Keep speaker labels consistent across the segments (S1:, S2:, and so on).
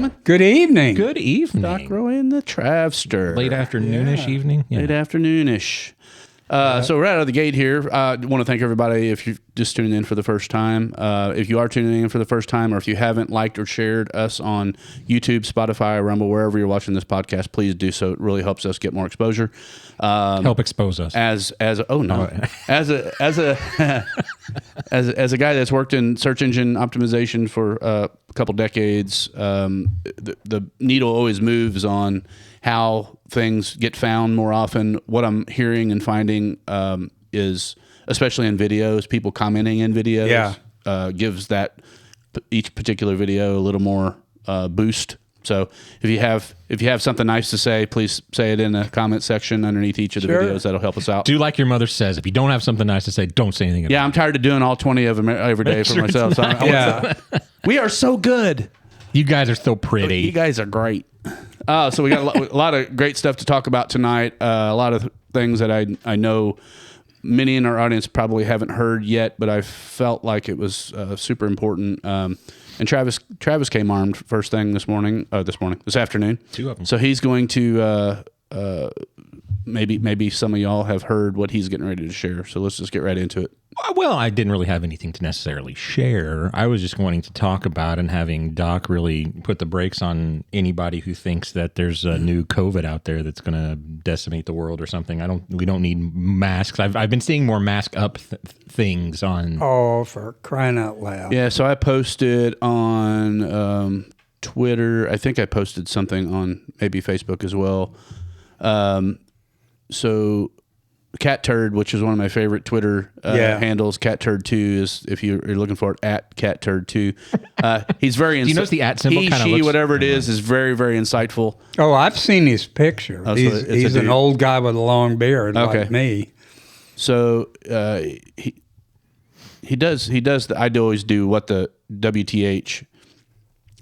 S1: gentlemen.
S2: Good evening.
S3: Good evening.
S1: Doc Roy and the Travster.
S3: Late afternoonish evening. Yeah.
S1: Late afternoonish. So right out of the gate here, I want to thank everybody if you're just tuning in for the first time. If you are tuning in for the first time, or if you haven't liked or shared us on YouTube, Spotify, Rumble, wherever you're watching this podcast, please do so. It really helps us get more exposure.
S3: Help expose us.
S1: As a guy that's worked in search engine optimization for a couple decades, the needle always moves on how things get found more often. What I'm hearing and finding is, especially in videos, people commenting in videos gives that each particular video a little more boost. So if you have something nice to say, please say it in the comment section underneath each of the videos. That'll help us out.
S3: Do like your mother says. If you don't have something nice to say, don't say anything about it.
S1: Yeah, I'm tired of doing all 20 of them every day for myself. So we are so good.
S3: You guys are so pretty.
S1: You guys are great. So we got a lot of great stuff to talk about tonight. A lot of things that I know many in our audience probably haven't heard yet, but I felt like it was super important. And Travis came armed first thing this afternoon.
S3: Two of them.
S1: So he's going to maybe some of y'all have heard what he's getting ready to share. So let's just get right into it.
S3: Well, I didn't really have anything to necessarily share. I was just wanting to talk about and having Doc really put the brakes on anybody who thinks that there's a new COVID out there that's going to decimate the world or something. We don't need masks. I've been seeing more mask up things on.
S2: Oh, for crying out loud!
S1: Yeah, so I posted on Twitter. I think I posted something on maybe Facebook as well. So Cat Turd, which is one of my favorite Twitter handles, Cat Turd 2 is, if you're looking for it, at Cat Turd 2. He's very
S3: Do you notice the at symbol kind of looks...
S1: whatever it is very, very insightful.
S2: Oh, I've seen his picture. He's an old guy with a long beard like me.
S1: So he does I always do what the WTH.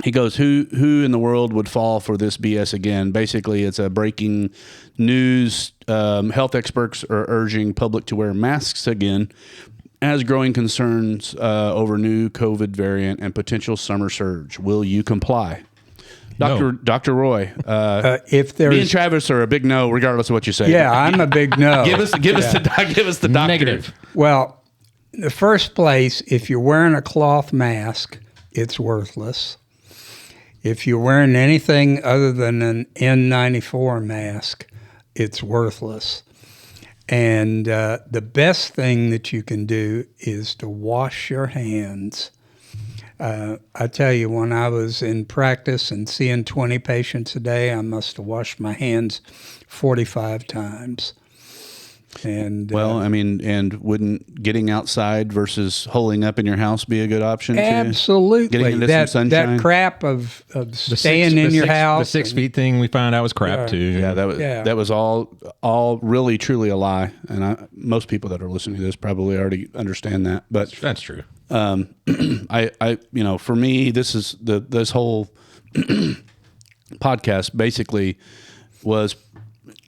S1: He goes, who in the world would fall for this BS again? Basically, it's a breaking news. Health experts are urging public to wear masks again as growing concerns over new COVID variant and potential summer surge. Will you comply? Dr. Roy,
S2: if there's...
S1: me and Travis are a big no, regardless of what you say.
S2: Yeah, I'm a big no.
S1: Give us the doctor.
S3: Negative.
S2: Well, in the first place, if you're wearing a cloth mask, it's worthless. If you're wearing anything other than an N94 mask, it's worthless. And the best thing that you can do is to wash your hands. I tell you, when I was in practice and seeing 20 patients a day, I must have washed my hands 45 times. And
S1: and wouldn't getting outside versus holing up in your house be a good option?
S2: Absolutely.
S1: Getting into some sunshine?
S2: That crap of staying in your house.
S3: The 6 feet thing we found out was crap too.
S1: Yeah, that was all really truly a lie. And most people that are listening to this probably already understand that. But
S3: that's true.
S1: I for me, this whole podcast basically was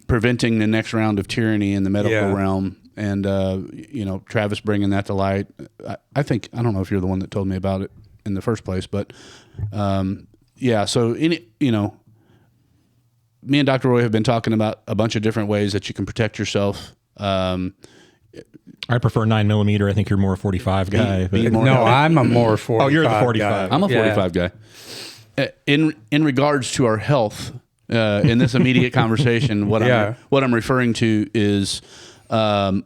S1: preventing the next round of tyranny in the medical realm, and Travis bringing that to light. I don't know if you're the one that told me about it in the first place, but so me and Dr. Roy have been talking about a bunch of different ways that you can protect yourself.
S3: I prefer 9mm. I think you're more a 45 guy.
S2: I'm a more 45.
S3: Oh, you're the 45.
S1: Guy. I'm a 45 guy. In regards to our health, in this immediate conversation, what I'm referring to is Dr.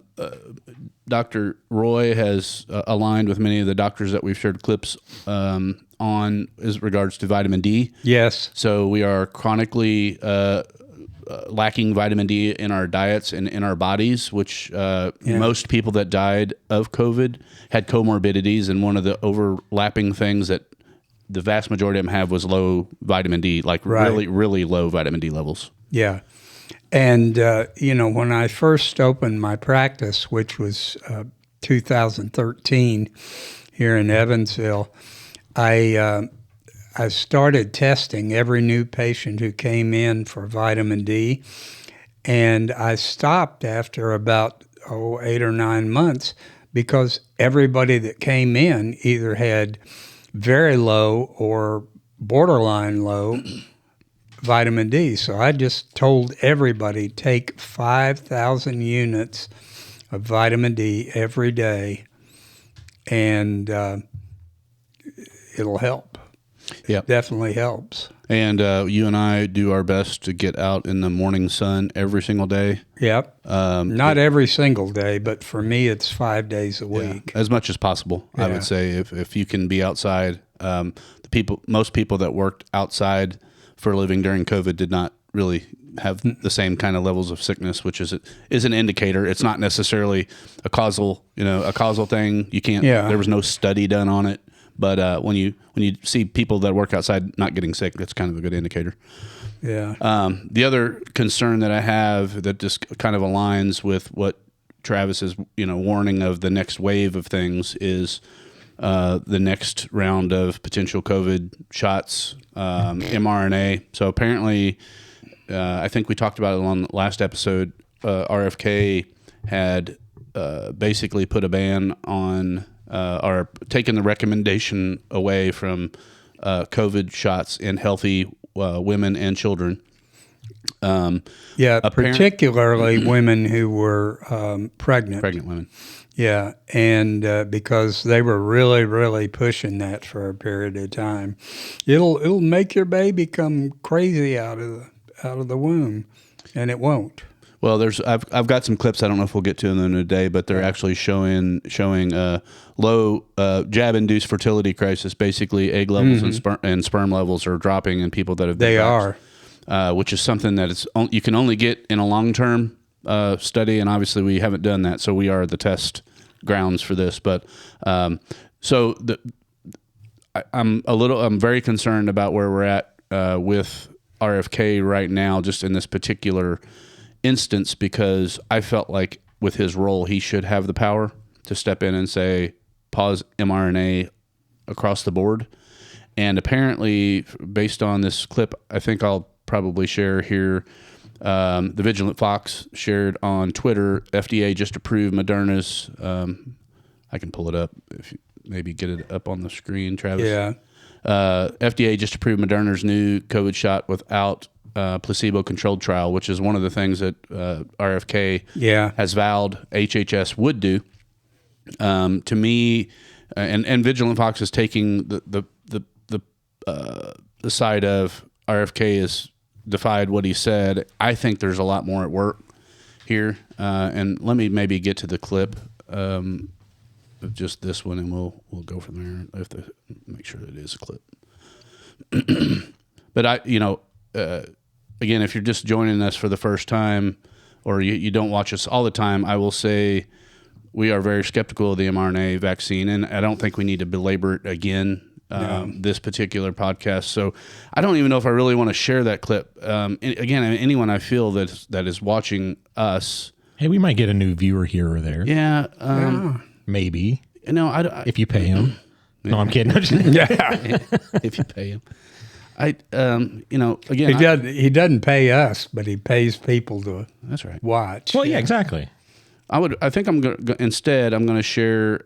S1: Roy has aligned with many of the doctors that we've shared clips on as regards to vitamin D.
S2: Yes.
S1: So we are chronically lacking vitamin D in our diets and in our bodies, which most people that died of COVID had comorbidities, and one of the overlapping things that the vast majority of them have was low vitamin D, like really, really low vitamin D levels.
S2: Yeah. And, when I first opened my practice, which was 2013 here in Evansville, I started testing every new patient who came in for vitamin D, and I stopped after about 8 or 9 months because everybody that came in either had very low or borderline low vitamin D. So I just told everybody, take 5,000 units of vitamin D every day, and it'll help.
S1: Yep.
S2: Definitely helps.
S1: And you and I do our best to get out in the morning sun every single day.
S2: Yep. Not every single day, but for me, it's 5 days a week.
S1: As much as possible, I would say. If you can be outside, most people that worked outside for a living during COVID did not really have the same kind of levels of sickness, which is an indicator. It's not necessarily a causal thing. You can't.
S2: Yeah.
S1: There was no study done on it. But when you see people that work outside not getting sick, that's kind of a good indicator.
S2: Yeah.
S1: The other concern that I have that just kind of aligns with what Travis is, warning of the next wave of things is the next round of potential COVID shots, mRNA. So apparently, I think we talked about it on the last episode. RFK had basically put a ban on. Are taking the recommendation away from COVID shots in healthy women and children.
S2: Particularly women who were pregnant.
S1: Pregnant women.
S2: Yeah, and because they were really, really pushing that for a period of time, it'll make your baby come crazy out of the womb, and it won't.
S1: Well, I've got some clips. I don't know if we'll get to them today, but they're actually showing low jab-induced fertility crisis. Basically, egg levels and sperm levels are dropping in people that have been vaxxed, which is something that you can only get in a long-term study, and obviously we haven't done that, so we are the test grounds for this. But I'm very concerned about where we're at with RFK right now, just in this particular instance, because I felt like with his role, he should have the power to step in and say, pause mRNA across the board. And apparently, based on this clip, I think I'll probably share here, the Vigilant Fox shared on Twitter, FDA just approved Moderna's, I can pull it up if you maybe get it up on the screen, Travis.
S2: Yeah.
S1: FDA just approved Moderna's new COVID shot without placebo-controlled trial, which is one of the things that RFK has vowed HHS would do. To me, and Vigilant Fox is taking the side of RFK has defied what he said. I think there's a lot more at work here, and let me maybe get to the clip of just this one, and we'll go from there. I have to make sure that it is a clip. But again, if you're just joining us for the first time, or you don't watch us all the time, I will say we are very skeptical of the mRNA vaccine, and I don't think we need to belabor it again this particular podcast. So I don't even know if I really want to share that clip. Again, anyone I feel that is watching us.
S3: Hey, we might get a new viewer here or there.
S1: Yeah.
S3: Maybe.
S1: If
S3: you pay him. No, I'm kidding.
S1: If you pay him. Again,
S2: he doesn't pay us, but he pays people to
S1: that's right.
S2: watch.
S3: Well, yeah, exactly.
S1: I think I'm going to share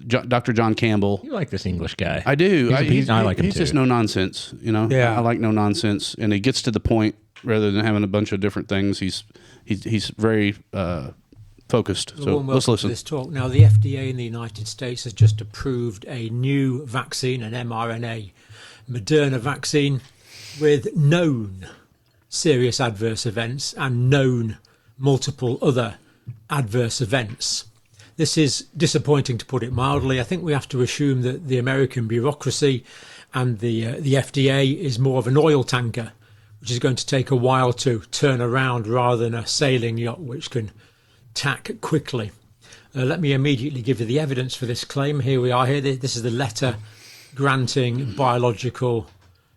S1: Dr. John Campbell.
S3: You like this English guy.
S1: I do.
S3: I like him
S1: He's
S3: too.
S1: just no nonsense,
S2: Yeah.
S1: I like no nonsense, and he gets to the point rather than having a bunch of different things. He's very focused. So let's listen.
S4: This talk. Now, the FDA in the United States has just approved a new vaccine, an mRNA Moderna vaccine, with known serious adverse events and known multiple other adverse events. This is disappointing, to put it mildly. I think we have to assume that the American bureaucracy and the FDA is more of an oil tanker, which is going to take a while to turn around rather than a sailing yacht which can tack quickly. Let me immediately give you the evidence for this claim. Here we are. This is the letter granting biological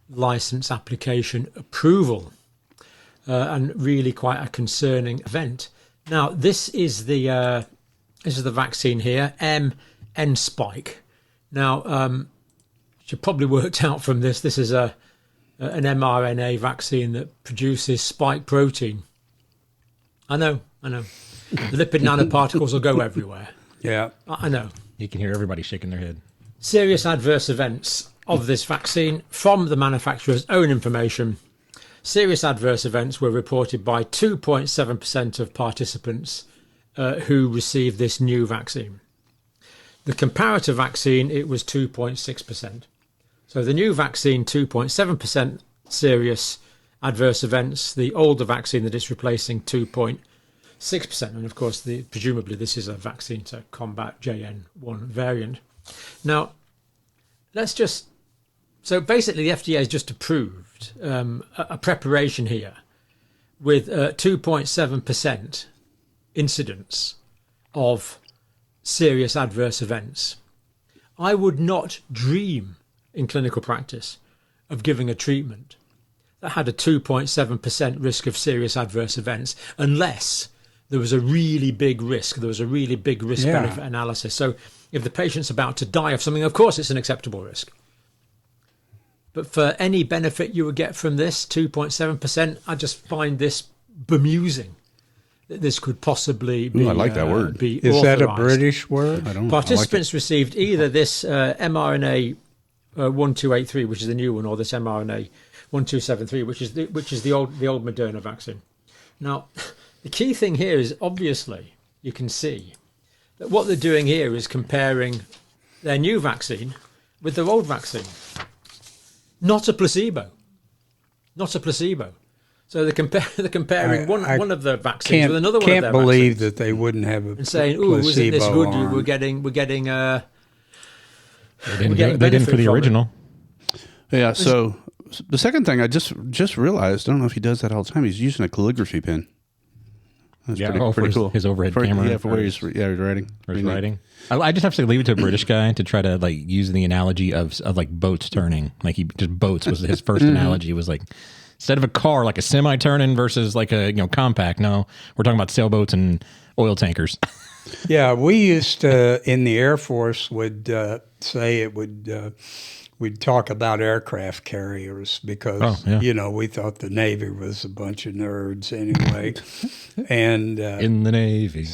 S4: license application approval, and really quite a concerning event. Now, this is the vaccine here, N spike. Now, you probably worked out from this. This is an mRNA vaccine that produces spike protein. I know. The lipid nanoparticles will go everywhere.
S2: Yeah.
S4: I know.
S3: You can hear everybody shaking their head.
S4: Serious adverse events. of this vaccine, from the manufacturer's own information, serious adverse events were reported by 2.7% of participants who received this new vaccine. The comparator vaccine, it was 2.6%. So the new vaccine, 2.7% serious adverse events. The older vaccine that it's replacing, 2.6%. And of course, presumably this is a vaccine to combat JN1 variant. Now, so basically the FDA has just approved a preparation here with 2.7% incidence of serious adverse events. I would not dream in clinical practice of giving a treatment that had a 2.7% risk of serious adverse events unless there was a really big risk. There was a really big risk-benefit analysis. So if the patient's about to die of something, of course it's an acceptable risk. But for any benefit you would get from this, 2.7%, I just find this bemusing. That this could possibly be.
S1: Ooh, I like that word.
S2: Is that a British word?
S1: I don't know.
S4: Participants received either this mRNA 1283, which is the new one, or this mRNA 1273, which is the old Moderna vaccine. Now, the key thing here is obviously you can see that what they're doing here is comparing their new vaccine with their old vaccine. Not a placebo. Not a placebo. So they're comparing one of the vaccines with another one of their vaccines.
S2: Can't believe that they wouldn't have a
S4: and saying, "Ooh, wasn't this good? We're getting."
S3: They didn't for the original.
S1: Yeah. So the second thing I just realized, I don't know if he does that all the time. He's using a calligraphy pen. That's pretty cool.
S3: His overhead camera.
S1: Yeah, for where he's writing.
S3: I just have to leave it to a British guy to try to like use the analogy of like boats turning. Like boats was his first analogy was like, instead of a car, like a semi turning versus like a compact. No, we're talking about sailboats and oil tankers.
S2: Yeah, we used to in the Air Force would say it would. We'd talk about aircraft carriers because we thought the Navy was a bunch of nerds anyway, and
S3: in the Navy,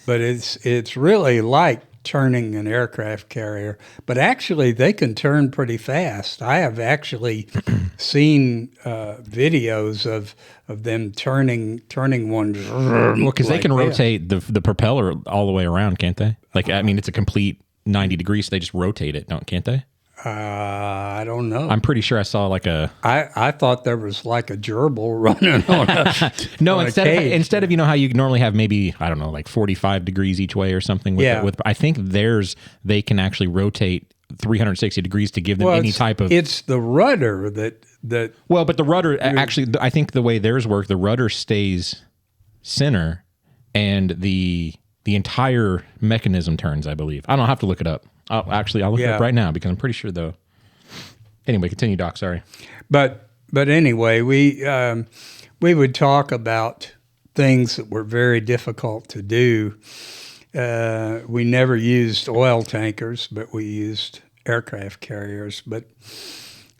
S2: but it's really like turning an aircraft carrier, but actually they can turn pretty fast. I have actually seen videos of them turning one.
S3: Well, because they can rotate the propeller all the way around, can't they? Like, I mean, it's a complete 90 degrees, so they just rotate it, can't they?
S2: I don't know.
S3: I'm pretty sure I saw like
S2: I thought there was like a gerbil running on a
S3: no,
S2: on
S3: instead of how you normally have maybe, I don't know, like 45 degrees each way or something. With I think they can actually rotate 360 degrees to give them any type of.
S2: It's the rudder that.
S3: Well, but the rudder actually, I think the way theirs work, the rudder stays center, and the entire mechanism turns, I believe. I don't have to look it up. I'll look it up right now because I'm pretty sure though. Anyway, continue, Doc. Sorry.
S2: But anyway, we would talk about things that were very difficult to do. We never used oil tankers, but we used aircraft carriers. But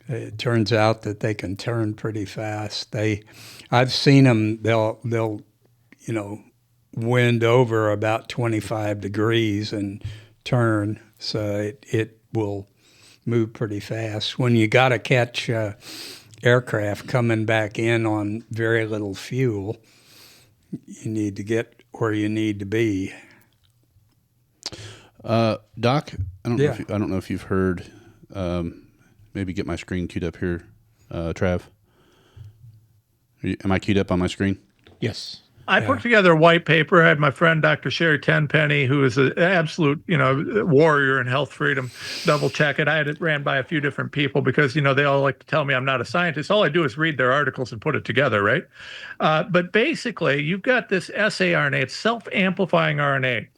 S2: it turns out that they can turn pretty fast. I've seen them. They'll wind over about 25 degrees and turn, so it will move pretty fast. When you got to catch aircraft coming back in on very little fuel, you need to get where you need to be.
S1: Doc, I don't know if you've heard. Maybe get my screen queued up here, Trav. Am I queued up on my screen?
S3: Yes.
S5: I put together a white paper. I had my friend, Dr. Sherry Tenpenny, who is an absolute, warrior in health freedom, double check it. I had it ran by a few different people because, they all like to tell me I'm not a scientist. All I do is read their articles and put it together, right? But basically, you've got this saRNA, it's self-amplifying RNA,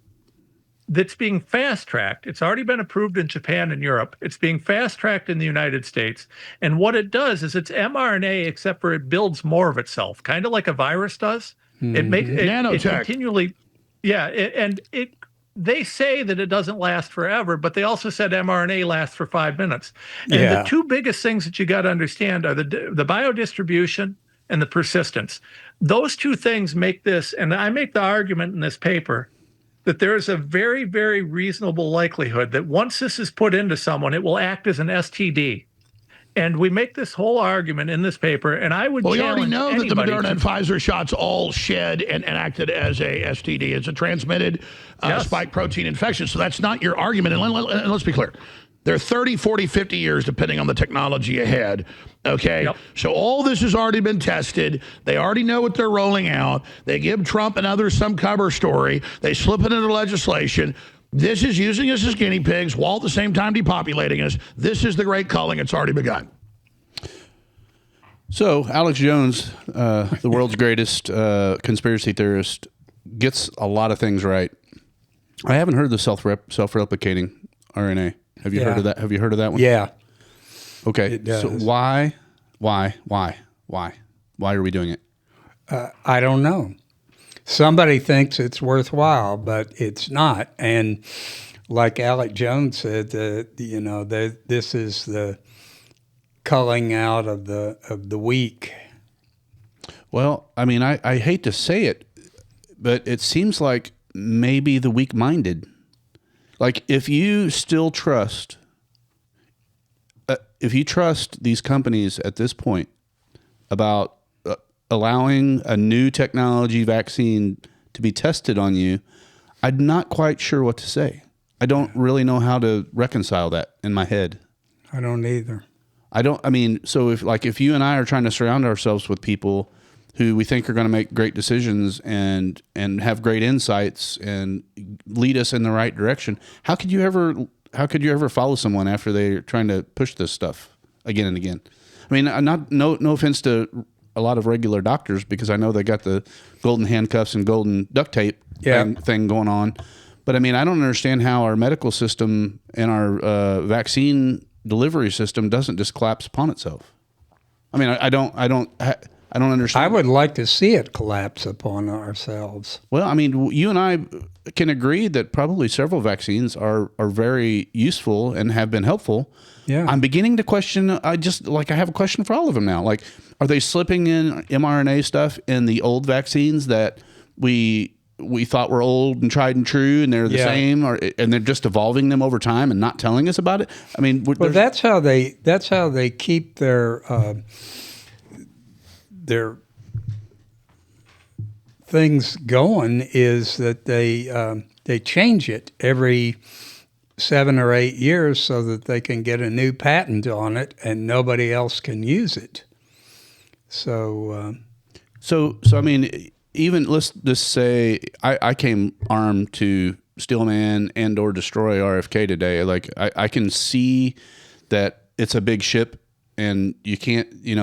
S5: that's being fast-tracked. It's already been approved in Japan and Europe. It's being fast-tracked in the United States. And what it does is it's mRNA, except for it builds more of itself, kind of like a virus does. It makes it continually, they say that it doesn't last forever, but they also said mRNA lasts for 5 minutes. And the two biggest things that you got to understand are the biodistribution and the persistence. Those two things make this, and I make the argument in this paper, that there is a very, very reasonable likelihood that once this is put into someone, it will act as an STD. And we make this whole argument in this paper, and I would
S6: we already
S5: challenge
S6: know that the
S5: anybody
S6: Moderna and Pfizer shots all shed and acted as a STD. It's a transmitted spike protein infection. So that's not your argument. And let's be clear. They're 30, 40, 50 years, depending on the technology ahead. Okay?
S5: Yep.
S6: So all this has already been tested. They already know what they're rolling out. They give Trump and others some cover story. They slip it into legislation. This is using us as guinea pigs while at the same time depopulating us. This is the great culling. It's already begun.
S1: So Alex Jones, the world's greatest conspiracy theorist, gets a lot of things right. I haven't heard the self-replicating RNA. Have you heard of that? Have you heard of that one?
S2: Yeah.
S1: Okay.
S2: It does.
S1: So why are we doing it?
S2: I don't know. Somebody thinks it's worthwhile, but it's not. And like Alex Jones said, this is the culling out of the weak.
S1: Well, I mean, I hate to say it, but it seems like maybe the weak-minded. Like, if you still trust, these companies at this point about allowing a new technology vaccine to be tested on you, I'm not quite sure what to say. I don't really know how to reconcile that in my head.
S2: I don't either.
S1: So if you and I are trying to surround ourselves with people who we think are going to make great decisions and have great insights and lead us in the right direction, how could you ever follow someone after they're trying to push this stuff again and again? I mean, no offense to a lot of regular doctors, because I know they got the golden handcuffs and golden duct tape thing going on. But I mean, I don't understand how our medical system and our vaccine delivery system doesn't just collapse upon itself. I mean, I don't understand.
S2: I would like to see it collapse upon ourselves.
S1: Well, I mean, you and I can agree that probably several vaccines are very useful and have been helpful.
S2: Yeah.
S1: I'm beginning to question, I have a question for all of them now. Like, are they slipping in mRNA stuff in the old vaccines that we thought were old and tried and true, and they're the same, and they're just evolving them over time and not telling us about it? I mean,
S2: that's how they keep their things going, is that they change it every 7 or 8 years so that they can get a new patent on it and nobody else can use it. So
S1: I mean, even let's just say I came armed to Steelman and or destroy RFK today. Like, I can see that it's a big ship, and you can't, you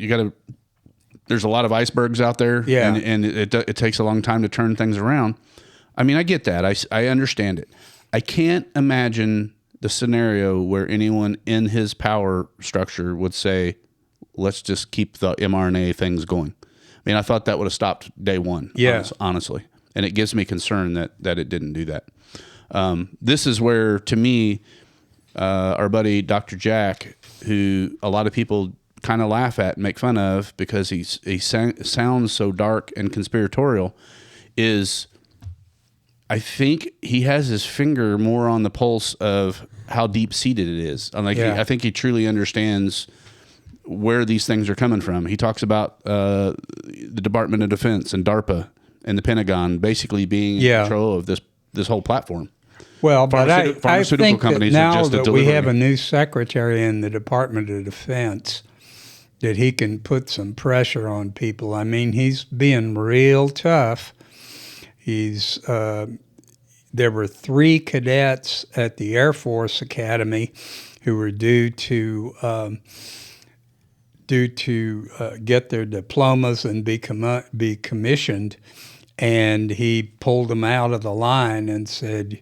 S1: got to. There's a lot of icebergs out there, and it takes a long time to turn things around. I mean, I get that. I understand it. I can't imagine the scenario where anyone in his power structure would say, let's just keep the mRNA things going. I mean, I thought that would have stopped day one, honestly. And it gives me concern that it didn't do that. This is where, to me, our buddy Dr. Jack, who a lot of people kind of laugh at and make fun of because he sounds so dark and conspiratorial, is I think he has his finger more on the pulse of how deep-seated it is. I think he truly understands where these things are coming from. He talks about the Department of Defense and DARPA and the Pentagon basically being in control of this whole platform.
S2: Well, but I think
S1: companies
S2: that now
S1: are just
S2: that we have a new secretary in the Department of Defense, that he can put some pressure on people. I mean, he's being real tough. There were 3 cadets at the Air Force Academy who were due to get their diplomas and be commissioned, and he pulled them out of the line and said,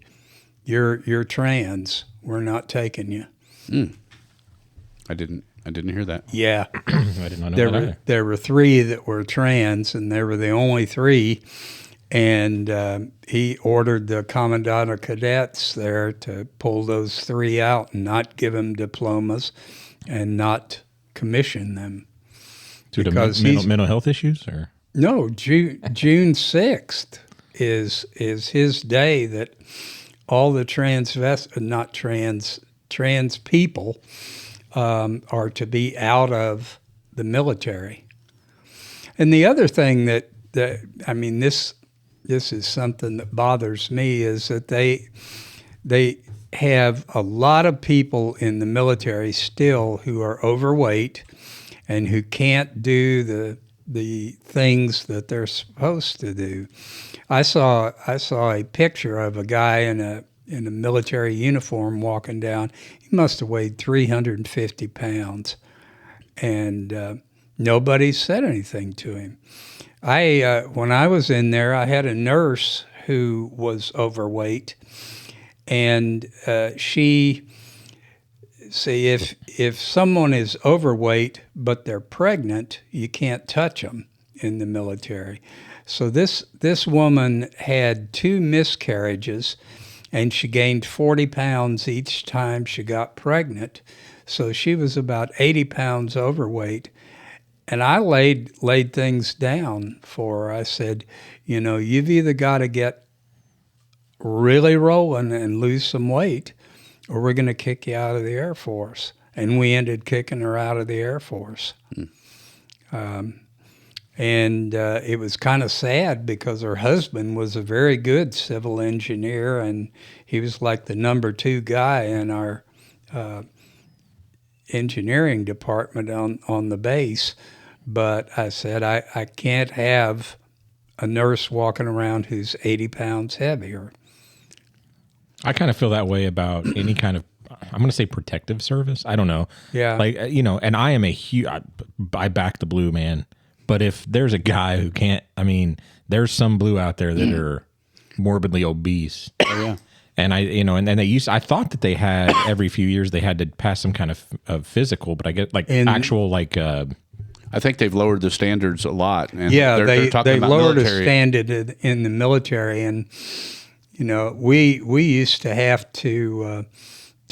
S2: "You're trans. We're not taking you."
S1: I didn't hear that.
S2: Yeah,
S3: I did not know that either.
S2: There were 3 that were trans, and they were the only 3. And he ordered the commandant of cadets there to pull those 3 out and not give them diplomas and not commission them.
S3: Due to mental health issues? Or
S2: no, June 6th. is his day that all the trans people are to be out of the military. And the other thing that I mean, this is something that bothers me, is that they have a lot of people in the military still who are overweight and who can't do the things that they're supposed to do. I saw a picture of a guy in a military uniform walking down. He must have weighed 350 pounds, and nobody said anything to him. When I was in there, I had a nurse who was overweight, and if someone is overweight but they're pregnant, you can't touch them in the military. So this woman had 2 miscarriages, and she gained 40 pounds each time she got pregnant. So she was about 80 pounds overweight. And I laid things down for her. I said, you've either got to get really rolling and lose some weight, or we're going to kick you out of the Air Force. And we ended kicking her out of the Air Force. And it was kind of sad because her husband was a very good civil engineer, and he was like the number 2 guy in our engineering department on the base. But I said, I can't have a nurse walking around who's 80 pounds heavier.
S3: I kind of feel that way about any kind of, I'm going to say protective service. I don't know.
S2: Yeah.
S3: Like, and I am I back the blue, man. But if there's a guy who can't, there's some blue out there that are morbidly obese.
S1: Oh, yeah.
S3: And I thought that they had every few years they had to pass some kind of physical, but I get
S1: I think they've lowered the standards a lot. And
S2: yeah,
S1: they're talking
S2: they
S1: about
S2: lowered
S1: military.
S2: a standard in the military, and we used to have to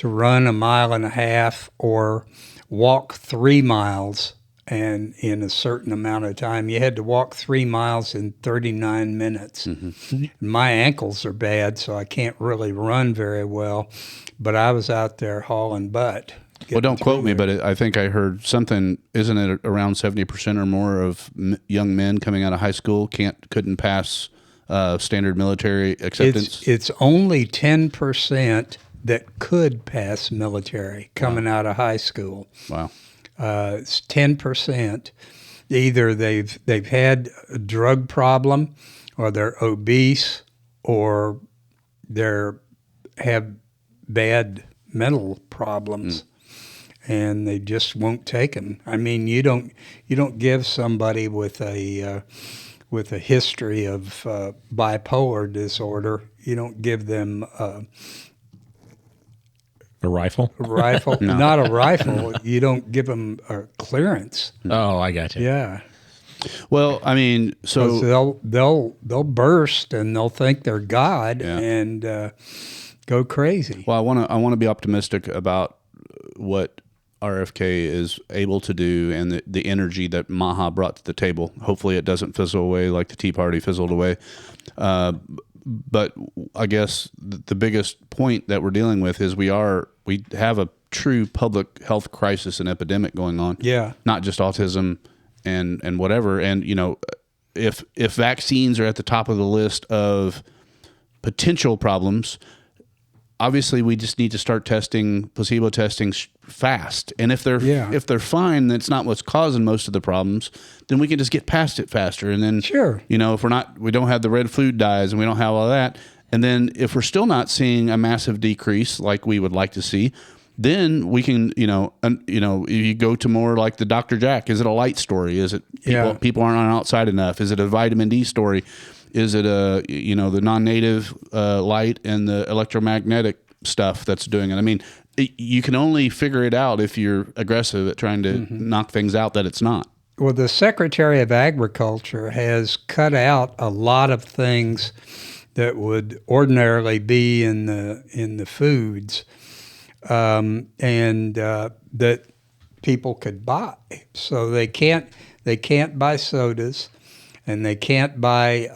S2: run 1.5 miles or walk 3 miles, and in a certain amount of time. You had to walk 3 miles in 39 minutes. Mm-hmm. My ankles are bad, so I can't really run very well, but I was out there hauling butt.
S1: Well, don't quote me, but I think I heard something. Isn't it around 70% or more of young men coming out of high school couldn't pass standard military acceptance?
S2: It's only 10% that could pass military coming out of high school.
S1: Wow.
S2: It's 10%. Either they've had a drug problem, or they're obese, or they have bad mental problems. And they just won't take them. I mean, you don't give somebody with a history of bipolar disorder, you don't give them
S3: a rifle.
S2: A rifle,
S1: No.
S2: Not a rifle. You don't give them a clearance.
S3: Oh, I got you.
S2: Yeah.
S1: Well, I mean, so
S2: they'll burst and they'll think they're God and go crazy.
S1: Well, I want to be optimistic about what RFK is able to do and the energy that Maha brought to the table. Hopefully it doesn't fizzle away like the Tea Party fizzled away. But I guess the biggest point that we're dealing with is we have a true public health crisis and epidemic going on.
S2: Yeah.
S1: Not just autism and whatever. And, if vaccines are at the top of the list of potential problems, obviously we just need to start placebo testing fast. And if they're fine, that's not what's causing most of the problems, then we can just get past it faster. And then,
S2: sure,
S1: if we don't have the red food dyes and we don't have all that. And then if we're still not seeing a massive decrease like we would like to see, then we can, you go to more like the Dr. Jack. Is it a light story? Is it people aren't outside enough? Is it a vitamin D story? Is it the non-native light and the electromagnetic stuff that's doing it? I mean, you can only figure it out if you're aggressive at trying to knock things out that it's not.
S2: Well, the Secretary of Agriculture has cut out a lot of things that would ordinarily be in the foods, and that people could buy. So they can't buy sodas, and they can't buy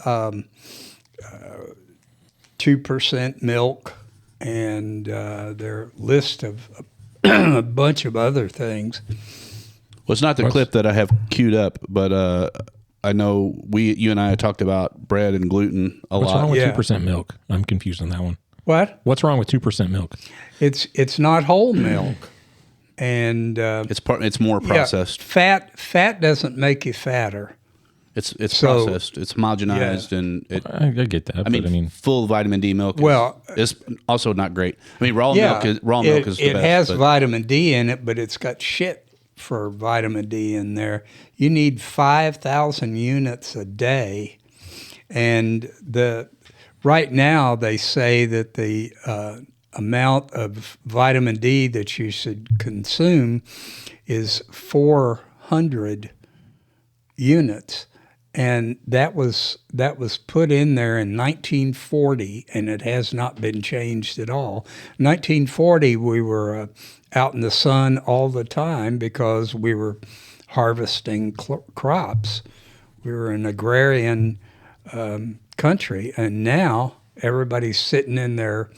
S2: 2% milk, and their list of a bunch of other things.
S1: Well, it's not the clip that I have queued up, but I know you and I had talked about bread and gluten a lot.
S3: What's wrong with
S2: Yeah.
S3: 2% milk? I'm confused on that one.
S2: What?
S3: What's wrong with 2% milk?
S2: It's not whole milk, and
S1: It's more processed.
S2: Yeah, fat doesn't make you fatter.
S1: It's
S2: So-
S1: processed. It's homogenized, and
S3: I get that.
S1: I mean, full vitamin D milk.
S2: Well,
S1: is also not great. I mean, raw
S2: Yeah,
S1: milk is the
S2: it
S1: best.
S2: has
S1: but
S2: vitamin D in it, but it's got shit for vitamin D in there. You need 5,000 units a day, and right now they say that the amount of vitamin D that you should consume is 400 units. And that was put in there in 1940, and it has not been changed at all. 1940, we were out in the sun all the time because we were harvesting crops. We were an agrarian country, and now everybody's sitting in their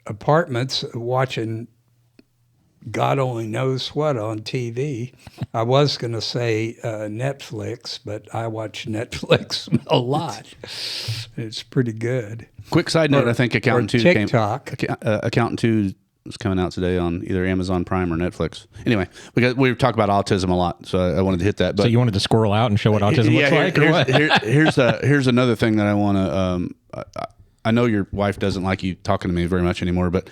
S2: apartments watching God only knows what on TV. I was going to say Netflix, but I watch Netflix a lot. It's pretty good.
S1: quick side note: I think Accountant 2
S2: TikTok.
S1: Accountant 2 is coming out today on either Amazon Prime or Netflix. Anyway, we talk about autism a lot, so I wanted to hit that. But
S3: So you wanted to squirrel out and show what autism looks like, or what?
S1: here's another thing that I want to. I know your wife doesn't like you talking to me very much anymore, but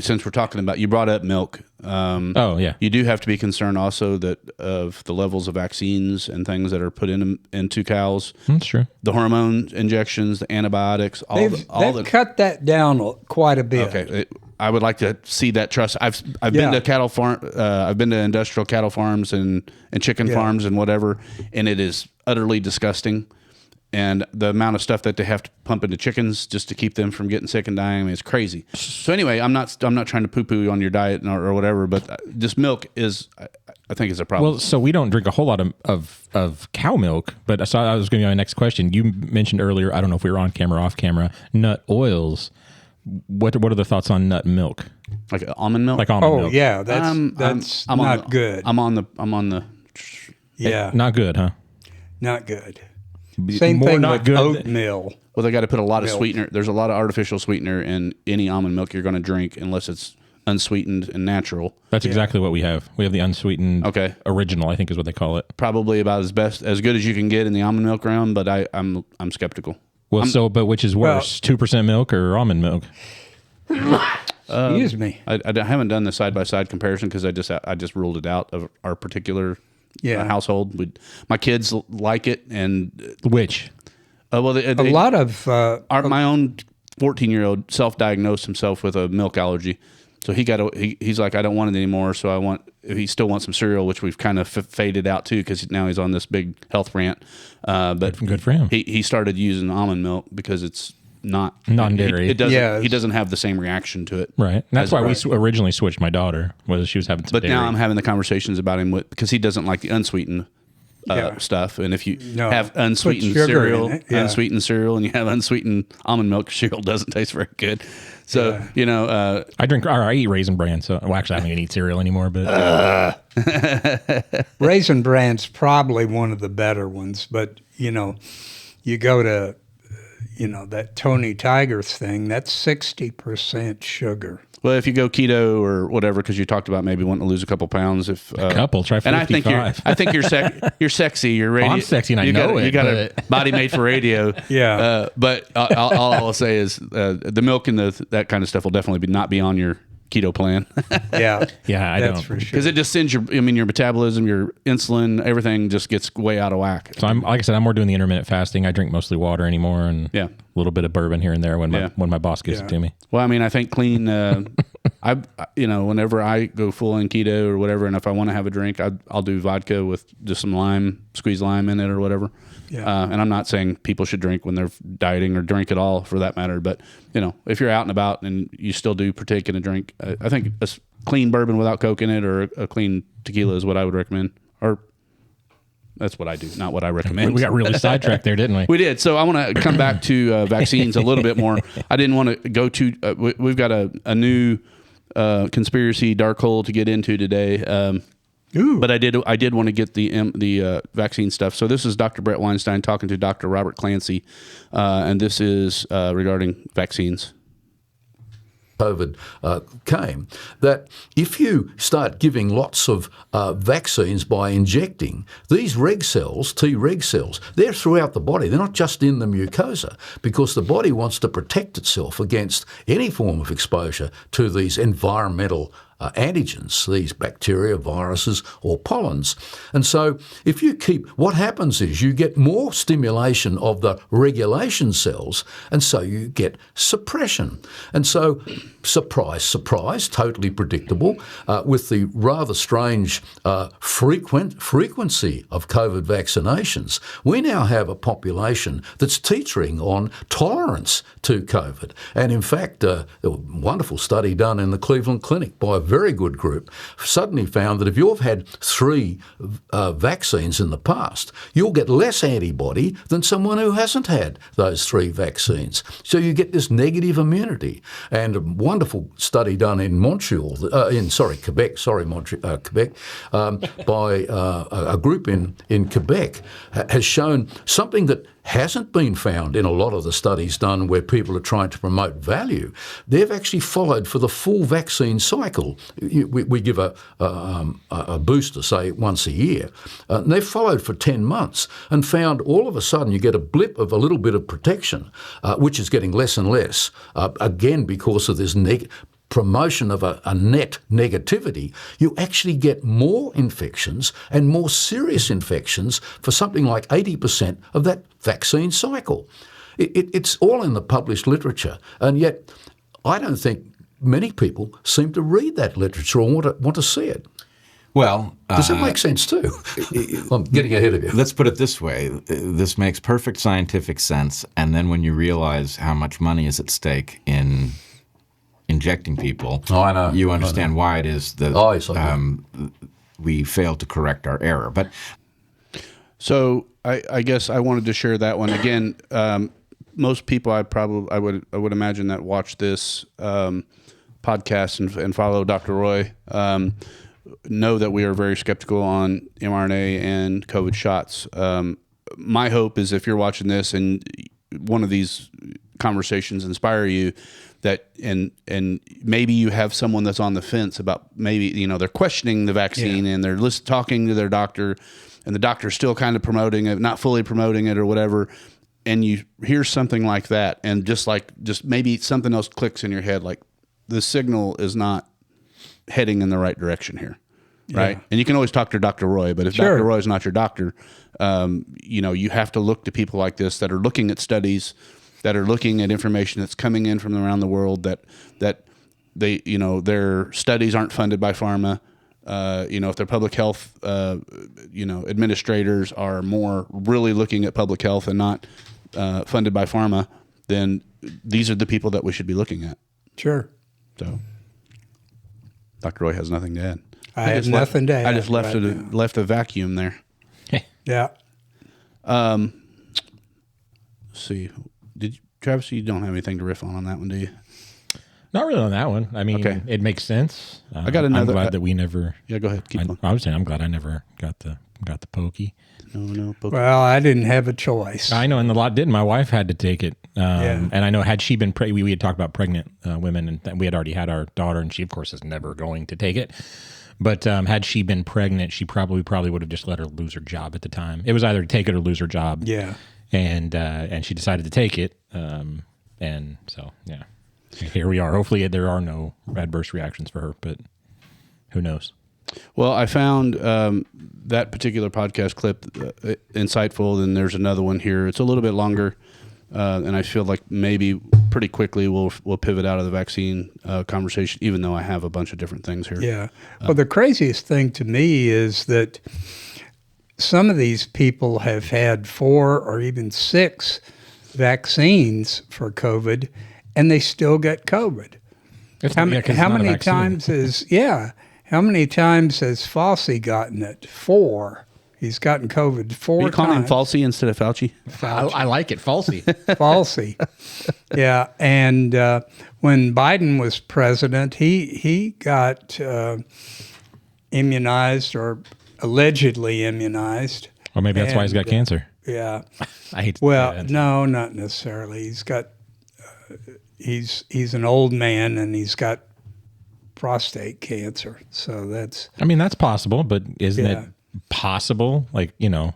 S1: since we're talking about, you brought up milk.
S3: Oh, yeah.
S1: You do have to be concerned also of the levels of vaccines and things that are put into cows.
S3: That's true.
S1: The hormone injections, the antibiotics,
S2: They've cut that down quite a bit.
S1: Okay, I would like to see that trust. I've been to cattle farm. I've been to industrial cattle farms and chicken farms and whatever, and it is utterly disgusting. And the amount of stuff that they have to pump into chickens just to keep them from getting sick and dying, I mean, it's crazy. So anyway, I'm not trying to poo-poo on your diet or whatever, but this milk is, I think, is a problem.
S3: Well, so we don't drink a whole lot of cow milk, but so I was going to go to my next question. You mentioned earlier, I don't know if we were on camera or off camera, nut oils. What are the thoughts on nut milk?
S1: Like almond milk?
S3: Like almond
S2: Oh
S3: milk?
S2: yeah, that's not good.
S1: I'm on the.
S2: Yeah,
S3: Not good, huh?
S2: not good. Same
S3: More
S2: thing
S3: not
S2: with
S3: good
S2: oatmeal.
S1: Well, they got to put a lot of
S2: Milk.
S1: sweetener. There's a lot of artificial sweetener in any almond milk you're going to drink, unless it's unsweetened and natural.
S3: That's exactly what we have. We have the unsweetened original, I think is what they call it.
S1: Probably about as good as you can get in the almond milk realm, but I'm skeptical.
S3: Well, but which is worse, 2% milk or almond milk?
S2: Excuse me.
S1: I haven't done the side by side comparison because I just ruled it out of our particular household. My kids like it, and
S3: Which?
S1: well,
S2: A lot of
S1: my own 14-year-old self-diagnosed himself with a milk allergy. So he's like, I don't want it anymore. So he still wants some cereal, which we've kind of faded out too, because now he's on this big health rant. But
S3: Good for him.
S1: He started using almond milk because it's not
S3: Non-dairy.
S1: It doesn't.
S2: Yes.
S1: He doesn't have the same reaction to it.
S3: Right. And that's why we
S1: Right.
S3: originally switched my daughter, was she was having some
S1: But
S3: dairy.
S1: now I'm having the conversations about him because he doesn't like the unsweetened stuff. And if you have unsweetened
S2: sugar
S1: cereal,
S2: in it, yeah.
S1: unsweetened cereal, and you have unsweetened almond milk, cereal doesn't taste very good. So
S3: I eat Raisin Bran, so actually I don't even eat cereal anymore, but
S2: Raisin Bran's probably one of the better ones, but you go to that Tony Tigers thing, that's 60% sugar.
S1: Well, if you go keto or whatever, because you talked about maybe wanting to lose a couple pounds, try 55.
S3: And
S1: I think you're sexy. You're radio.
S3: I'm sexy and I know it.
S1: You got a body made for radio.
S2: Yeah.
S1: But all I'll say is the milk and that kind of stuff will definitely not be on your keto plan.
S2: Yeah.
S3: Yeah, I
S2: that's
S3: don't.
S2: for sure.
S1: Because it just sends your metabolism, your insulin, everything just gets way out of whack.
S3: So like I said, I'm more doing the intermittent fasting. I drink mostly water anymore, and a little bit of bourbon here and there when my boss gives it to me.
S1: Well, I mean, I think clean. Whenever I go full on keto or whatever, and if I want to have a drink, I'll do vodka with just some lime, squeeze lime in it or whatever.
S2: Yeah.
S1: And I'm not saying people should drink when they're dieting or drink at all for that matter. But if you're out and about and you still do partake in a drink, I think a clean bourbon without Coke in it or a clean tequila is what I would recommend. Or That's what I do, not what I recommend.
S3: We got really sidetracked there, didn't we?
S1: We did. So I want to come back to vaccines a little bit more. I didn't want to go to. We've got a new conspiracy dark hole to get into today. But I did want to get the vaccine stuff. So this is Dr. Brett Weinstein talking to Dr. Robert Clancy, and this is regarding vaccines.
S7: COVID came, that if you start giving lots of vaccines by injecting, these reg cells, T reg cells, they're throughout the body. They're not just in the mucosa, because the body wants to protect itself against any form of exposure to these environmental antigens, these bacteria, viruses, or pollens. And so if you keep, what happens is you get more stimulation of the regulation cells, and so you get suppression. And so, surprise, surprise, totally predictable, with the rather strange frequency of COVID vaccinations, we now have a population that's teetering on tolerance to COVID. And in fact, a wonderful study done in the Cleveland Clinic by a very good group suddenly found that if you've had 3 vaccines in the past, you'll get less antibody than someone who hasn't had those 3 vaccines. So you get this negative immunity. And a wonderful study done in Quebec, by a group in Quebec has shown something that hasn't been found in a lot of the studies done where people are trying to promote value. They've actually followed for the full vaccine cycle. We give a booster, say, once a year. And they've followed for 10 months and found all of a sudden you get a blip of a little bit of protection, which is getting less and less, again, because of this promotion of a net negativity. You actually get more infections and more serious infections for something like 80% of that vaccine cycle. It's all in the published literature, and yet I don't think many people seem to read that literature or want to see it.
S8: Well,
S7: does it make sense too? I'm getting ahead of you.
S8: Let's put it this way. This makes perfect scientific sense, and then when you realize how much money is at stake in injecting people, you understand why it is that we fail to correct our error. But
S1: so I guess I wanted to share that one again. Most people I would imagine that watch this podcast and follow Dr. Roy know that we are very skeptical on mRNA and COVID shots. My hope is if you're watching this and one of these conversations inspire you, that and maybe you have someone that's on the fence about maybe they're questioning the vaccine and they're talking to their doctor, and the doctor's still kind of promoting it, not fully promoting it or whatever, and you hear something like that, and just maybe something else clicks in your head, like the signal is not heading in the right direction here, right? And you can always talk to Dr. Roy, but if Dr. Roy is not your doctor, you have to look to people like this that are looking at studies, that are looking at information that's coming in from around the world, that they, their studies aren't funded by pharma. If their public health, administrators are more really looking at public health and not funded by pharma, then these are the people that we should be looking at.
S2: Sure.
S1: So, Dr. Roy has nothing to add.
S2: I have nothing to add.
S1: I just left a vacuum there.
S2: Yeah.
S1: Let's see. Travis, you don't have anything to riff on that one, do you?
S3: Not really on that one. I mean, it makes sense.
S1: I got another.
S3: I'm glad that we never.
S1: Yeah, go ahead. Keep on.
S3: I was saying I'm glad I never got the pokey.
S1: No pokey.
S2: Well, I didn't have a choice.
S3: I know, and a lot didn't. My wife had to take it. And I know had she been we had talked about pregnant women, and we had already had our daughter, and she of course is never going to take it. But had she been pregnant, she probably would have just let her lose her job at the time. It was either take it or lose her job.
S2: Yeah.
S3: And she decided to take it. And so, yeah, here we are. Hopefully there are no adverse reactions for her, but who knows?
S1: Well, I found that particular podcast clip insightful, and there's another one here. It's a little bit longer, and I feel like maybe pretty quickly we'll pivot out of the vaccine conversation, even though I have a bunch of different things here.
S2: Yeah. Well, the craziest thing to me is that some of these people have had 4 or even 6 vaccines for COVID, and they still get COVID. How many times has Fauci gotten it? 4. He's gotten COVID 4 times.
S1: You calling him Falsey instead of Fauci?
S3: I like it, falsy.
S2: Falsey. Yeah, and when Biden was president, he got immunized or allegedly immunized.
S3: Or maybe that's why he's got cancer.
S2: Yeah.
S3: I hate to
S2: Well,
S3: say that.
S2: no, not necessarily. He's got he's an old man and he's got prostate cancer. So that's
S3: I mean, that's possible, but isn't
S2: Yeah.
S3: it possible? Like,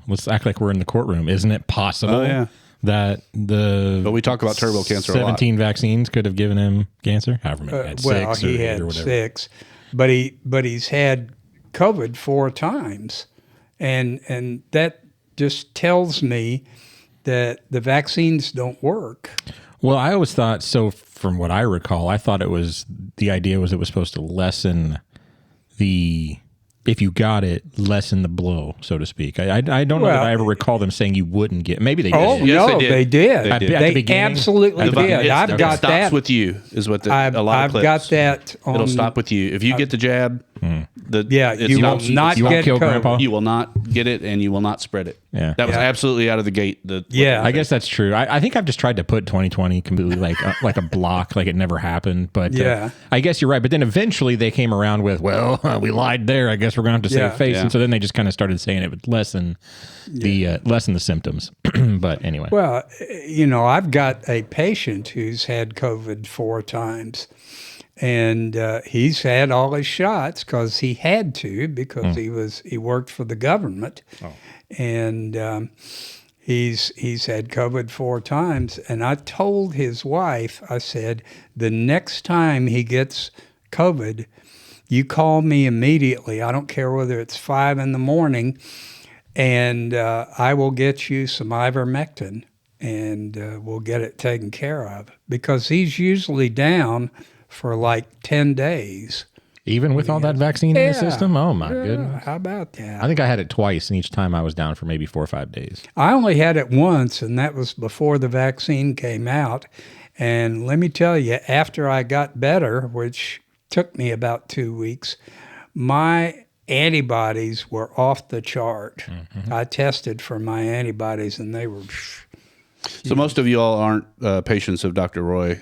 S3: let's act like we're in the courtroom. Isn't it possible
S1: Oh, yeah.
S3: that
S1: But we talk about turbo cancer a lot.
S3: 17 vaccines could have given him cancer? However many, he had
S2: well,
S3: 6 or
S2: he
S3: 8
S2: had
S3: or whatever.
S2: 6, but he's had COVID 4 times, and that just tells me that the vaccines don't work.
S3: Well, I always thought, so from what I recall, I thought the idea was it was supposed to lessen if you got it, lessen the blow, so to speak. I don't know that I ever recall them saying you wouldn't get. Maybe they did.
S2: Oh
S1: Yes,
S2: no,
S1: they
S2: they
S1: did.
S2: did.
S3: At the
S2: They
S3: beginning?
S2: absolutely did. I've
S1: It
S2: got
S1: stops
S2: that.
S1: with you is what
S2: I've
S1: a lot of clips.
S2: got that.
S1: It'll stop with you if you get the jab.
S2: Yeah, you will not
S3: you won't
S2: get
S3: kill
S2: COVID.
S3: Grandpa?
S1: You will not get it, and you will not spread it.
S3: Yeah.
S1: That was absolutely out of the gate.
S2: Yeah.
S3: I guess that's true. I think I've just tried to put 2020 completely like a block, like it never happened. But
S2: Yeah.
S3: I guess you're right. But then eventually they came around with, well, we lied there. I guess we're going to have to
S2: Yeah.
S3: save face.
S1: Yeah.
S3: And so then they just kind of started saying it would lessen the symptoms. But anyway.
S2: Well, I've got a patient who's had COVID 4 times, and he's had all his shots because he had to because he worked for the government, and he's had COVID 4 times. And I told his wife, I said, the next time he gets COVID, you call me immediately. I don't care whether it's 5 a.m, and I will get you some ivermectin, and we'll get it taken care of, because he's usually down for like 10 days.
S3: Even with all that vaccine in the system? Oh, my goodness.
S2: How about that?
S3: I think I had it twice, and each time I was down for maybe 4 or 5 days.
S2: I only had it once, and that was before the vaccine came out. And let me tell you, after I got better, which took me about 2 weeks, my antibodies were off the chart. I tested for my antibodies, and they were...
S1: So most of you all aren't patients of Dr. Roy.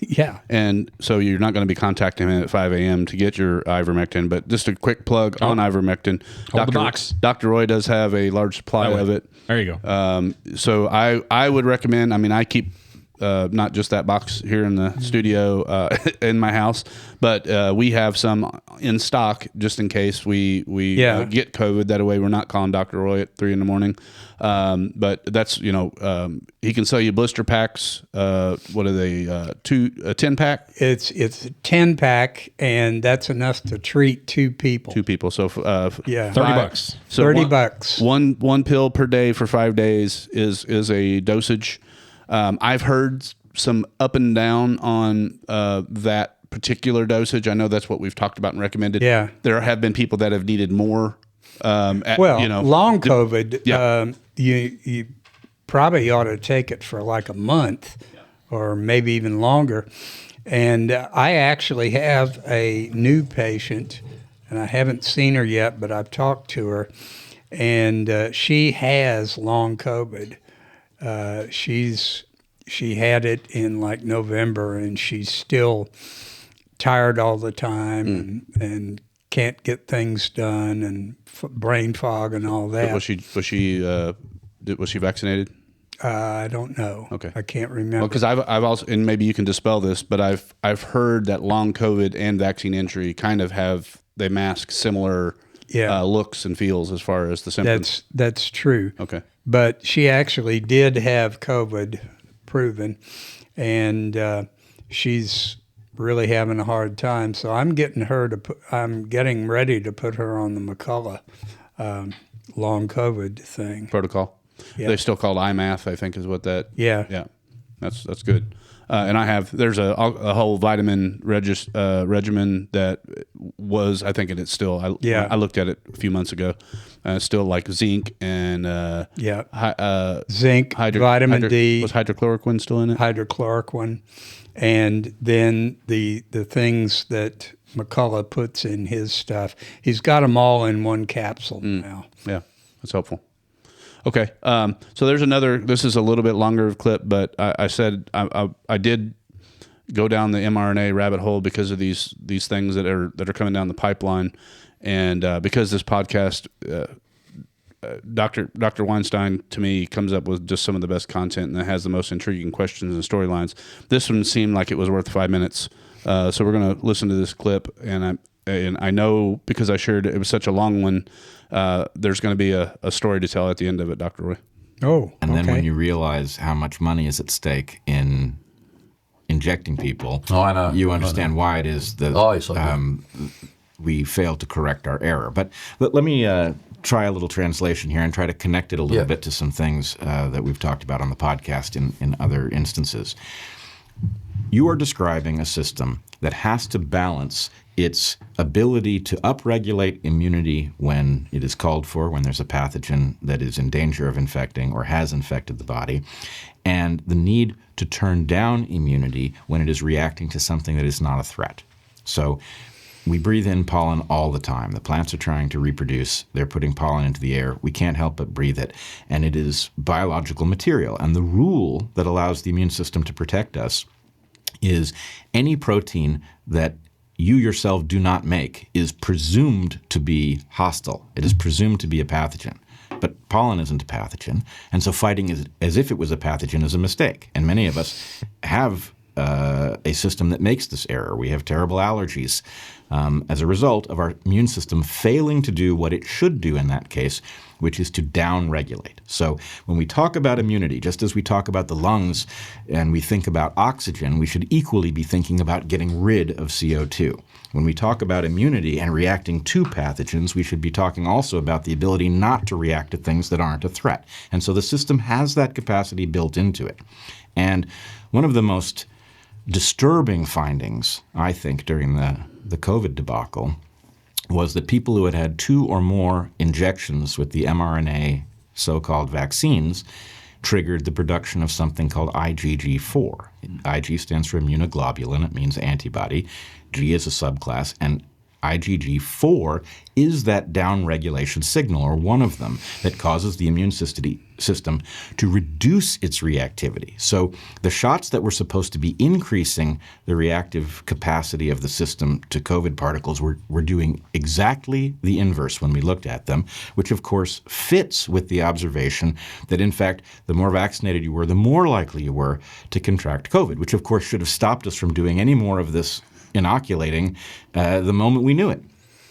S2: Yeah.
S1: And so you're not going to be contacting him at 5 a.m. to get your ivermectin. But just a quick plug on ivermectin.
S3: Hold the box.
S1: Dr. Roy does have a large supply of it.
S3: There you go.
S1: So I would recommend, I keep not just that box here in the studio in my house, but we have some in stock just in case we get COVID. That way we're not calling Dr. Roy at 3 a.m. But that's, he can sell you blister packs. What are they? A 10-pack?
S2: It's a 10-pack, and that's enough to treat 2 people.
S1: 2 people. So
S3: $30.
S1: So
S2: $30.
S1: One pill per day for 5 days is a dosage. I've heard some up and down on that particular dosage. I know that's what we've talked about and recommended.
S2: Yeah.
S1: There have been people that have needed more.
S2: Long COVID, you probably ought to take it for like a month or maybe even longer. And I actually have a new patient, and I haven't seen her yet, but I've talked to her, and she has long COVID. She had it in like November, and she's still tired all the time and can't get things done, and brain fog and all that.
S1: Was she vaccinated?
S2: I don't know.
S1: Okay,
S2: I can't remember.
S1: Well, because I've also, and maybe you can dispel this, but I've heard that long COVID and vaccine entry kind of they mask similar looks and feels as far as the symptoms.
S2: That's true.
S1: Okay.
S2: But she actually did have COVID proven, and she's really having a hard time. So I'm getting ready to put her on the McCullough long COVID thing.
S1: Protocol.
S2: Yeah.
S1: They still called IMAF, I think is what that.
S2: Yeah.
S1: That's good. And there's a whole vitamin regimen that was, I think it's still, I looked at it a few months ago, still like zinc and
S2: zinc, vitamin D.
S1: Was hydrochloroquine still in it?
S2: Hydrochloroquine. And then the things that McCullough puts in his stuff, he's got them all in one capsule now.
S1: Yeah. That's helpful. Okay. So there's another, this is a little bit longer clip, but I said I did go down the mRNA rabbit hole because of these things that are coming down the pipeline. And because this podcast, Dr. Weinstein, to me, comes up with just some of the best content and has the most intriguing questions and storylines. This one seemed like it was worth 5 minutes. So we're going to listen to this clip. And I know because I shared it was such a long one, there's going to be a story to tell at the end of it, Dr. Roy.
S2: Oh,
S8: and then when you realize how much money is at stake in injecting people,
S7: I know.
S8: You understand why it is that we fail to correct our error. But let me try a little translation here and try to connect it a little bit to some things that we've talked about on the podcast in other instances. You are describing a system that has to balance its ability to upregulate immunity when it is called for, when there's a pathogen that is in danger of infecting or has infected the body, and the need to turn down immunity when it is reacting to something that is not a threat. So we breathe in pollen all the time. The plants are trying to reproduce. They're putting pollen into the air. We can't help but breathe it. And it is biological material. And the rule that allows the immune system to protect us is any protein that you yourself do not make is presumed to be hostile. It is presumed to be a pathogen. But pollen isn't a pathogen. And so fighting it as if it was a pathogen is a mistake. And many of us have a system that makes this error. We have terrible allergies as a result of our immune system failing to do what it should do in that case, which is to downregulate. So when we talk about immunity, just as we talk about the lungs and we think about oxygen, we should equally be thinking about getting rid of CO2. When we talk about immunity and reacting to pathogens, we should be talking also about the ability not to react to things that aren't a threat. And so the system has that capacity built into it. And one of the most disturbing findings, I think, during the COVID debacle was that people who had had 2 or more injections with the mRNA so-called vaccines triggered the production of something called IgG4. IG stands for immunoglobulin. It means antibody. G is a subclass, and IgG4 is that downregulation signal, or one of them, that causes the immune system to reduce its reactivity. So the shots that were supposed to be increasing the reactive capacity of the system to COVID particles were doing exactly the inverse when we looked at them, which of course fits with the observation that in fact the more vaccinated you were, the more likely you were to contract COVID, which of course should have stopped us from doing any more of this inoculating the moment we knew it,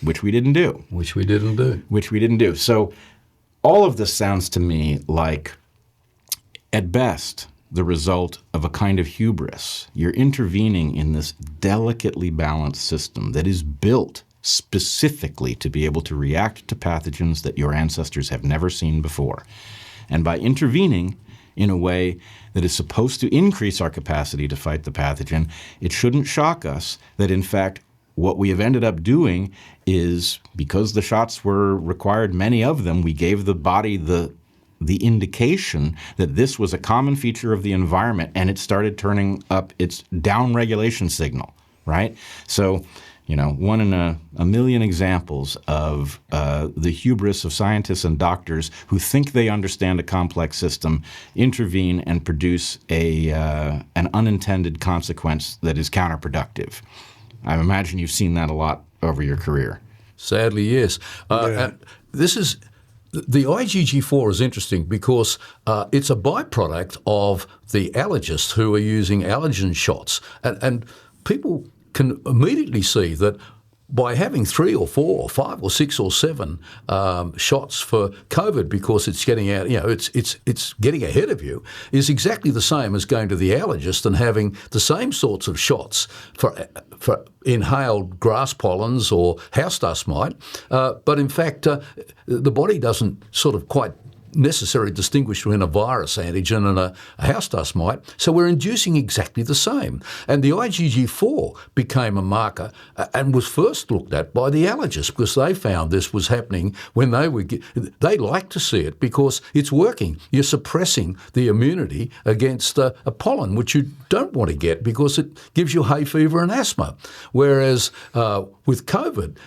S8: which we didn't do.
S7: Which we didn't do.
S8: So all of this sounds to me like, at best, the result of a kind of hubris. You're intervening in this delicately balanced system that is built specifically to be able to react to pathogens that your ancestors have never seen before. And by intervening in a way that is supposed to increase our capacity to fight the pathogen, it shouldn't shock us that, in fact, what we have ended up doing is, because the shots were required, many of them, we gave the body the indication that this was a common feature of the environment, and it started turning up its downregulation signal, right? So, one in a million examples of the hubris of scientists and doctors who think they understand a complex system, intervene and produce an unintended consequence that is counterproductive. I imagine you've seen that a lot over your career.
S7: Sadly, yes. And the IgG4 is interesting because it's a byproduct of the allergists who are using allergen shots. And people can immediately see that by having 3 or 4 or 5 or 6 or 7 shots for COVID, because it's getting out, it's getting ahead of you, is exactly the same as going to the allergist and having the same sorts of shots for inhaled grass pollens or house dust mite. But in fact, the body doesn't sort of quite necessarily distinguish between a virus antigen and a house dust mite. So we're inducing exactly the same. And the IgG4 became a marker and was first looked at by the allergists because they found this was happening when they like to see it because it's working. You're suppressing the immunity against a pollen, which you don't want to get because it gives you hay fever and asthma. Whereas with COVID,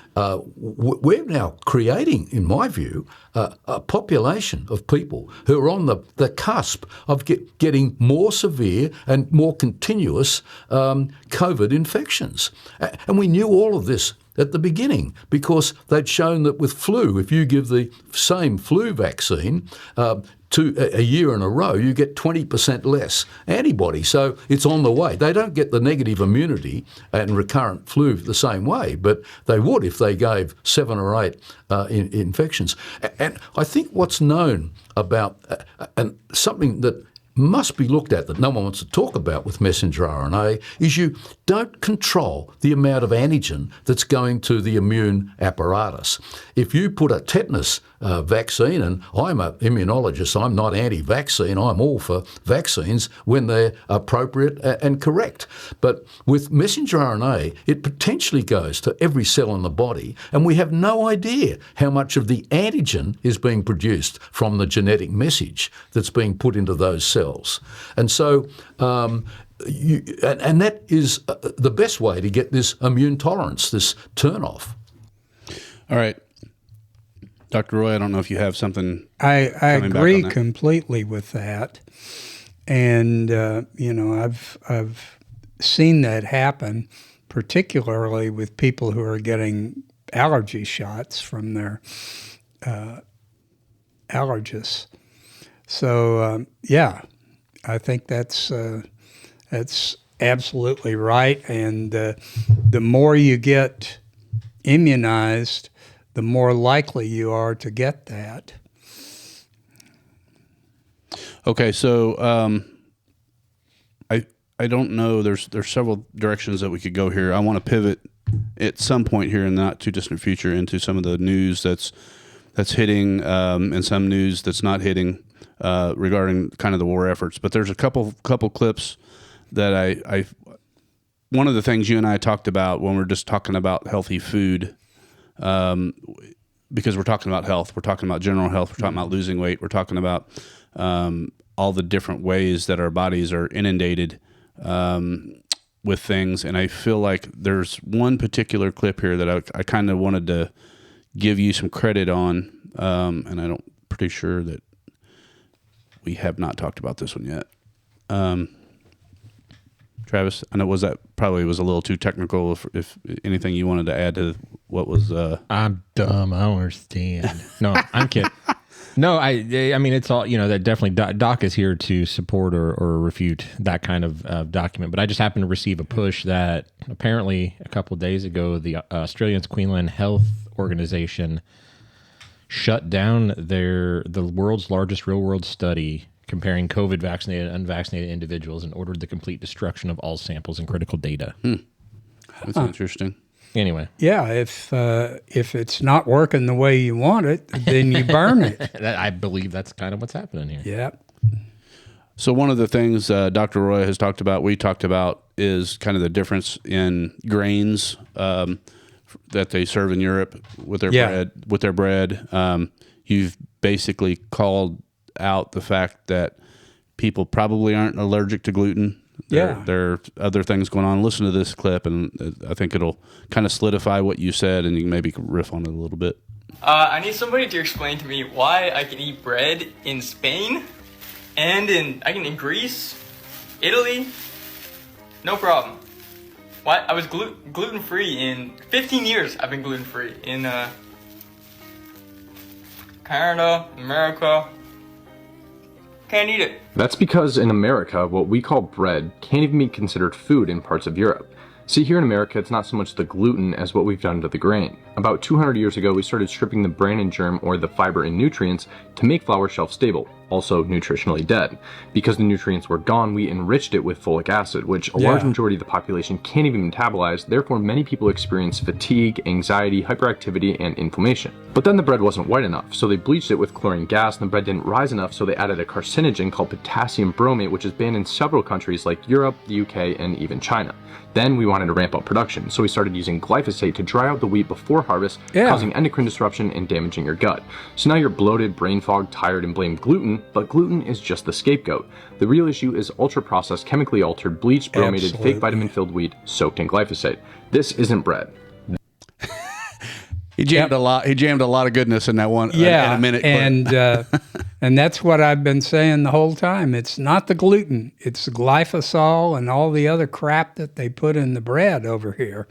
S7: we're now creating, in my view, a population of people who are on the cusp of getting more severe and more continuous COVID infections. And we knew all of this at the beginning because they'd shown that with flu, if you give the same flu vaccine to a year in a row, you get 20% less antibody. So it's on the way. They don't get the negative immunity and recurrent flu the same way, but they would if they gave 7 or 8 infections. And I think what's known about, and something that must be looked at that no one wants to talk about with messenger RNA, is you don't control the amount of antigen that's going to the immune apparatus. If you put a tetanus vaccine, and I'm an immunologist, I'm not anti-vaccine, I'm all for vaccines when they're appropriate and correct. But with messenger RNA, it potentially goes to every cell in the body, and we have no idea how much of the antigen is being produced from the genetic message that's being put into those cells. And so and that is the best way to get this immune tolerance, this turn-off.
S1: All right. Dr. Roy, I don't know if you have something.
S2: I agree completely with that. And, I've seen that happen, particularly with people who are getting allergy shots from their allergists. So, I think that's absolutely right. And the more you get immunized, the more likely you are to get that.
S1: Okay, so I don't know. There's several directions that we could go here. I want to pivot at some point here in the not too distant future into some of the news that's hitting and some news that's not hitting regarding kind of the war efforts. But there's a couple clips that I one of the things you and I talked about when we're just talking about healthy food. Because we're talking about health, we're talking about general health, we're talking about losing weight, we're talking about all the different ways that our bodies are inundated with things. And I feel like there's one particular clip here that I kind of wanted to give you some credit on, and I'm pretty sure that we have not talked about this one yet. Travis, I know that probably was a little too technical. If anything you wanted to add to what was...
S3: I'm dumb. I don't understand. No, I'm kidding. No, I mean, it's all, that definitely Doc is here to support or refute that kind of document. But I just happened to receive a push that apparently a couple of days ago, the Australian Queensland Health Organization shut down the world's largest real-world study comparing COVID vaccinated and unvaccinated individuals and ordered the complete destruction of all samples and critical data.
S1: That's interesting.
S3: Anyway.
S2: Yeah, if it's not working the way you want it, then you burn it.
S3: I believe that's kind of what's happening here.
S2: Yeah.
S1: So one of the things Dr. Roy has talked about, we talked about, is kind of the difference in grains that they serve in Europe with their bread. You've basically called out the fact that people probably aren't allergic to gluten. There are other things going on. Listen to this clip, and I think it'll kind of solidify what you said, and you can maybe riff on it a little bit.
S9: I need somebody to explain to me why I can eat bread in Spain and in Greece, Italy, no problem. Why I was gluten-free in 15 years. I've been gluten-free in Canada, America. Can't eat it.
S10: That's because in America, what we call bread can't even be considered food in parts of Europe. See, here in America, it's not so much the gluten as what we've done to the grain. About 200 years ago, we started stripping the bran and germ, or the fiber and nutrients, to make flour shelf stable, also nutritionally dead. Because the nutrients were gone, we enriched it with folic acid, which a large majority of the population can't even metabolize, therefore many people experience fatigue, anxiety, hyperactivity, and inflammation. But then the bread wasn't white enough, so they bleached it with chlorine gas, and the bread didn't rise enough, so they added a carcinogen called potassium bromate, which is banned in several countries like Europe, the UK, and even China. Then we wanted to ramp up production, so we started using glyphosate to dry out the wheat before harvest, causing endocrine disruption and damaging your gut. So now you're bloated, brain fogged, tired, and blame gluten, but gluten is just the scapegoat. The real issue is ultra-processed, chemically altered, bleached, bromated, fake vitamin-filled wheat soaked in glyphosate. This isn't bread.
S1: He jammed a lot. He jammed a lot of goodness in that one. In a minute.
S2: And that's what I've been saying the whole time. It's not the gluten. It's the glyphosol and all the other crap that they put in the bread over here.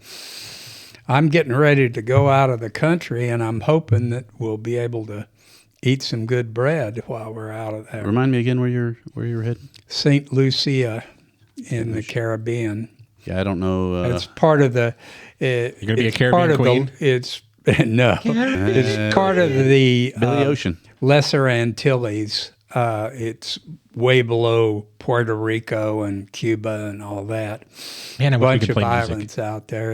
S2: I'm getting ready to go out of the country, and I'm hoping that we'll be able to eat some good bread while we're out of there.
S1: Remind me again where you're headed.
S2: St. Lucia in the Caribbean.
S1: Yeah, I don't know.
S2: It's part of the.
S3: You're gonna be a Caribbean queen.
S2: It's part of the
S1: Billy Ocean,
S2: Lesser Antilles. It's way below Puerto Rico and Cuba and all that.
S3: Man, I wish we
S2: bunch
S3: could
S2: of
S3: play
S2: islands
S3: music.
S2: out there.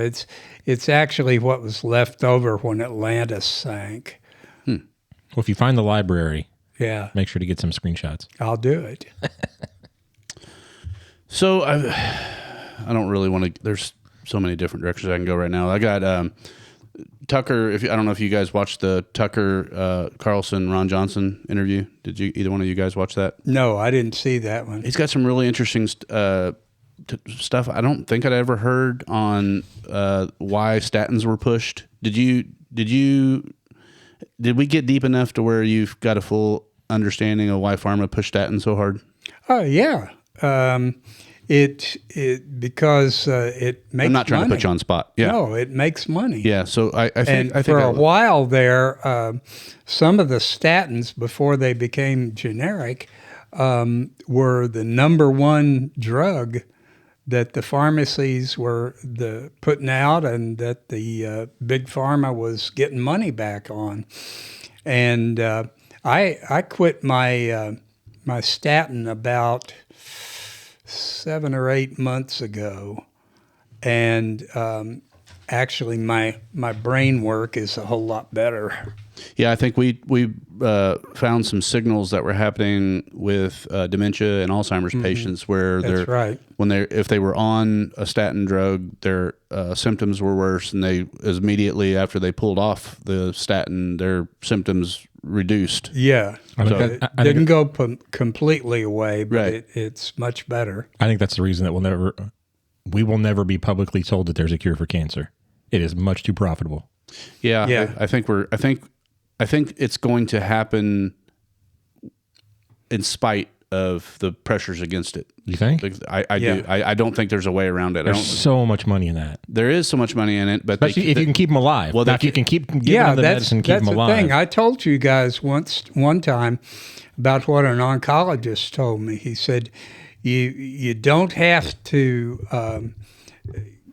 S2: It's actually what was left over when Atlantis sank.
S3: Well, if you find the library,
S2: Yeah,
S3: make sure to get some screenshots.
S2: I'll do it.
S1: So I don't really want to. There's so many different directions I can go right now. I got Tucker. I don't know if you guys watched the Tucker Carlson Ron Johnson interview. Did you either one of you guys watch that?
S2: No, I didn't see that one.
S1: He's got some really interesting stuff. I don't think I'd ever heard on why statins were pushed. Did we get deep enough to where you've got a full understanding of why pharma pushed statins so hard?
S2: Oh yeah, it because it makes.
S1: I'm not trying
S2: money.
S1: to put you on the spot. Yeah.
S2: No, it makes money.
S1: Yeah. So I think
S2: for a while there, some of the statins before they became generic were the number one drug that the pharmacies were putting out, and that the big pharma was getting money back on. And I quit my my statin about 7 or 8 months ago, and actually my brain work is a whole lot better.
S1: Yeah, I think we found some signals that were happening with dementia and Alzheimer's patients where
S2: That's right.
S1: if they were on a statin drug, their symptoms were worse, and they immediately after they pulled off the statin, their symptoms reduced.
S2: Yeah,
S1: So-
S2: it didn't go completely away, but
S1: Right.
S2: it's much better.
S3: I think that's the reason that we will never be publicly told that there's a cure for cancer. It is much too profitable.
S1: Yeah,
S2: Yeah.
S1: I think it's going to happen in spite of the pressures against it.
S3: You think?
S1: I
S2: Yeah.
S1: do. I don't think there's a way around it.
S3: There's so much money in that.
S1: There is so much money in it, but
S3: Especially if you can keep them alive.
S1: Well,
S3: Well, if you can keep giving them the
S2: that's
S3: medicine, keep them
S2: the
S3: alive.
S2: thing. I told you guys one time about what an oncologist told me. He said, "You don't have to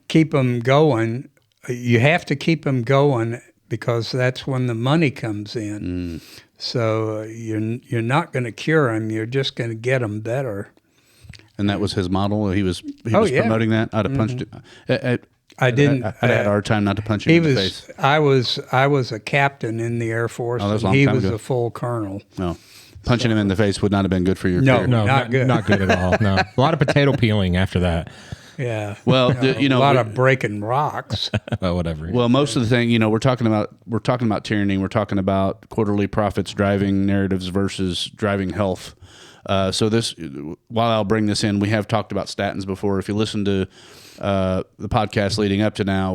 S2: keep them going. You have to keep them going because that's when the money comes in. So you're not going to cure them. You're just going to get them better."
S1: And that was his model. He was
S2: yeah.
S1: promoting that. I'd have punched it.
S2: I didn't.
S1: I'd had a hard time not to punch him in the face.
S2: I was a captain in the Air Force,
S1: Oh, that was a
S2: and
S1: long
S2: he
S1: time
S2: was
S1: ago.
S2: a full colonel.
S1: No, punching him in the face would not have been good for your
S2: No.
S1: career.
S3: no,
S2: not good.
S3: Not good at all. No, a lot of potato peeling after that.
S2: Yeah.
S1: Well,
S2: a lot of breaking rocks.
S3: Well, whatever.
S1: Well, most of the thing, we're talking about tyranny. We're talking about quarterly profits driving narratives versus driving health. So this, while I'll bring this in, we have talked about statins before. If you listen to the podcast leading up to now,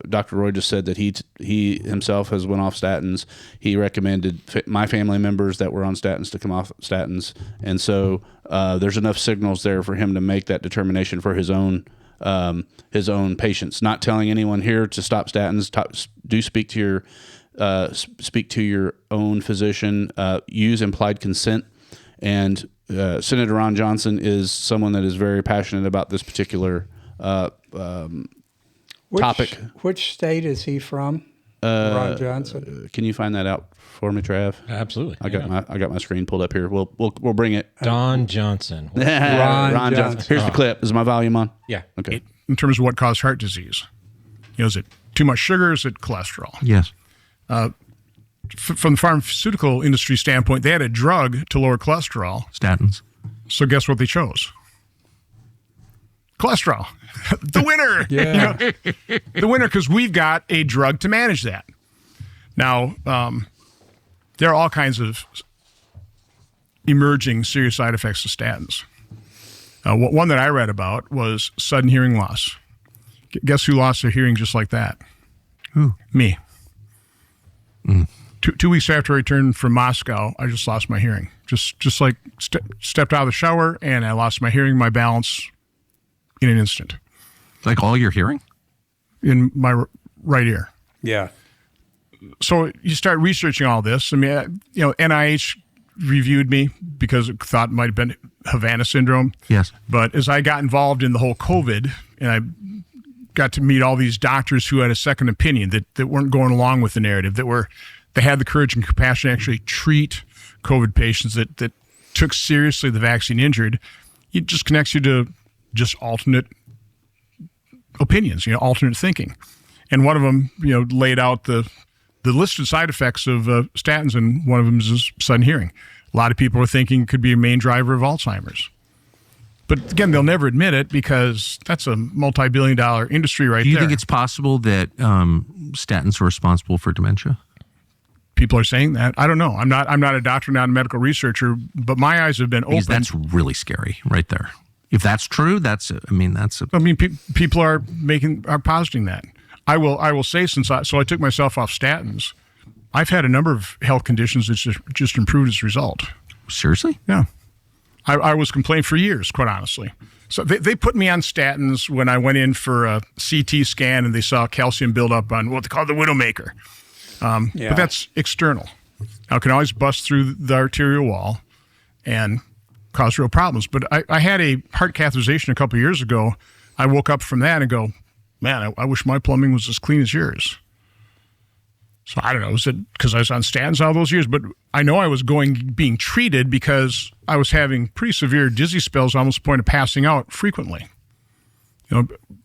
S1: Dr. Roy just said that he himself has went off statins. He recommended my family members that were on statins to come off statins, and so there's enough signals there for him to make that determination for his own patients. Not telling anyone here to stop statins. Do speak to your own physician. Use implied consent. And Senator Ron Johnson is someone that is very passionate about this particular topic.
S2: Which state is he from? Ron Johnson.
S1: Can you find that out for me, Trav?
S3: Absolutely.
S1: I got my screen pulled up here. We'll bring it.
S3: Don Johnson.
S1: Ron Johnson. Here's the clip. Is my volume on?
S3: Yeah.
S1: Okay.
S11: In terms of what caused heart disease, is it too much sugar? Is it cholesterol?
S12: Yes.
S11: From the pharmaceutical industry standpoint, they had a drug to lower cholesterol.
S12: Statins.
S11: So guess what they chose? Cholesterol. The winner.
S2: Yeah.
S11: The winner, because we've got a drug to manage that. Now, there are all kinds of emerging serious side effects to statins. One that I read about was sudden hearing loss. Guess who lost their hearing just like that?
S12: Who?
S11: Me. Two weeks after I returned from Moscow, I just lost my hearing. Just like stepped out of the shower and I lost my hearing, my balance in an instant.
S12: Like all your hearing?
S11: In my right ear.
S2: Yeah.
S11: So you start researching all this. I mean, NIH reviewed me because it thought it might have been Havana syndrome.
S12: Yes.
S11: But as I got involved in the whole COVID, and I got to meet all these doctors who had a second opinion that weren't going along with the narrative, they had the courage and compassion to actually treat COVID patients that took seriously the vaccine injured. It just connects you to just alternate opinions, alternate thinking. And one of them, laid out the listed side effects of statins, and one of them is sudden hearing. A lot of people are thinking it could be a main driver of Alzheimer's. But again, they'll never admit it because that's a multi-billion-dollar industry right there.
S12: Do you think it's possible that statins are responsible for dementia?
S11: People are saying that. I don't know. I'm not a doctor, not a medical researcher, but my eyes have been open.
S12: Because that's really scary right there. If that's true, people are positing that. I will say so I took myself off statins. I've had a number of health conditions that just improved as a result. Seriously?
S11: Yeah. I was complaining for years, quite honestly. So they put me on statins when I went in for a CT scan and they saw calcium buildup on what they call the widowmaker. But that's external. Now, it can always bust through the arterial wall and cause real problems. But I had a heart catheterization a couple of years ago. I woke up from that and go, man, I wish my plumbing was as clean as yours. So I don't know, is it because I was on statins all those years? But I know I was being treated because I was having pretty severe dizzy spells, almost to the point of passing out frequently.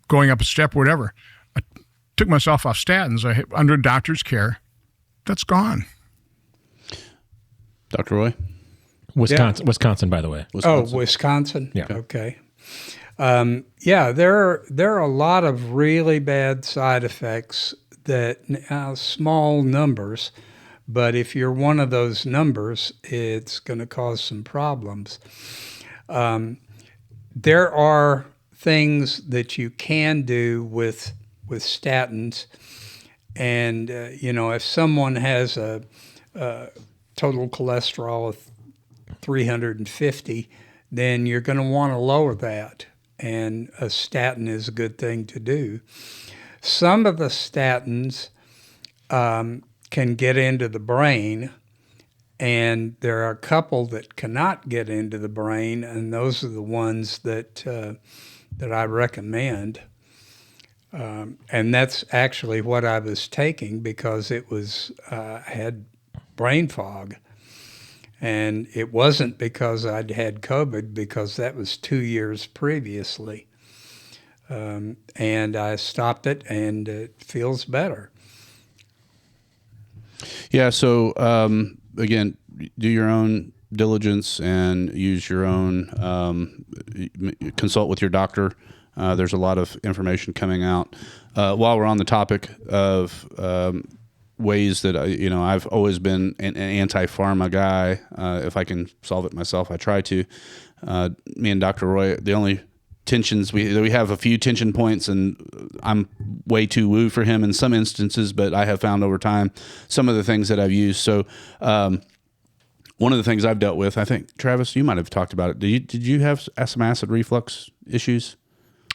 S11: Going up a step, whatever. I took myself off statins under doctor's care. That's gone.
S1: Dr. Roy?
S3: Wisconsin, by the way.
S2: Wisconsin?
S3: Yeah.
S2: Okay. There are a lot of really bad side effects that small numbers, but if you're one of those numbers, it's going to cause some problems. There are things that you can do with statins, and if someone has a total cholesterol of 350, then you're going to want to lower that. And a statin is a good thing to do. Some of the statins can get into the brain, and there are a couple that cannot get into the brain, and those are the ones that I recommend. And that's actually what I was taking because it was had brain fog. And it wasn't because I'd had COVID, because that was 2 years previously. And I stopped it, and it feels better.
S1: Yeah, so again, do your own diligence and use your own, consult with your doctor. There's a lot of information coming out. While we're on the topic of ways that I've always been an anti-pharma guy. If I can solve it myself, I try to. Me and Dr. Roy, the only tensions we have a few tension points, and I'm way too woo for him in some instances, but I have found over time some of the things that I've used. So one of the things I've dealt with, I think Travis, you might have talked about it. Did you have some acid reflux issues?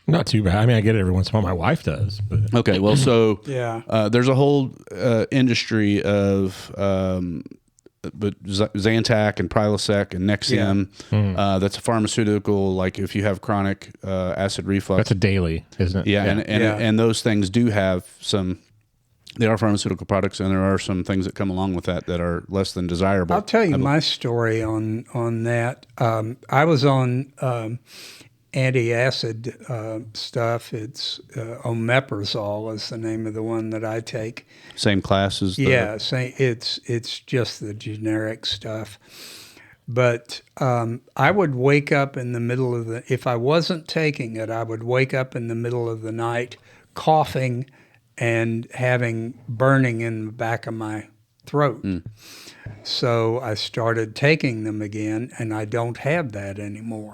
S3: Not too bad. I mean, I get it every once in a while. My wife does. But.
S1: Okay, well, so
S2: yeah,
S1: there's a whole industry of Zantac and Prilosec and Nexium. Yeah. That's a pharmaceutical. Like if you have chronic acid reflux,
S3: that's a daily, isn't it?
S1: Yeah, and those things do have some. They are pharmaceutical products, and there are some things that come along with that are less than desirable.
S2: I'll tell you my story on that. I was on anti-acid stuff. It's omeprazole is the name of the one that I take.
S1: Same class as the...
S2: It's just the generic stuff. But I would wake up in the middle of if I wasn't taking it, I would wake up in the middle of the night coughing and having burning in the back of my throat. So I started taking them again, and I don't have that anymore.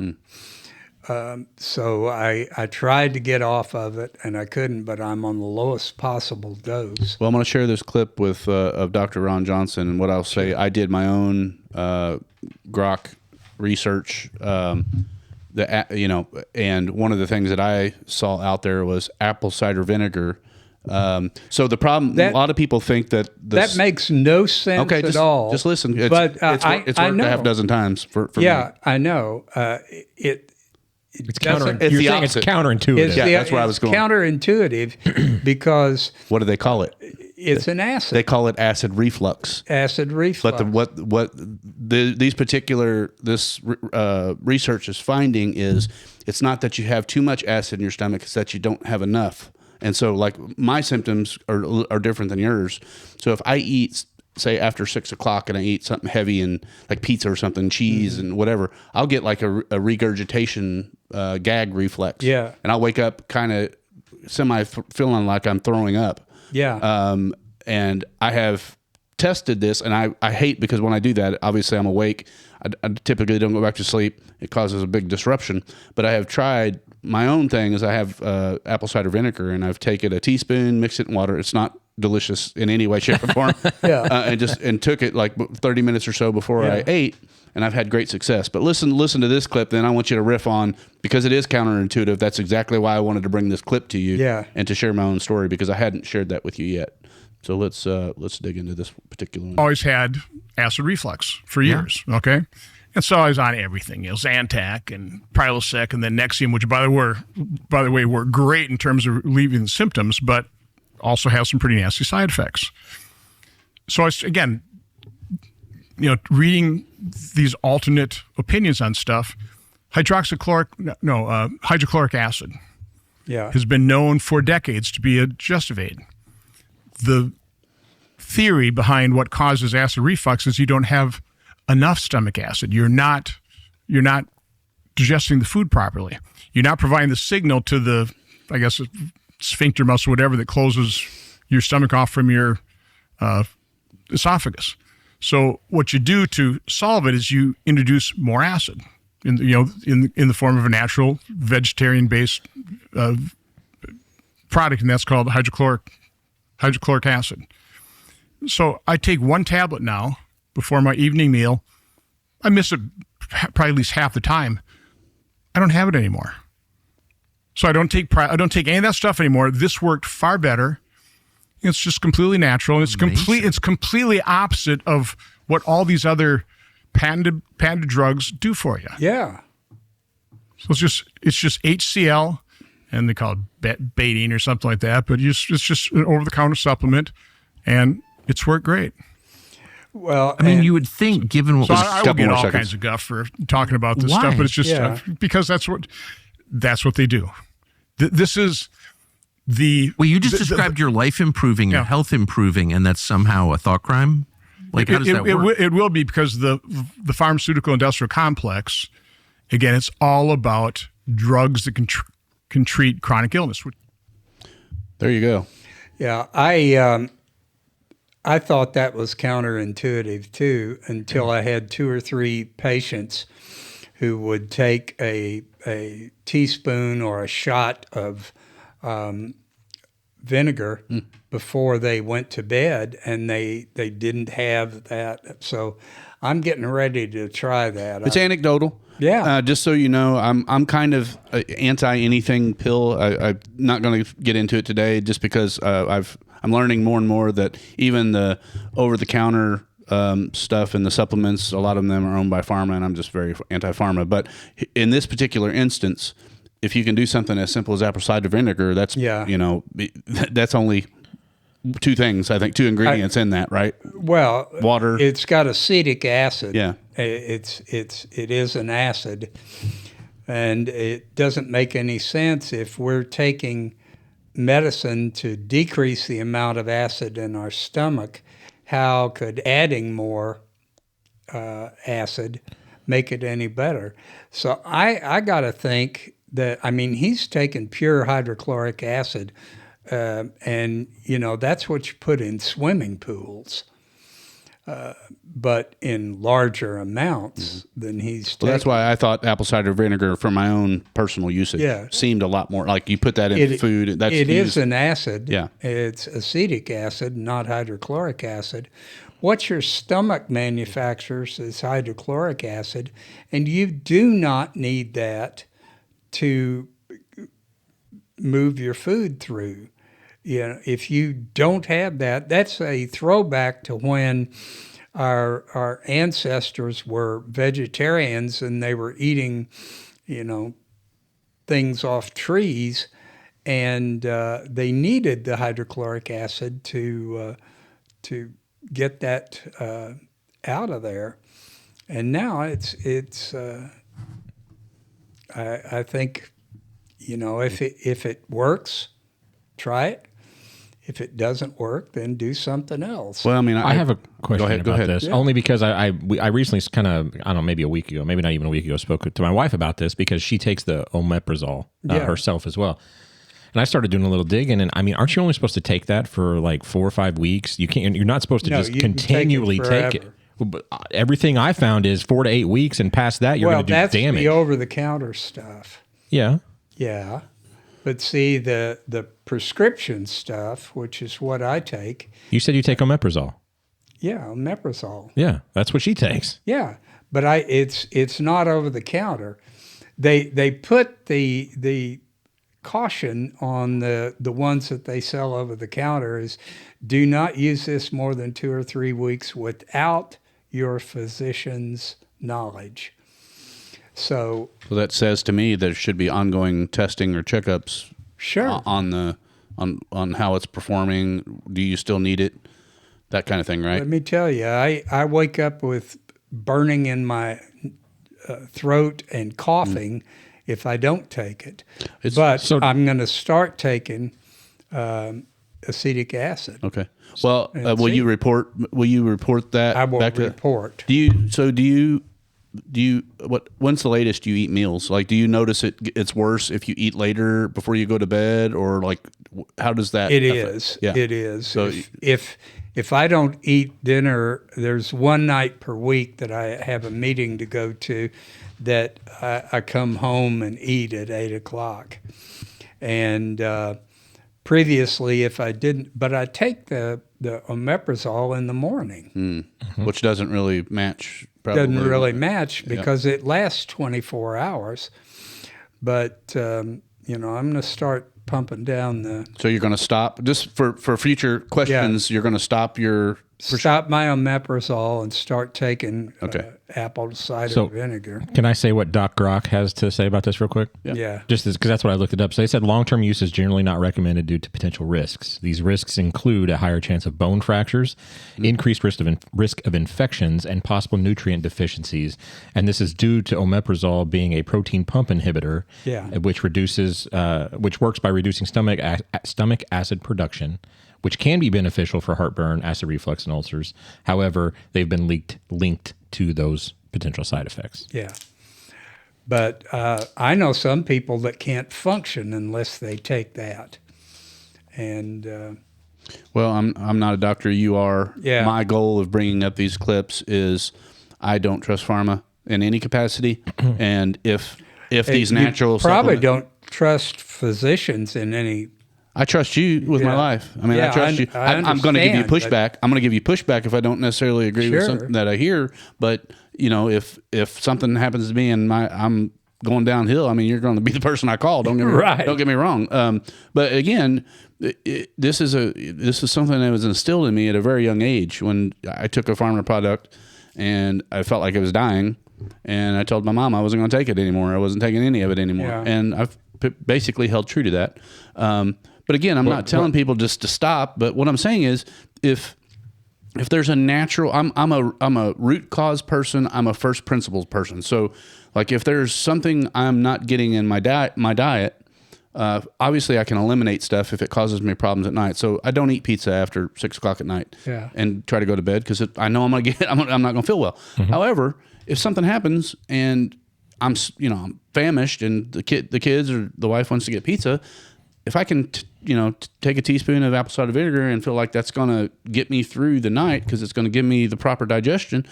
S2: So I tried to get off of it, and I couldn't, but I'm on the lowest possible dose.
S1: Well, I'm going to share this clip with of Dr. Ron Johnson, and what I'll say, I did my own grok research, and one of the things that I saw out there was apple cider vinegar. So the problem, a lot of people think that
S2: that makes no sense at all.
S1: Just listen. It's
S2: worked
S1: a half dozen times for me.
S2: I know.
S3: It's counterintuitive. You're saying it's counterintuitive.
S1: That's where I was going.
S2: Counterintuitive because
S1: what do they call it?
S2: It's an acid.
S1: They call it acid reflux.
S2: Acid reflux.
S1: But this research is finding is it's not that you have too much acid in your stomach; it's that you don't have enough. And so, like, my symptoms are different than yours. So if I eat, say, after 6 o'clock and I eat something heavy and like pizza or something, cheese and whatever, I'll get like a regurgitation gag reflex.
S2: Yeah.
S1: And I'll wake up kind of feeling like I'm throwing up.
S2: Yeah.
S1: And I have tested this, and I hate, because when I do that, obviously I'm awake. I typically don't go back to sleep. It causes a big disruption. But I have tried, my own thing is I have apple cider vinegar, and I've taken a teaspoon, mixed it in water. It's not delicious in any way, shape, or form. And took it like 30 minutes or so before I ate, and I've had great success. But listen to this clip, then I want you to riff on, because it is counterintuitive. That's exactly why I wanted to bring this clip to you and to share my own story, because I hadn't shared that with you yet. So let's dig into this particular one.
S11: Always had acid reflux for years, okay? And so I was on everything, Zantac and Prilosec and then Nexium, which by the way were great in terms of relieving the symptoms, but also have some pretty nasty side effects. So I was, again, reading these alternate opinions on stuff. Hydrochloric acid has been known for decades to be a Gestave. The theory behind what causes acid reflux is you don't have enough stomach acid. You're not digesting the food properly. You're not providing the signal to the, I guess, sphincter muscle, whatever, that closes your stomach off from your esophagus. So what you do to solve it is you introduce more acid in the form of a natural vegetarian-based product, and that's called hydrochloric acid. So I take one tablet now before my evening meal. I miss it probably at least half the time. I don't have it anymore. So I don't take any of that stuff anymore. This worked far better. It's just completely natural, and it's completely opposite of what all these other patented drugs do for you.
S2: Yeah.
S11: So it's just HCl, and they call it betaine or something like that, but it's just an over-the-counter supplement, and it's worked great.
S2: Well,
S12: I mean, you would think, given what
S11: I will get all kinds of guff for talking about this stuff, but it's just because that's what they do. This is you just described your life improving and health improving, and that's somehow a thought crime. Like, how does that work? It will be, because the pharmaceutical industrial complex, again, it's all about drugs that can treat chronic illness.
S1: There you go.
S2: Yeah, I thought that was counterintuitive too, until I had 2 or 3 patients who would take a teaspoon or a shot of vinegar before they went to bed, and they didn't have that. So I'm getting ready to try that.
S1: It's anecdotal.
S2: Yeah.
S1: Just so you know, I'm kind of anti anything pill. I'm not going to get into it today, just because I'm learning more and more that even the over-the-counter stuff and the supplements, a lot of them are owned by pharma, and I'm just very anti-pharma. But in this particular instance, if you can do something as simple as apple cider vinegar, that's that's only 2 things, I think, 2 ingredients in that, right?
S2: Well,
S1: water.
S2: It's got acetic acid.
S1: Yeah,
S2: it is an acid, and it doesn't make any sense if we're taking medicine to decrease the amount of acid in our stomach. How could adding more acid make it any better? So I got to think that, I mean, he's taking pure hydrochloric acid, and that's what you put in swimming pools. but in larger amounts than he's taking.
S1: Well, that's why I thought apple cider vinegar for my own personal usage seemed a lot more like you put that in food.
S2: It is an acid.
S1: Yeah.
S2: It's acetic acid, not hydrochloric acid. What your stomach manufactures is hydrochloric acid, and you do not need that to move your food through. You know, if you don't have that, that's a throwback to when our ancestors were vegetarians and they were eating, you know, things off trees, and they needed the hydrochloric acid to get that out of there. And now it's I think, you know, if it works, try it. If it doesn't work, then do something else.
S3: Well, I mean, I have a question about this, only because I recently kind of, I don't know, maybe a week ago, maybe not even a week ago, spoke to my wife about this because she takes the omeprazole herself as well. And I started doing a little digging, and I mean, aren't you only supposed to take that for like 4 or 5 weeks? You're not supposed to just continually take it. But everything I found is 4 to 8 weeks, and past that, you're going to do damage.
S2: Well, that's the over-the-counter stuff.
S3: Yeah.
S2: Yeah. But see, the prescription stuff, which is what I take.
S3: You said you take omeprazole.
S2: Yeah, omeprazole.
S3: Yeah, that's what she takes.
S2: Yeah, but it's not over the counter. They put the caution on the ones that they sell over the counter is do not use this more than 2 or 3 weeks without your physician's knowledge. So
S1: that says to me there should be ongoing testing or checkups.
S2: Sure.
S1: On how it's performing. Do you still need it? That kind of thing, right?
S2: Let me tell you, I wake up with burning in my throat and coughing if I don't take it. I'm going to start taking acetic acid.
S1: Okay. Well, will you report that?
S2: I will report.
S1: When's the latest you eat meals? Like, do you notice it's worse if you eat later before you go to bed, or like, how does that?
S2: It is. So if I don't eat dinner, there's one night per week that I have a meeting to go to, that I come home and eat at 8:00, and previously if I didn't, but I take the omeprazole in the morning,
S1: which doesn't really match.
S2: Doesn't really match because it lasts 24 hours. But, I'm going to start pumping down the...
S1: So you're going to stop, just for future questions, you're going to stop your...
S2: Stop my omeprazole and start taking apple cider vinegar.
S3: Can I say what Doc Grock has to say about this real quick?
S2: Yeah.
S3: Just because that's what I looked it up. So they said long-term use is generally not recommended due to potential risks. These risks include a higher chance of bone fractures, increased risk of infections, and possible nutrient deficiencies. And this is due to omeprazole being a protein pump inhibitor, which works by reducing stomach acid production, which can be beneficial for heartburn, acid reflux, and ulcers. However, they've been linked to those potential side effects.
S2: Yeah. But I know some people that can't function unless they take that. And
S1: well, I'm not a doctor. You are.
S2: Yeah.
S1: My goal of bringing up these clips is I don't trust pharma in any capacity. And if these natural
S2: probably don't trust physicians in any.
S1: I trust you with my life. I mean, I trust you. I'm going to give you pushback. I'm going to give you pushback if I don't necessarily agree with something that I hear. But if something happens to me and I'm going downhill, I mean, you're going to be the person I call. Don't get me wrong. But again, this is something that was instilled in me at a very young age when I took a pharma product and I felt like I was dying, and I told my mom I wasn't going to take it anymore. I wasn't taking any of it anymore, and I've basically held true to that. But again, I'm not telling people just to stop. But what I'm saying is, if there's a natural, I'm a root cause person. I'm a first principles person. So, like, if there's something I'm not getting in my diet, obviously I can eliminate stuff if it causes me problems at night. So I don't eat pizza after 6 o'clock at night, and try to go to bed because I know I'm not going to feel well. However, if something happens and I'm famished and the kids or the wife wants to get pizza, if I can take a teaspoon of apple cider vinegar and feel like that's going to get me through the night because it's going to give me the proper digestion,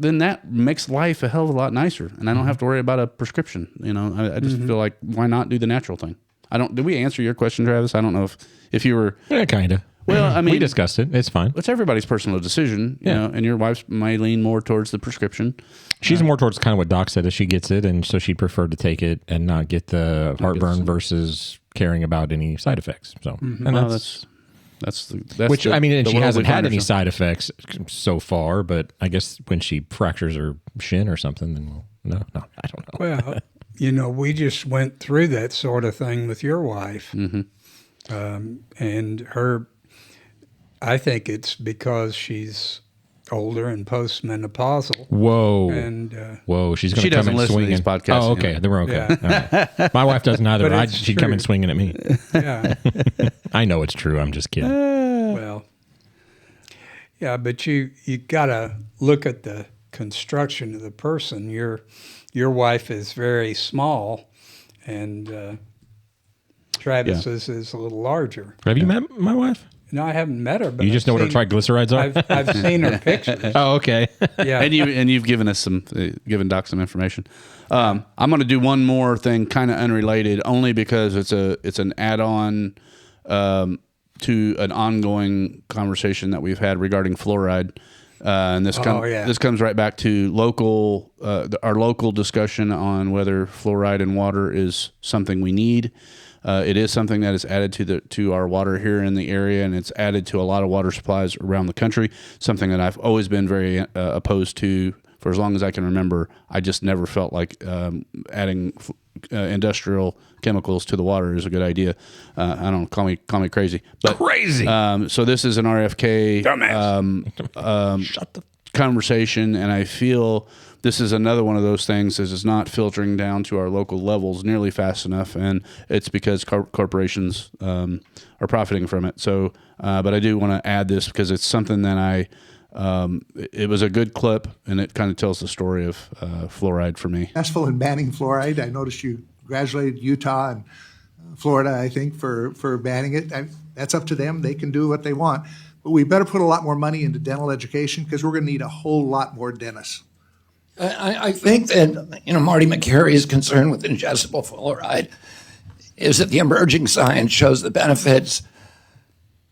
S1: then that makes life a hell of a lot nicer, and I don't have to worry about a prescription. I just feel like, why not do the natural thing? Did we answer your question, Travis? I don't know if you were...
S3: Yeah, kind of.
S1: Well, I mean...
S3: We discussed it. It's fine.
S1: It's everybody's personal decision, you know, and your wife might lean more towards the prescription.
S3: She's more towards kind of what Doc said, is she gets it, and so she'd prefer to take it and not get the heartburn versus caring about any side effects. So, and
S1: that's
S3: which, I mean, and she hasn't had any
S1: ourselves.
S3: side effects so far, but I guess when she fractures her shin or something, then no, I don't know.
S2: Well, we just went through that sort of thing with your wife. And her, I think it's because she's older and postmenopausal.
S3: Whoa.
S2: And
S3: whoa, she's going to come
S1: doesn't
S3: in
S1: listen to
S3: swinging.
S1: these podcasts.
S3: Oh, okay. Then we're okay. All right. My wife doesn't either.
S2: But
S3: She'd come in swinging at me.
S2: Yeah.
S3: I know it's true. I'm just kidding.
S2: Well, yeah, but you got to look at the construction of the person. Your wife is very small, and Travis's is a little larger.
S3: Have you met my wife?
S2: No, I haven't met her. But
S3: You just know what her triglycerides are?
S2: I've seen her pictures.
S3: Oh, okay.
S2: Yeah,
S1: And you've given us given Doc some information. I'm going to do one more thing, kind of unrelated, only because it's an add-on to an ongoing conversation that we've had regarding fluoride. And this comes right back to our local discussion on whether fluoride in water is something we need. It is something that is added to our water here in the area, and it's added to a lot of water supplies around the country. Something that I've always been very opposed to for as long as I can remember. I just never felt like adding industrial chemicals to the water is a good idea. I don't know, call me crazy. But,
S3: crazy.
S1: So this is an RFK conversation, and I feel this is another one of those things that is not filtering down to our local levels nearly fast enough, and it's because corporations are profiting from it. So, but I do want to add this because it's something that it was a good clip, and it kind of tells the story of fluoride for me.
S13: Successful in banning fluoride. I noticed you congratulated Utah and Florida, I think, for banning it. That's up to them. They can do what they want. But we better put a lot more money into dental education because we're going to need a whole lot more dentists.
S14: I think that, Marty McCary's concern with ingestible fluoride is that the emerging science shows the benefits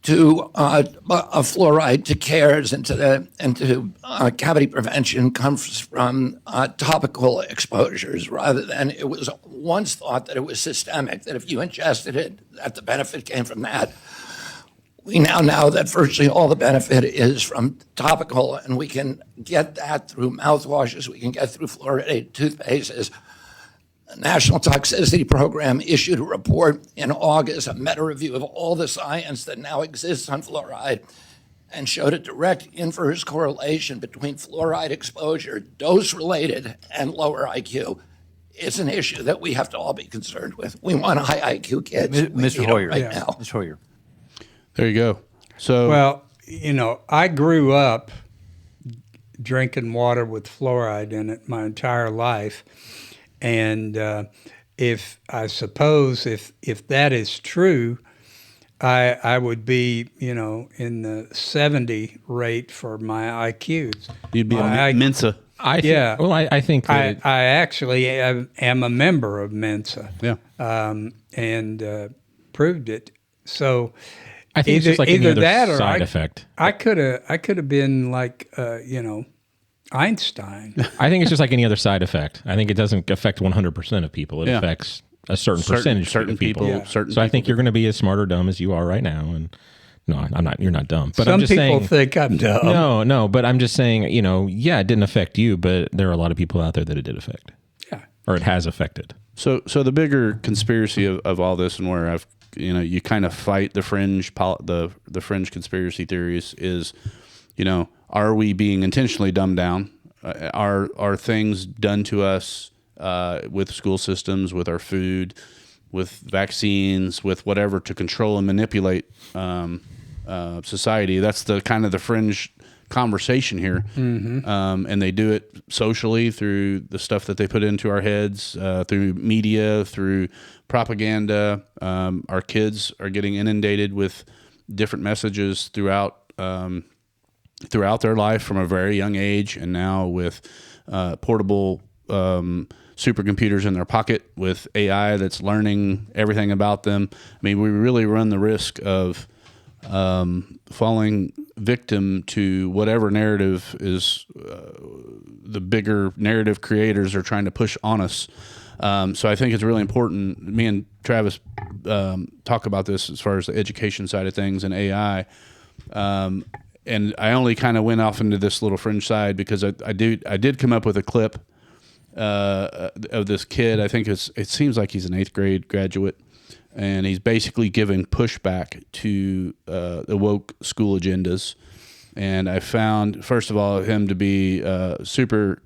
S14: to fluoride to caries and to cavity prevention comes from topical exposures rather than it was once thought that it was systemic, that if you ingested it, that the benefit came from that. We now know that virtually all the benefit is from topical, and we can get that through mouthwashes, we can get through fluoridated toothpastes. The National Toxicity Program issued a report in August, a meta-review of all the science that now exists on fluoride, and showed a direct inverse correlation between fluoride exposure, dose-related, and lower IQ. It's an issue that we have to all be concerned with. We want high IQ kids.
S15: Mr. Hoyer,
S14: now.
S15: Mr. Hoyer.
S1: There you go. So,
S2: well, I grew up drinking water with fluoride in it my entire life, and if that is true, I would be in the 70 rate for my IQs.
S1: You'd be on Mensa.
S3: I think that
S2: I actually am a member of Mensa.
S1: Yeah,
S2: and proved it. So.
S3: I think it's just like any other side effect.
S2: I could have been like Einstein.
S3: I think it's just like any other side effect. I think it doesn't affect 100% of people. It affects a certain percentage of people. So I think you're going to be as smart or dumb as you are right now. And no, I'm not. You're not dumb. But
S2: some
S3: I'm just
S2: people
S3: saying,
S2: think I'm dumb.
S3: No. But I'm just saying, it didn't affect you, but there are a lot of people out there that it did affect.
S2: Yeah,
S3: or it has affected.
S1: So the bigger conspiracy of all this, and where you kind of fight the fringe conspiracy theories is, are we being intentionally dumbed down? Are things done to us with school systems, with our food, with vaccines, with whatever to control and manipulate society? That's the kind of the fringe conversation here, and they do it socially through the stuff that they put into our heads, through media, through propaganda. Our kids are getting inundated with different messages throughout their life from a very young age, and now with portable supercomputers in their pocket with AI that's learning everything about them. I mean, we really run the risk of falling victim to whatever narrative is the bigger narrative creators are trying to push on us. So I think it's really important. Me and Travis talk about this as far as the education side of things and AI. And I only kind of went off into this little fringe side because I did come up with a clip of this kid. I think it seems like he's an 8th grade graduate, and he's basically giving pushback to the woke school agendas. And I found, first of all, him to be super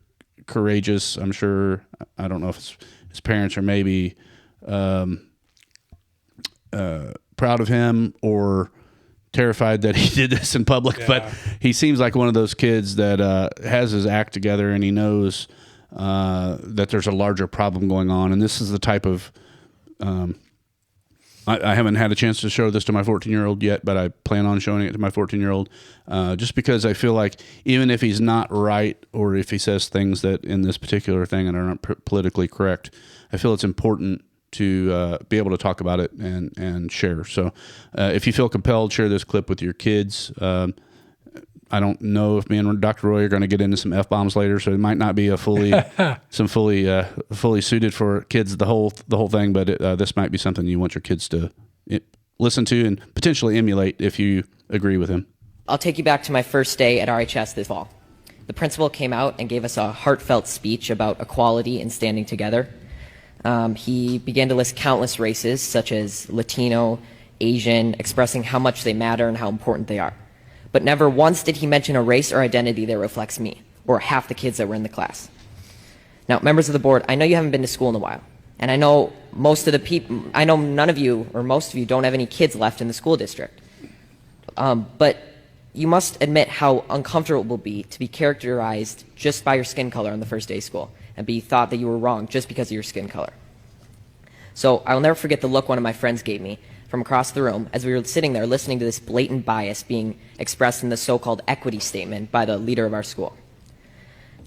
S1: courageous. I'm sure, I don't know if his parents are maybe proud of him or terrified that he did this in public, but he seems like one of those kids that has his act together, and he knows that there's a larger problem going on. And this is the type of I haven't had a chance to show this to my 14-year-old yet, but I plan on showing it to my 14-year-old just because I feel like even if he's not right, or if he says things that in this particular thing that are not politically correct, I feel it's important to be able to talk about it and share. So if you feel compelled, share this clip with your kids. I don't know if me and Dr. Roy are going to get into some F-bombs later, so it might not be a fully suited for kids, the whole thing, but this might be something you want your kids to listen to and potentially emulate if you agree with him.
S15: I'll take you back to my first day at RHS this fall. The principal came out and gave us a heartfelt speech about equality and standing together. He began to list countless races, such as Latino, Asian, expressing how much they matter and how important they are. But never once did he mention a race or identity that reflects me, or half the kids that were in the class. Now, members of the board, I know you haven't been to school in a while, and I know none of you, or most of you, don't have any kids left in the school district. But you must admit how uncomfortable it will be to be characterized just by your skin color on the first day of school, and be thought that you were wrong just because of your skin color. So I'll never forget the look one of my friends gave me from across the room as we were sitting there listening to this blatant bias being expressed in the so-called equity statement by the leader of our school.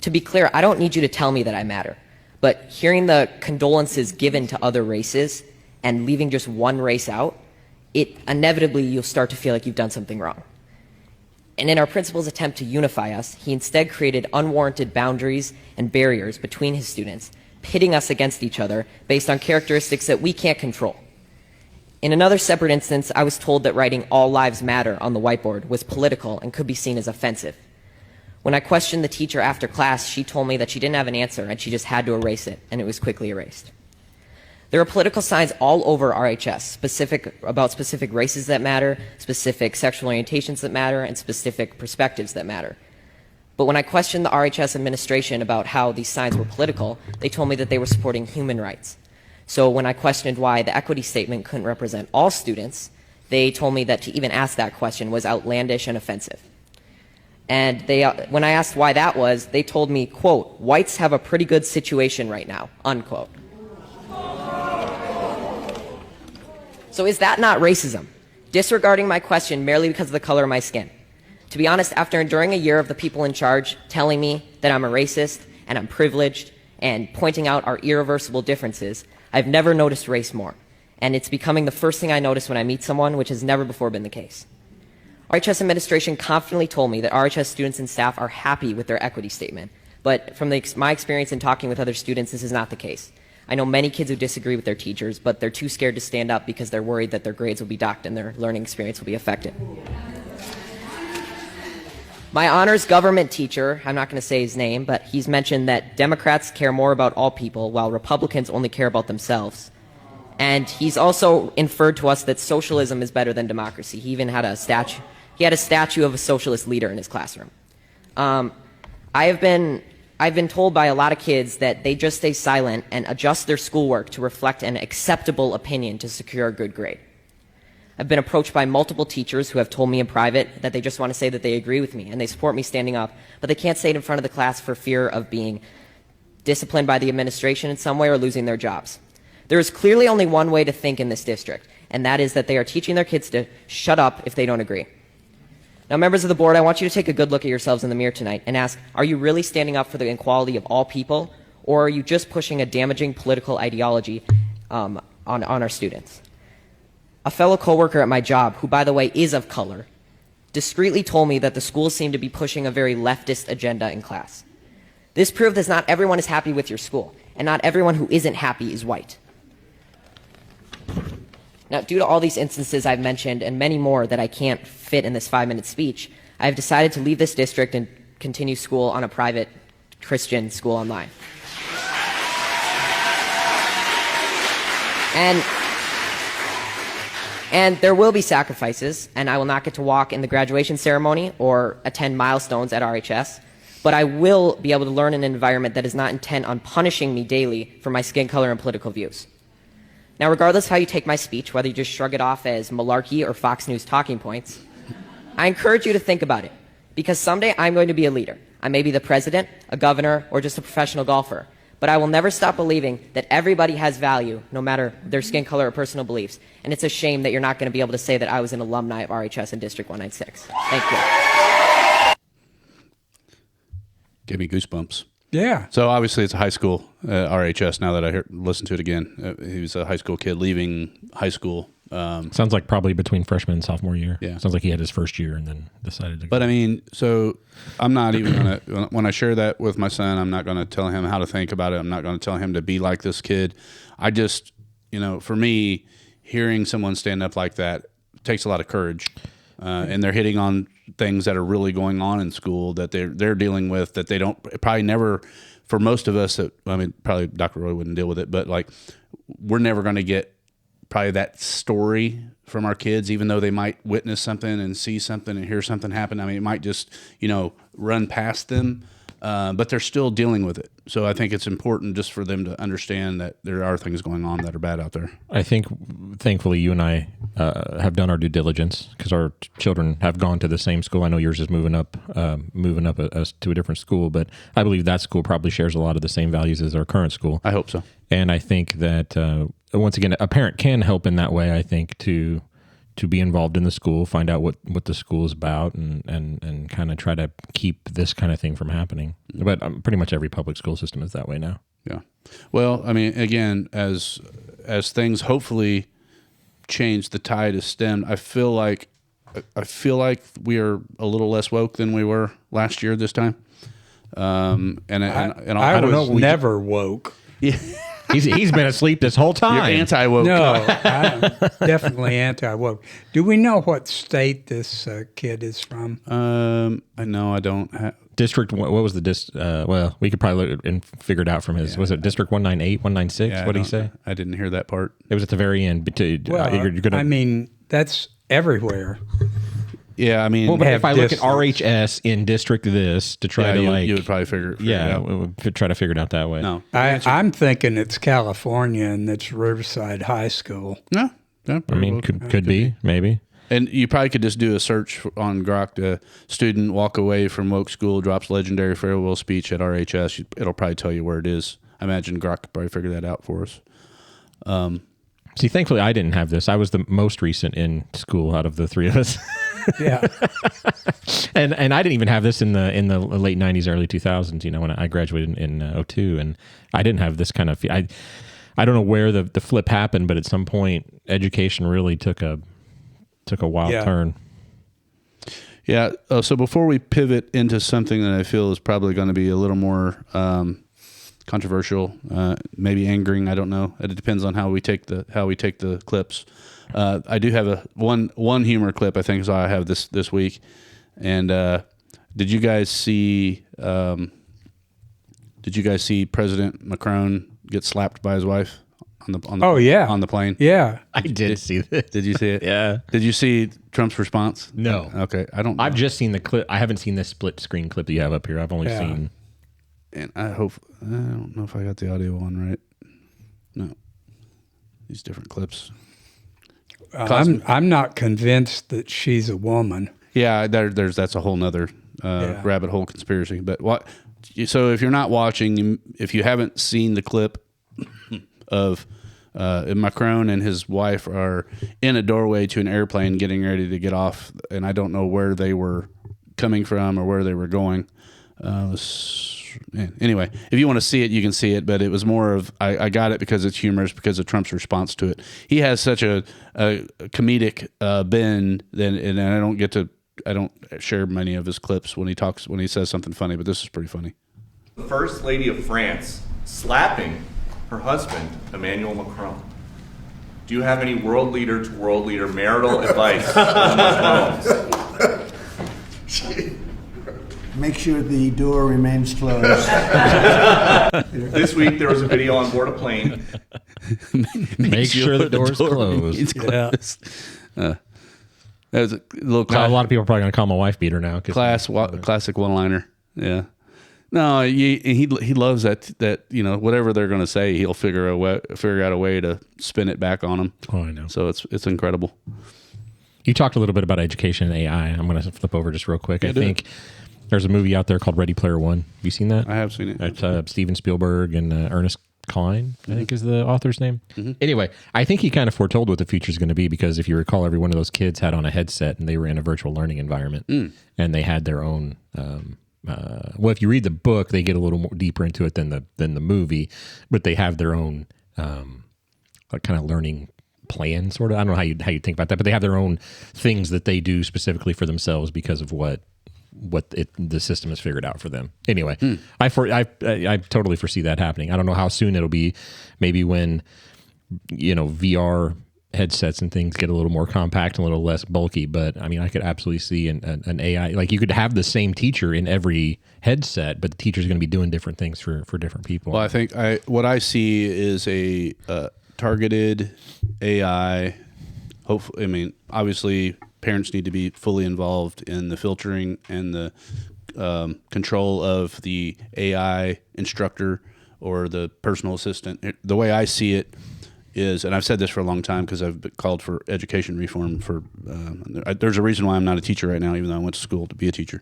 S15: To be clear, I don't need you to tell me that I matter, but hearing the condolences given to other races and leaving just one race out, it inevitably you'll start to feel like you've done something wrong. And in our principal's attempt to unify us, he instead created unwarranted boundaries and barriers between his students, pitting us against each other based on characteristics that we can't control. In another separate instance, I was told that writing "All Lives Matter" on the whiteboard was political and could be seen as offensive. When I questioned the teacher after class, she told me that she didn't have an answer and she just had to erase it, and it was quickly erased. There are political signs all over RHS, about specific races that matter, specific sexual orientations that matter, and specific perspectives that matter. But when I questioned the RHS administration about how these signs were political, they told me that they were supporting human rights. So when I questioned why the equity statement couldn't represent all students, they told me that to even ask that question was outlandish and offensive. And when I asked why that was, they told me, quote, "Whites have a pretty good situation right now," unquote. So is that not racism? Disregarding my question merely because of the color of my skin? To be honest, after enduring a year of the people in charge telling me that I'm a racist and I'm privileged and pointing out our irreversible differences, I've never noticed race more. And it's becoming the first thing I notice when I meet someone, which has never before been the case. RHS administration confidently told me that RHS students and staff are happy with their equity statement. But from my experience in talking with other students, this is not the case. I know many kids who disagree with their teachers, but they're too scared to stand up because they're worried that their grades will be docked and their learning experience will be affected. My honors government teacher, I'm not going to say his name, but he's mentioned that Democrats care more about all people while Republicans only care about themselves. And he's also inferred to us that socialism is better than democracy. He even had a statue. He had a statue of a socialist leader in his classroom. I've been told by a lot of kids that they just stay silent and adjust their schoolwork to reflect an acceptable opinion to secure a good grade. I've been approached by multiple teachers who have told me in private that they just want to say that they agree with me and they support me standing up, but they can't say it in front of the class for fear of being disciplined by the administration in some way or losing their jobs. There is clearly only one way to think in this district, and that is that they are teaching their kids to shut up if they don't agree. Now, members of the board, I want you to take a good look at yourselves in the mirror tonight and ask, are you really standing up for the equality of all people, or are you just pushing a damaging political ideology on our students? A fellow coworker at my job, who by the way is of color, discreetly told me that the schools seem to be pushing a very leftist agenda in class. This proved that not everyone is happy with your school, and not everyone who isn't happy is white. Now, due to all these instances I've mentioned and many more that I can't fit in this 5-minute speech, I have decided to leave this district and continue school on a private Christian school online. And there will be sacrifices, and I will not get to walk in the graduation ceremony or attend milestones at RHS, but I will be able to learn in an environment that is not intent on punishing me daily for my skin color and political views. Now, regardless of how you take my speech, whether you just shrug it off as malarkey or Fox News talking points, I encourage you to think about it, because someday I'm going to be a leader. I may be the president, a governor, or just a professional golfer. But I will never stop believing that everybody has value, no matter their skin color or personal beliefs. And it's a shame that you're not going to be able to say that I was an alumni of RHS in District 196. Thank you.
S1: Gave me goosebumps.
S2: Yeah.
S1: So obviously it's a high school, RHS, now that I listen to it again. He was a high school kid leaving high school.
S3: Sounds like probably between freshman and sophomore year.
S1: Yeah.
S3: Sounds like he had his first year and then decided to go.
S1: But I mean, so I'm not even going to, when I share that with my son, I'm not going to tell him how to think about it. I'm not going to tell him to be like this kid. I just, for me, hearing someone stand up like that takes a lot of courage. And they're hitting on things that are really going on in school that they're dealing with that they don't probably never, for most of us, probably Dr. Roy wouldn't deal with it, but like we're never going to get probably that story from our kids, even though they might witness something and see something and hear something happen. I mean, it might just, run past them, but they're still dealing with it. So I think it's important just for them to understand that there are things going on that are bad out there.
S3: I think, thankfully, you and I have done our due diligence because our children have gone to the same school. I know yours is moving up to a different school, but I believe that school probably shares a lot of the same values as our current school.
S1: I hope so.
S3: And I think that, once again, a parent can help in that way, I think, to be involved in the school, find out what the school is about, and kind of try to keep this kind of thing from happening. But pretty much every public school system is that way now.
S1: Yeah. Well, I mean, again, as things hopefully change, the tide is stemmed. I feel like we are a little less woke than we were last year this time.
S2: I don't know. Never woke.
S1: Yeah.
S3: He's been asleep this whole time.
S1: You're anti-woke.
S2: No, I'm definitely anti-woke. Do we know what state this kid is from?
S1: No, I don't.
S3: District, what was the well, we could probably look and figure it out from his. Yeah. Was it District 198, 196?
S1: Yeah,
S3: what did he say?
S1: I didn't hear that part.
S3: It was at the very end. But
S2: that's everywhere.
S1: Yeah, I mean,
S3: well, but if I look at RHS in district this to try to
S1: you would probably figure it out.
S3: Try to figure it out that way.
S1: No,
S2: I'm thinking it's California and it's Riverside High School.
S1: No,
S3: I mean, could be maybe.
S1: And you probably could just do a search on Grok. Student walk away from woke school, drops legendary farewell speech at RHS. It'll probably tell you where it is. I imagine Grok could probably figure that out for us.
S3: See, thankfully, I didn't have this. I was the most recent in school out of the three of us.
S2: Yeah,
S3: and I didn't even have this in the late 90s, early 2000s. When I graduated in 2002, and I didn't have this kind of. I don't know where the flip happened, but at some point, education really took a wild turn.
S1: Yeah. So before we pivot into something that I feel is probably going to be a little more controversial, maybe angering, I don't know. It depends on how we take the clips. I do have one humor clip I think is all I have this week. And did you guys see President Macron get slapped by his wife on the plane?
S2: Yeah,
S3: I did see this.
S1: Did you see it?
S3: Yeah.
S1: Did you see Trump's response?
S3: No.
S1: Okay, I don't know.
S3: I've just seen the clip. I haven't seen this split screen clip that you have up here. I've only seen.
S1: And I don't know if I got the audio on right. No, these different clips.
S2: I'm not convinced that she's a woman.
S1: Yeah, that's a whole nother rabbit hole conspiracy. But so if you're not watching, if you haven't seen the clip of Macron and his wife are in a doorway to an airplane getting ready to get off, and I don't know where they were coming from or where they were going. Anyway, if you want to see it, you can see it, but it was more of, I got it because it's humorous because of Trump's response to it. He has such a comedic bend, and I don't share many of his clips when he says something funny, but this is pretty funny.
S16: The First Lady of France slapping her husband, Emmanuel Macron. Do you have any world leader to world leader marital advice on those?
S17: Make sure the door remains closed.
S16: This week there was a video on board a plane.
S3: Make sure the door's closed.
S1: Yeah. That was a little.
S3: A lot of people are probably going to call my wife beater now.
S1: Classic one-liner. Yeah. No, he loves that whatever they're going to say, he'll figure out a way to spin it back on them.
S3: Oh, I know.
S1: So it's incredible.
S3: You talked a little bit about education and AI. I'm going to flip over just real quick. I think there's a movie out there called Ready Player One. Have you seen that?
S1: I have seen it.
S3: It's Steven Spielberg and Ernest Cline, I think is the author's name.
S1: Mm-hmm.
S3: Anyway, I think he kind of foretold what the future is going to be because if you recall, every one of those kids had on a headset and they were in a virtual learning environment and they had their own. Well, if you read the book, they get a little more deeper into it than the movie, but they have their own kind of learning plan, sort of. I don't know how you think about that, but they have their own things that they do specifically for themselves because of what the system has figured out for them. Anyway, I totally foresee that happening. I don't know how soon it'll be. Maybe when VR headsets and things get a little more compact and a little less bulky, but I mean, I could absolutely see an AI, like you could have the same teacher in every headset, but the teacher's going to be doing different things for different people.
S1: Well, I think what I see is a targeted AI. Hopefully, I mean, obviously parents need to be fully involved in the filtering and the control of the AI instructor or the personal assistant. The way I see it is, and I've said this for a long time because I've called for education reform for, there's a reason why I'm not a teacher right now, even though I went to school to be a teacher.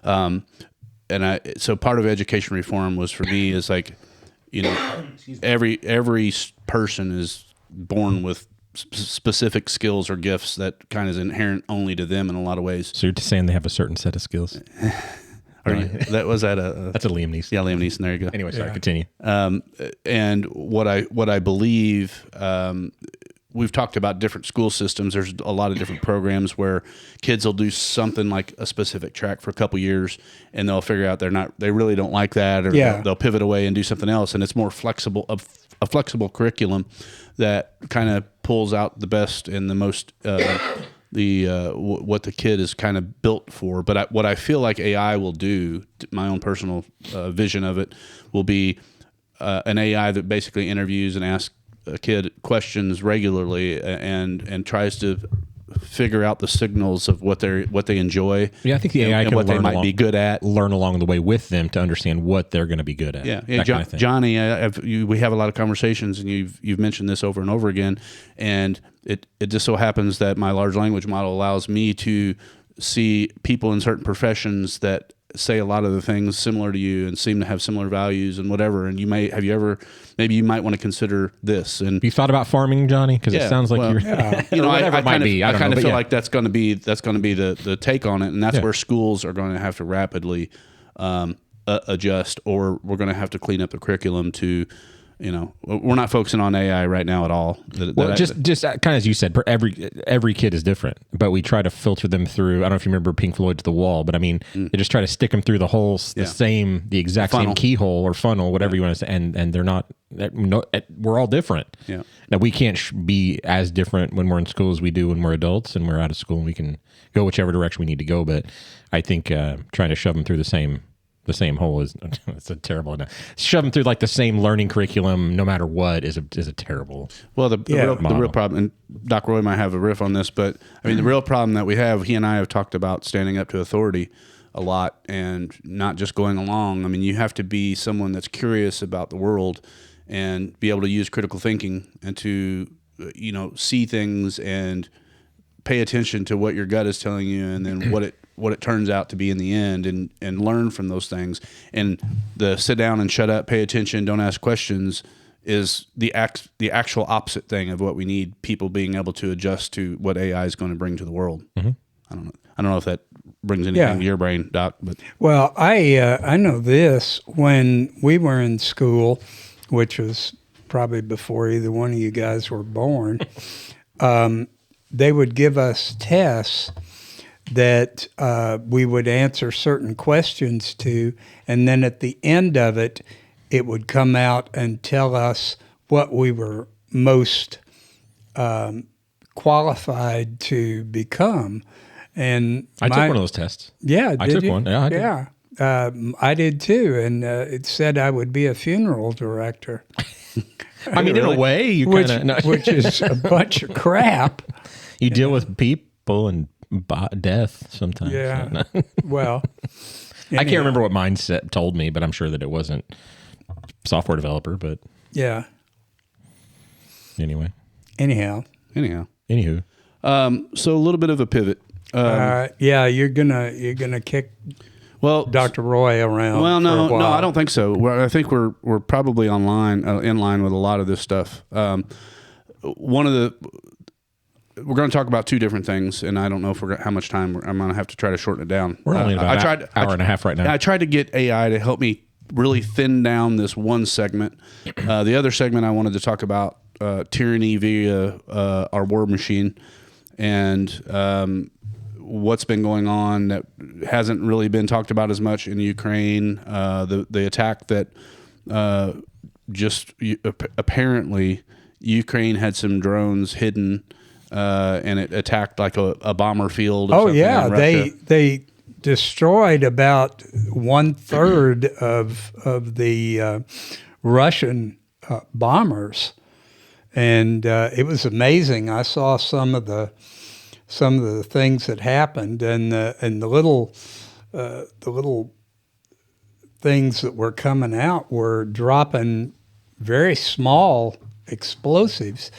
S1: So part of education reform was for me is like, every person is born with specific skills or gifts that kind of is inherent only to them in a lot of ways.
S3: So you're just saying they have a certain set of skills?
S1: That's a
S3: Liam Neeson.
S1: Yeah, Liam Neeson. There you go.
S3: Anyway, sorry, continue.
S1: And what I believe, we've talked about different school systems. There's a lot of different programs where kids will do something like a specific track for a couple years, and they'll figure out they really don't like that, or they'll pivot away and do something else. And it's more flexible, a flexible curriculum that kind of pulls out the best and the most what the kid is kind of built for. But what I feel like AI will do, my own personal vision of it, will be an AI that basically interviews and asks a kid questions regularly and tries to figure out the signals of what they enjoy.
S3: Yeah, I think the AI
S1: and
S3: can
S1: what they might be good at.
S3: Learn along the way with them to understand what they're going to be good at.
S1: Yeah,
S3: that kind of thing.
S1: Johnny, we have a lot of conversations, and you've mentioned this over and over again. And it just so happens that my large language model allows me to see people in certain professions that say a lot of the things similar to you and seem to have similar values and whatever. And maybe you might want to consider this. And
S3: you thought about farming, Johnny? Because it sounds like you're, whatever it might be.
S1: I kind of feel like that's going to be the take on it, and that's where schools are going to have to rapidly adjust, or we're going to have to clean up the curriculum to. We're not focusing on AI right now at all.
S3: Just kind of as you said, every kid is different, but we try to filter them through. I don't know if you remember Pink Floyd's The Wall, but I mean, they just try to stick them through the exact same keyhole or funnel, whatever you want to say, and they're not. We're all different.
S1: Yeah.
S3: Now we can't be as different when we're in school as we do when we're adults and we're out of school, and we can go whichever direction we need to go. But I think trying to shove them through the same hole it's a terrible enough. Shove them through like the same learning curriculum, no matter what, is a terrible.
S1: Well, the real problem, and Doc Roy might have a riff on this, but I mean, the real problem that we have, he and I have talked about standing up to authority a lot and not just going along. I mean, you have to be someone that's curious about the world and be able to use critical thinking and to see things and pay attention to what your gut is telling you, and then what it turns out to be in the end, and learn from those things. And the sit down and shut up, pay attention, don't ask questions is the actual opposite thing of what we need people being able to adjust to what AI is going to bring to the world.
S3: Mm-hmm.
S1: I don't know if that brings anything to your brain, Doc. But
S2: well, I know this. When we were in school, which was probably before either one of you guys were born, they would give us tests that we would answer certain questions to, and then at the end of it, it would come out and tell us what we were most qualified to become. And
S3: I took one of those tests.
S2: Yeah,
S3: I took one. Yeah, I did.
S2: Yeah, I did too, and it said I would be a funeral director.
S3: I mean, in a way, you
S2: which,
S3: kind of
S2: which is a bunch of crap.
S3: You deal with people and death sometimes.
S2: Yeah. Well,
S3: I can't remember what mindset told me, but I'm sure that it wasn't software developer. But
S2: yeah.
S3: Anyway.
S2: Anyhow.
S3: Anywho.
S1: So a little bit of a pivot.
S2: Yeah, you're gonna kick Dr. Roy around.
S1: Well,
S2: no,
S1: I don't think so. I think we're probably in line with a lot of this stuff. We're going to talk about two different things, and I don't know how much time I'm going to have to try to shorten it down.
S3: We're only about an hour and a half right now.
S1: I tried to get AI to help me really thin down this one segment. The other segment I wanted to talk about tyranny via our war machine, and what's been going on that hasn't really been talked about as much in Ukraine. The attack that apparently Ukraine had some drones hidden. And it attacked like a bomber field.
S2: Oh yeah, they destroyed about 1/3 of the Russian bombers, and it was amazing. I saw some of the things that happened, and the little things that were coming out were dropping very small explosives.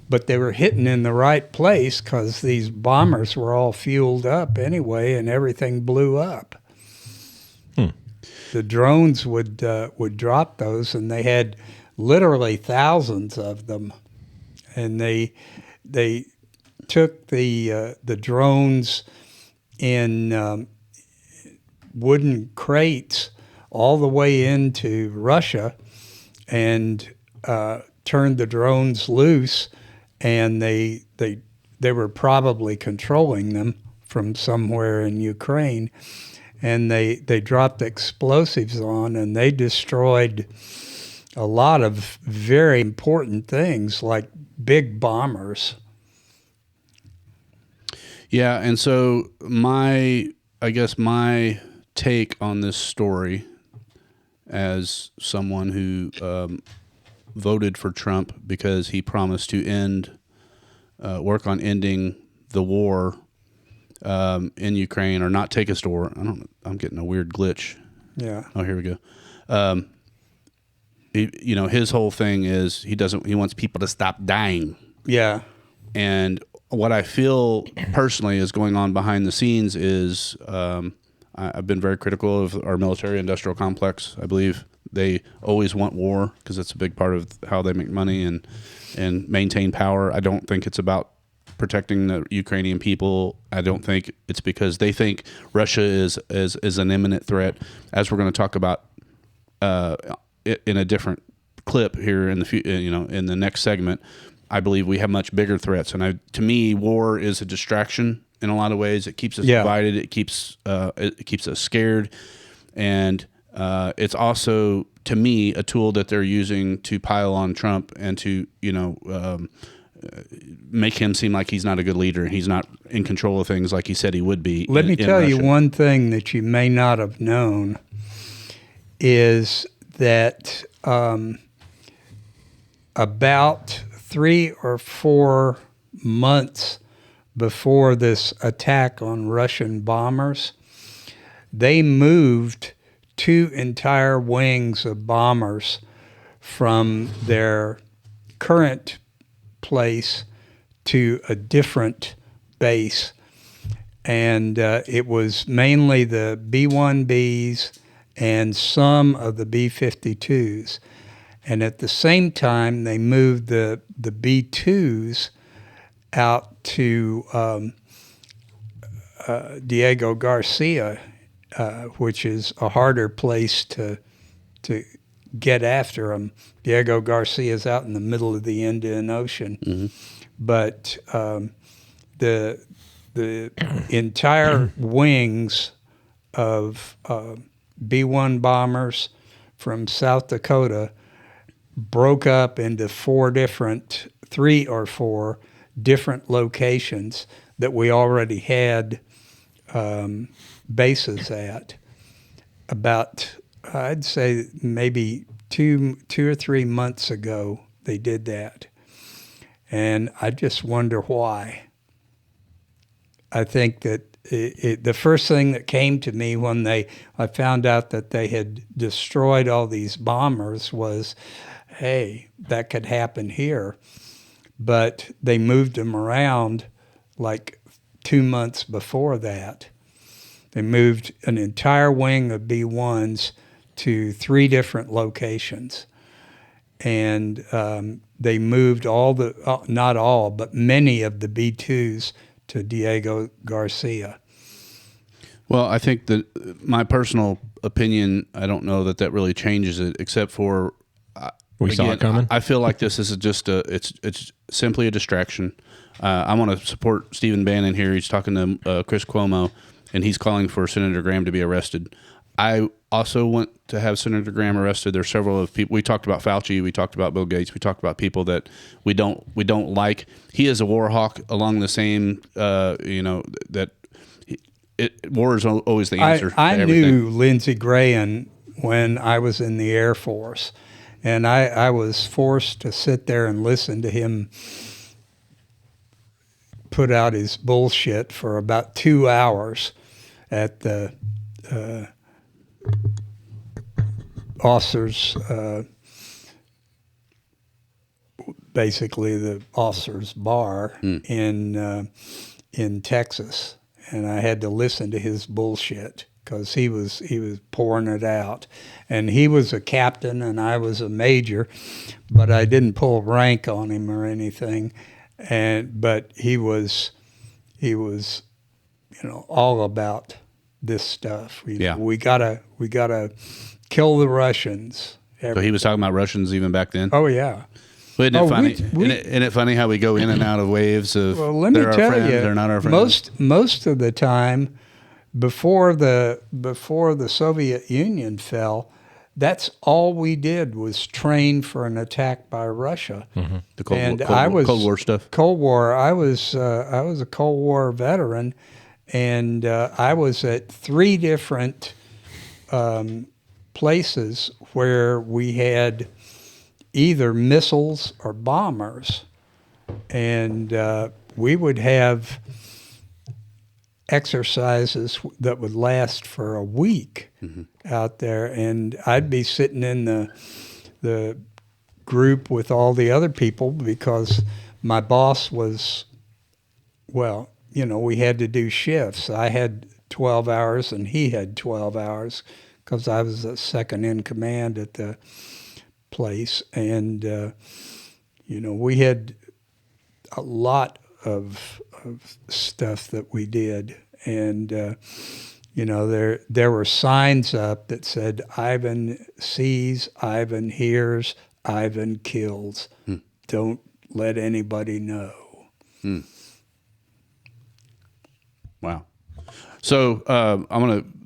S2: But they were hitting in the right place because these bombers were all fueled up anyway, and everything blew up. The drones would drop those, and they had literally thousands of them. And they took the drones in wooden crates all the way into Russia, and turned the drones loose. And they were probably controlling them from somewhere in Ukraine, and they dropped explosives on, and they destroyed a lot of very important things like big bombers.
S1: Yeah, and so my take on this story, as someone who voted for Trump because he promised to work on ending the war in Ukraine, or not take us to war. I'm getting a weird glitch.
S2: Yeah.
S1: Oh, here we go. His whole thing is he wants people to stop dying.
S2: Yeah.
S1: And what I feel personally is going on behind the scenes is I've been very critical of our military-industrial complex. I believe they always want war because it's a big part of how they make money and maintain power. I don't think it's about protecting the Ukrainian people. I don't think it's because they think Russia is an imminent threat, as we're going to talk about in a different clip here in the next segment. I believe we have much bigger threats, and to me, war is a distraction in a lot of ways. It keeps us divided. It keeps us scared, and it's also, to me, a tool that they're using to pile on Trump and to make him seem like he's not a good leader. He's not in control of things like he said he would be.
S2: Let me tell you one thing that you may not have known is that about 3 or 4 months before this attack on Russian bombers, they moved 2 entire wings of bombers from their current place to a different base. And it was mainly the B-1Bs and some of the B-52s. And at the same time, they moved the B-2s out to Diego Garcia, which is a harder place to get after them. Diego Garcia is out in the middle of the Indian Ocean. Mm-hmm. But the entire wings of B-1 bombers from South Dakota broke up into 3 or 4 different locations that we already had bases at. About, I'd say maybe two or 3 months ago, they did that. And I just wonder why. I think that the first thing that came to me when I found out that they had destroyed all these bombers was, hey, that could happen here. But they moved them around like 2 months before that. They moved an entire wing of B-1s to 3 different locations. And they moved not all, but many of the B-2s to Diego Garcia.
S1: Well, I think that my personal opinion, I don't know that really changes it, except for
S3: saw it coming.
S1: I feel like this is just it's simply a distraction. I want to support Stephen Bannon here. He's talking to Chris Cuomo, and he's calling for Senator Graham to be arrested. I also want to have Senator Graham arrested. There's several of people. We talked about Fauci. We talked about Bill Gates. We talked about people that we don't like. He is a war hawk along the same, that war is always the answer.
S2: I knew Lindsey Graham when I was in the Air Force, and I was forced to sit there and listen to him put out his bullshit for about 2 hours at the officers, basically the officers' bar in Texas, and I had to listen to his bullshit because he was pouring it out, and he was a captain and I was a major, but I didn't pull rank on him or anything, but he was all about this stuff. We gotta kill the Russians.
S1: So he was talking about Russians even back then?
S2: Oh, yeah.
S1: Well, isn't it funny? Isn't it funny how we go in and out of waves of
S2: let me
S1: they're
S2: tell
S1: our friends,
S2: you,
S1: they're not our friends?
S2: Most of the time, before the Soviet Union fell, that's all we did was train for an attack by Russia.
S1: Mm-hmm. The Cold War stuff.
S2: Cold War. I was a Cold War veteran, and I was at 3 different places where we had either missiles or bombers, and we would have exercises that would last for a week out there, and I'd be sitting in the group with all the other people because my boss was, we had to do shifts. I had 12 hours and he had 12 hours because I was the second in command at the place, and we had a lot of stuff that we did, and there were signs up that said Ivan sees, Ivan hears, Ivan kills. Don't let anybody know.
S1: Wow. So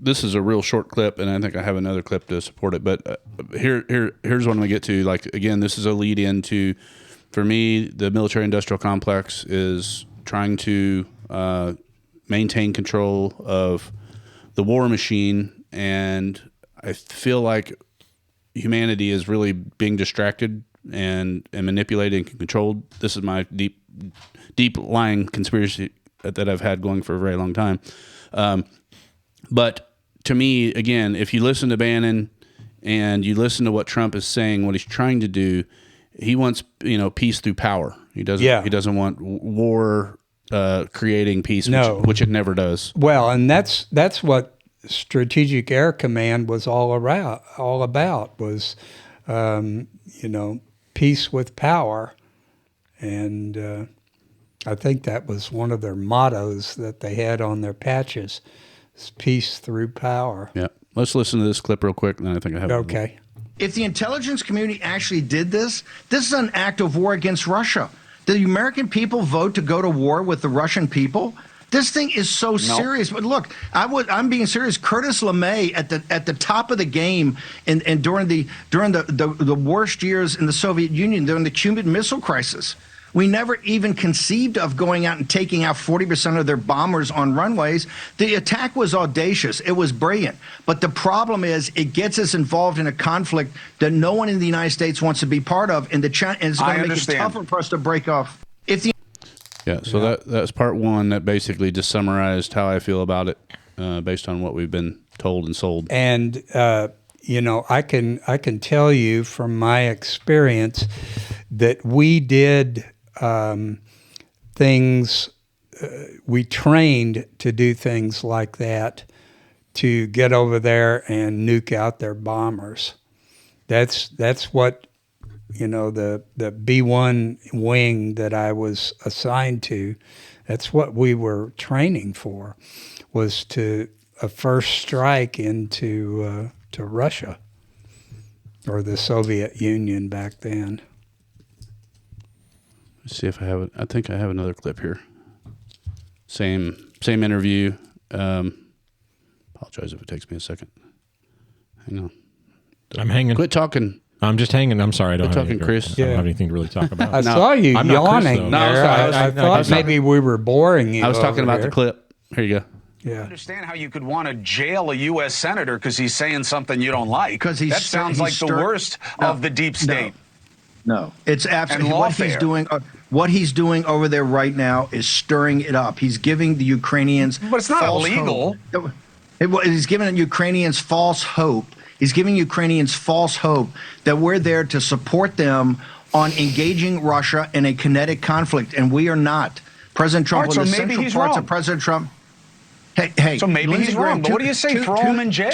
S1: this is a real short clip, and I think I have another clip to support it. But here's one we get to. Like, again, this is a lead into, for me, the military-industrial complex is trying to maintain control of the war machine, and I feel like humanity is really being distracted and manipulated and controlled. This is my deep lying conspiracy that I've had going for a very long time. But to me, again, if you listen to Bannon and you listen to what Trump is saying, what he's trying to do, he wants, peace through power. He doesn't want war creating peace, which it never does.
S2: Well, and that's what Strategic Air Command was all about was, peace with power. And I think that was one of their mottos that they had on their patches, is peace through power.
S1: Yeah. Let's listen to this clip real quick, and then I think I have
S2: Okay.
S18: If the intelligence community actually did this is an act of war against Russia. Did the American people vote to go to war with the Russian people? This thing is so serious. But look, I'm being serious. Curtis LeMay at the top of the game and during the worst years in the Soviet Union, during the Cuban Missile Crisis. We never even conceived of going out and taking out 40% of their bombers on runways. The attack was audacious. It was brilliant. But the problem is it gets us involved in a conflict that no one in the United States wants to be part of, and it's going to make it tougher for us to break off.
S1: So that's part one that basically just summarized how I feel about it based on what we've been told and sold.
S2: And, I can tell you from my experience that we did things, we trained to do things like that to get over there and nuke out their bombers. That's what, the B-1 wing that I was assigned to, that's what we were training for, was to a first strike into to Russia or the Soviet Union back then.
S1: Let's see if I have it. I think I have another clip here. Same interview. Apologize if it takes me a second. Hang on.
S3: I'm hanging.
S1: Quit talking.
S3: I'm just hanging. I'm sorry. I don't have
S1: talking, Chris.
S3: I don't have anything to really talk about.
S2: I saw you
S3: I'm not Chris,
S2: yawning
S3: though.
S2: there. I thought maybe we were boring you.
S1: I was talking
S2: over
S1: about
S2: here.
S1: the clip. Here you go.
S2: Yeah.
S19: I understand how you could want to jail a U.S. senator because he's saying something you don't like.
S18: Because
S19: that sounds like the worst of the deep state.
S18: No, it's absolutely
S19: And
S18: what he's
S19: lawfare.
S18: doing. What he's doing over there right now is stirring it up. He's giving the Ukrainians.
S19: But it's not
S18: false
S19: illegal.
S18: hope. He's giving the Ukrainians false hope. He's giving Ukrainians false hope that we're there to support them on engaging Russia in a kinetic conflict, and we are not. President Trump,
S19: All right,
S18: one of
S19: so
S18: the
S19: maybe
S18: central
S19: he's
S18: parts
S19: wrong.
S18: of President Trump. Hey.
S19: So maybe
S18: Lindsey
S19: he's wrong,
S18: Graham,
S19: but what do you say? Throw him in jail.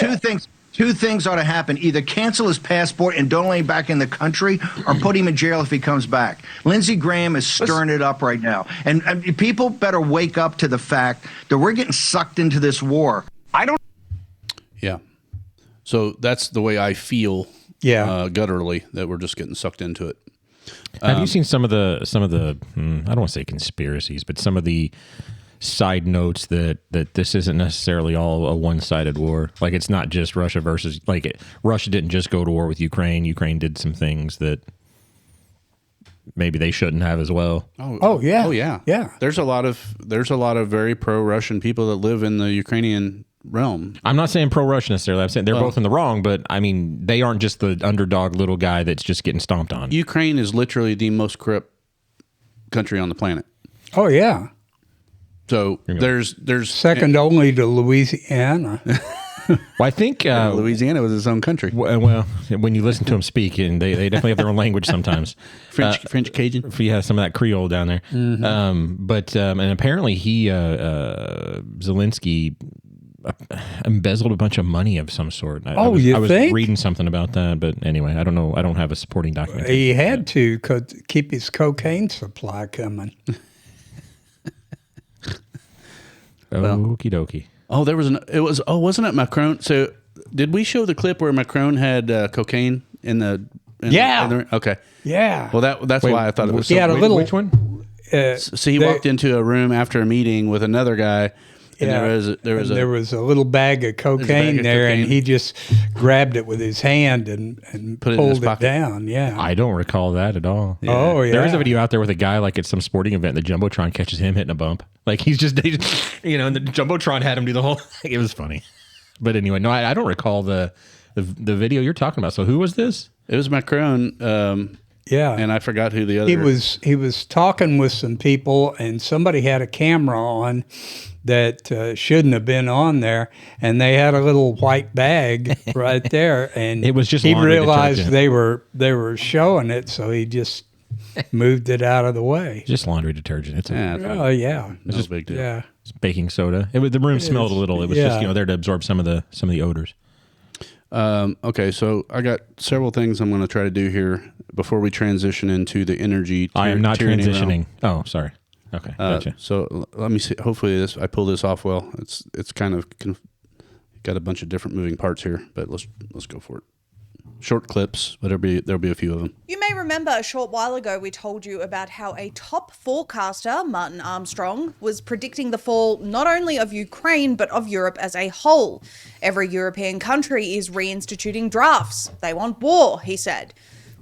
S18: Two things ought to happen. Either cancel his passport and don't let him back in the country, or put him in jail if he comes back. Lindsey Graham is stirring it up right now. And people better wake up to the fact that we're getting sucked into this war.
S1: Yeah. So that's the way I feel.
S2: Yeah.
S1: Gutturally, that we're just getting sucked into it.
S3: Have you seen some of the I don't want to say conspiracies, but some of the side notes that this isn't necessarily all a one-sided war? Like, it's not just Russia versus, like, Russia didn't just go to war with Ukraine. Ukraine did some things that maybe they shouldn't have as well.
S2: Oh yeah.
S1: Oh yeah.
S2: Yeah.
S1: There's a lot of very pro-Russian people that live in the Ukrainian realm.
S3: I'm not saying pro-Russian necessarily. I'm saying they're both in the wrong, but I mean, they aren't just the underdog little guy that's just getting stomped on.
S1: Ukraine is literally the most corrupt country on the planet.
S2: Oh yeah.
S1: So there's
S2: second only to Louisiana.
S3: Well, I think
S1: Louisiana was its own country.
S3: Well, when you listen to them speak, and they definitely have their own language sometimes.
S1: French Cajun.
S3: Yeah, some of that Creole down there.
S2: Mm-hmm.
S3: But and apparently Zelensky embezzled a bunch of money of some sort. I was reading something about that, but anyway, I don't know. I don't have a supporting document.
S2: He had to keep his cocaine supply coming.
S3: Okie dokie.
S1: Oh, wasn't it Macron? So did we show the clip where Macron had cocaine in the? Okay.
S2: Yeah.
S1: Well, that's why I thought it was.
S2: He had a little.
S3: Which one?
S1: So he walked into a room after a meeting with another guy. And there was a
S2: little bag of cocaine there, and he just grabbed it with his hand and pulled it down. Yeah,
S3: I don't recall that at all.
S2: Yeah. Oh yeah,
S3: there is a video out there with a guy like at some sporting event. The jumbotron catches him hitting a bump, like he's just and the jumbotron had him do the whole thing. It was funny, but anyway, no, I don't recall the video you're talking about. So who was this?
S1: It was Macron.
S2: Yeah,
S1: and I forgot who the other.
S2: He was talking with some people, and somebody had a camera on that shouldn't have been on there, and they had a little white bag right there, and
S3: it was just
S2: he realized they were showing it, so he just moved it out of the way.
S3: Just laundry detergent. It's
S2: Oh yeah,
S3: it's just
S1: big deal.
S2: Yeah.
S3: It's baking soda. The room smelled a little. It was just there to absorb some of the odors.
S1: Okay, so I got several things I'm going to try to do here before we transition into the energy.
S3: I am not
S1: tyranny
S3: transitioning.
S1: realm.
S3: Oh, sorry. Okay, gotcha.
S1: So let me see. Hopefully, I pull this off well. It's kind of got a bunch of different moving parts here, but let's go for it. Short clips, but there'll be a few of them.
S20: You may remember a short while ago we told you about how a top forecaster, Martin Armstrong, was predicting the fall not only of Ukraine but of Europe as a whole. Every European country is reinstituting drafts. They want war, he said.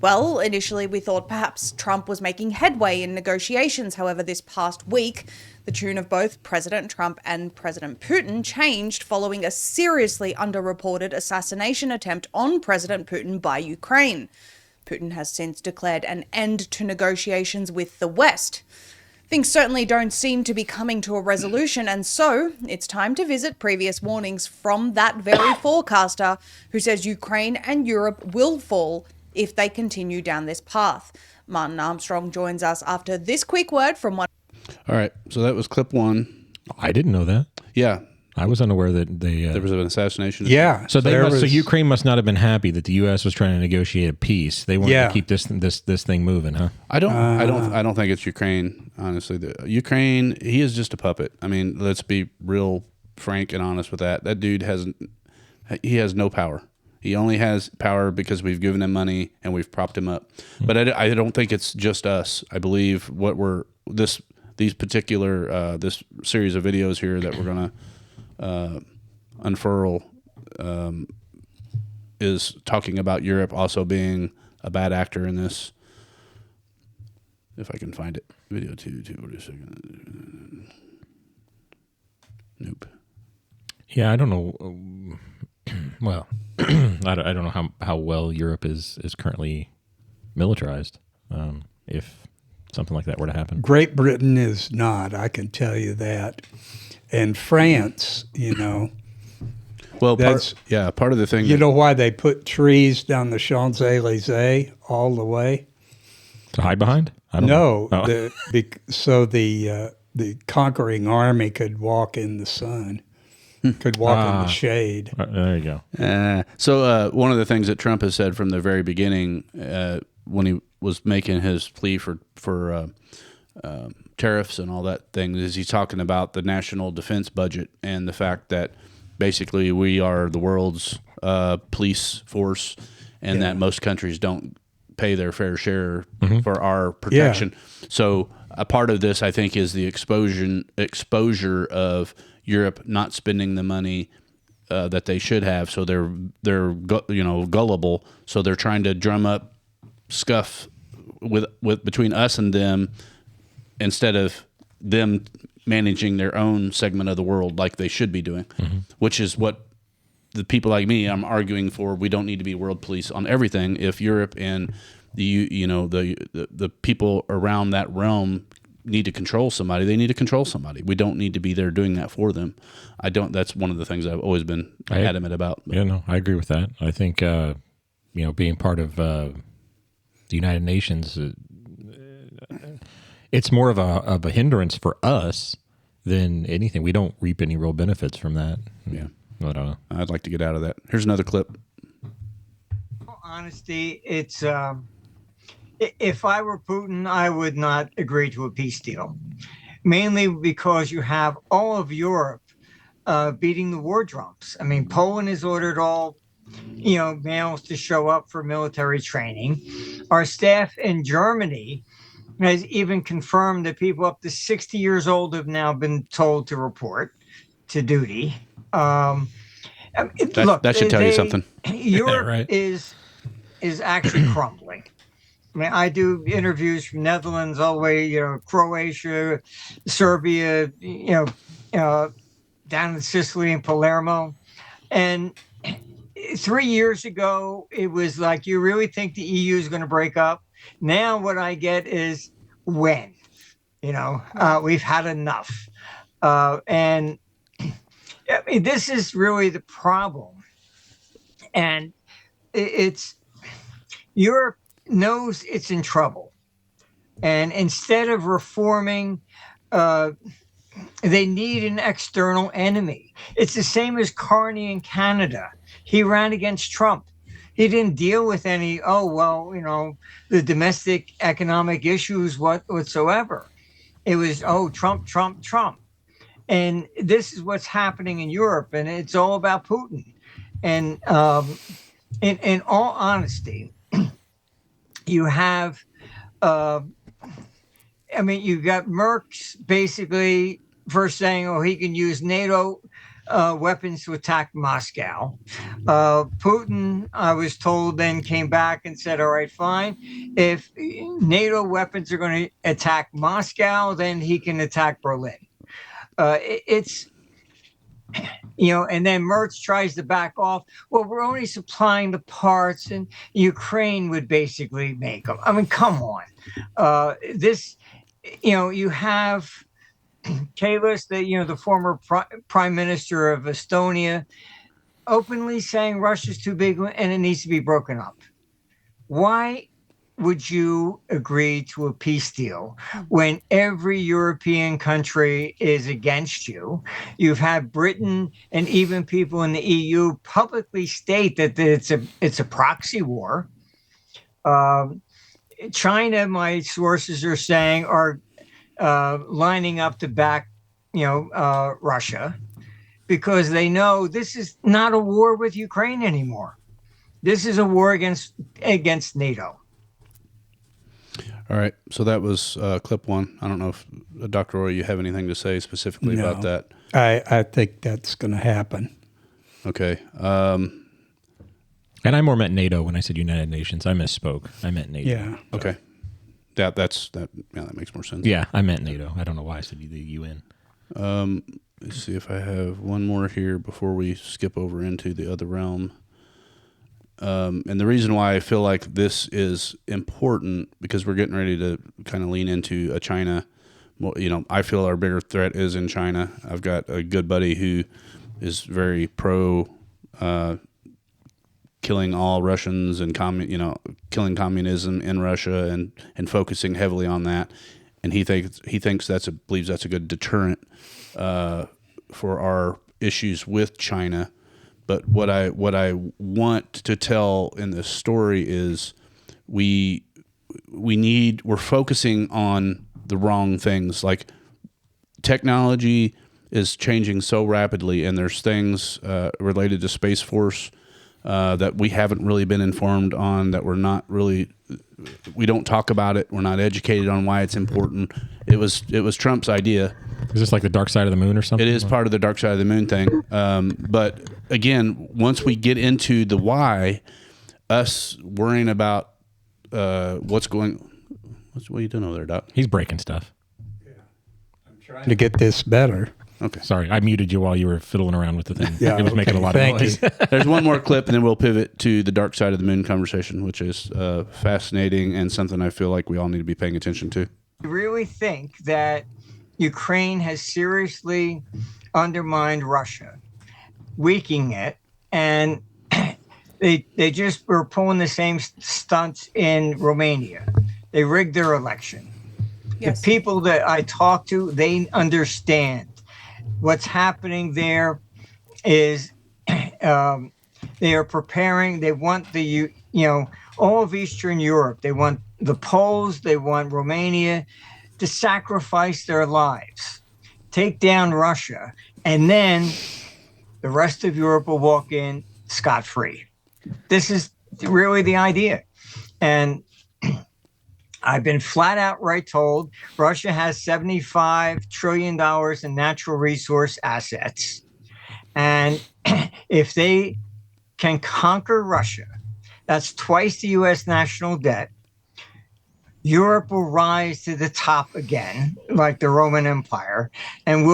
S20: Well, initially we thought perhaps Trump was making headway in negotiations. However, this past week, the tune of both President Trump and President Putin changed following a seriously underreported assassination attempt on President Putin by Ukraine. Putin has since declared an end to negotiations with the West. Things certainly don't seem to be coming to a resolution, and so it's time to visit previous warnings from that very forecaster who says Ukraine and Europe will fall if they continue down this path. Martin Armstrong joins us after this quick word from one.
S1: All right, so that was clip one.
S3: I didn't know that.
S1: Yeah.
S3: I was unaware that there
S1: was an assassination.
S2: Yeah.
S3: So so Ukraine must not have been happy that the U.S. was trying to negotiate a peace. They wanted to keep this thing moving, huh?
S1: I don't think it's Ukraine. Honestly, Ukraine, he is just a puppet. I mean, let's be real frank and honest with that. That dude has no power. He only has power because we've given him money and we've propped him up. But I don't think it's just us. I believe these particular this series of videos here that we're going to unfurl is talking about Europe also being a bad actor in this. If I can find it. Video 2, wait a second. Nope.
S3: Yeah, I don't know. Well, I don't know how well Europe is currently militarized. If something like that were to happen,
S2: Great Britain is not. I can tell you that, and France,
S1: Well, part of the thing.
S2: You know why they put trees down the Champs-Élysées all the way?
S3: To hide behind? I don't
S2: know.
S3: Oh.
S2: So the conquering army could walk in the sun. Could walk in the shade.
S3: There you go.
S1: So one of the things that Trump has said from the very beginning, when he was making his plea for tariffs and all that thing, is he's talking about the national defense budget and the fact that basically we are the world's police force, and that most countries don't pay their fair share for our protection. So a part of this, I think, is the exposure of Europe not spending the money that they should have, so they're gullible. So they're trying to drum up scuff with between us and them, instead of them managing their own segment of the world like they should be doing, which is what the people like me, I'm arguing for. We don't need to be world police on everything. If Europe and the people around that realm need to control somebody, they need to control somebody. We don't need to be there doing that for them. That's one of the things I've always been adamant about.
S3: Yeah, no, I agree with that. I think being part of the United Nations, it's more of a hindrance for us than anything. We don't reap any real benefits from that.
S1: Yeah,
S3: I don't know.
S1: I'd like to get out of that. Here's another clip.
S21: Honesty, it's if I were Putin, I would not agree to a peace deal, mainly because you have all of Europe beating the war drums. I mean, Poland has ordered all males to show up for military training. Our staff in Germany has even confirmed that people up to 60 years old have now been told to report to duty.
S1: That should tell you something.
S21: Europe
S1: Right.
S21: is actually crumbling. I mean, I do interviews from Netherlands all the way, Croatia, Serbia, down to Sicily and Palermo. And 3 years ago, it was like, you really think the EU is going to break up? Now what I get is when, we've had enough. And I mean, this is really the problem. And it's Europe knows it's in trouble. And instead of reforming, they need an external enemy. It's the same as Carney in Canada. He ran against Trump. He didn't deal with any, the domestic economic issues whatsoever. It was, Trump, Trump, Trump. And this is what's happening in Europe, and it's all about Putin. And in all honesty, you have, you've got Merck's basically first saying, he can use NATO weapons to attack Moscow. Putin, I was told, then came back and said, all right, fine. If NATO weapons are going to attack Moscow, then he can attack Berlin. And then Merz tries to back off. Well, we're only supplying the parts, and Ukraine would basically make them. I mean, come on. You have Kalis, the former prime minister of Estonia, openly saying Russia's too big and it needs to be broken up. Why would you agree to a peace deal when every European country is against you? You've had Britain and even people in the EU publicly state that it's a proxy war. China, my sources are saying, are lining up to back, Russia, because they know this is not a war with Ukraine anymore. This is a war against NATO.
S1: All right, so that was clip one. I don't know if Dr. Roy, you have anything to say specifically about that?
S2: I think that's going to happen.
S1: Okay.
S3: And I more meant NATO when I said United Nations. I misspoke. I meant NATO.
S2: Yeah.
S1: Okay. That makes more sense.
S3: Yeah, I meant NATO. I don't know why I said the UN.
S1: Let's see if I have one more here before we skip over into the other realm. And the reason why I feel like this is important, because we're getting ready to kind of lean into a China. Well, I feel our bigger threat is in China. I've got a good buddy who is very pro killing all Russians and killing communism in Russia and focusing heavily on that. And he believes that's a good deterrent for our issues with China. But what I want to tell in this story is we're focusing on the wrong things. Like, technology is changing so rapidly, and there's things related to Space Force that we haven't really been informed on, that we don't talk about it. We're not educated on why it's important. It was Trump's idea.
S3: Is this like the dark side of the moon or something?
S1: It is part of the dark side of the moon thing. But again, once we get into the why, us worrying about what are you doing over there, Doc?
S3: He's breaking stuff.
S2: I'm trying to get this better.
S1: Okay.
S3: Sorry, I muted you while you were fiddling around with the thing.
S2: Yeah,
S3: it was making a lot of noise.
S1: There's one more clip, and then we'll pivot to the dark side of the moon conversation, which is fascinating and something I feel like we all need to be paying attention to.
S21: I really think that Ukraine has seriously undermined Russia, weakening it, and they just were pulling the same stunts in Romania. They rigged their election. Yes. The people that I talk to, they understand. What's happening there is they are preparing. They want all of Eastern Europe. They want the Poles. They want Romania to sacrifice their lives, take down Russia, and then the rest of Europe will walk in scot-free. This is really the idea. And I've been flat out told Russia has $75 trillion in natural resource assets. And if they can conquer Russia, that's twice the U.S. national debt. Europe will rise to the top again, like the Roman Empire, and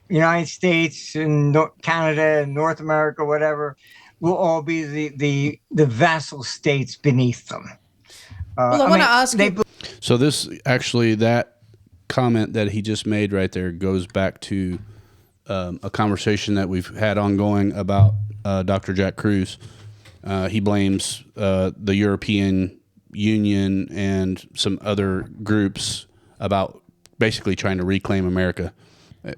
S21: United States and Canada and North America, whatever, will all be the vassal states beneath them.
S20: Well, I want to ask you.
S1: So that comment that he just made right there goes back to a conversation that we've had ongoing about Dr. Jack Cruz. He blames the European Union and some other groups about basically trying to reclaim America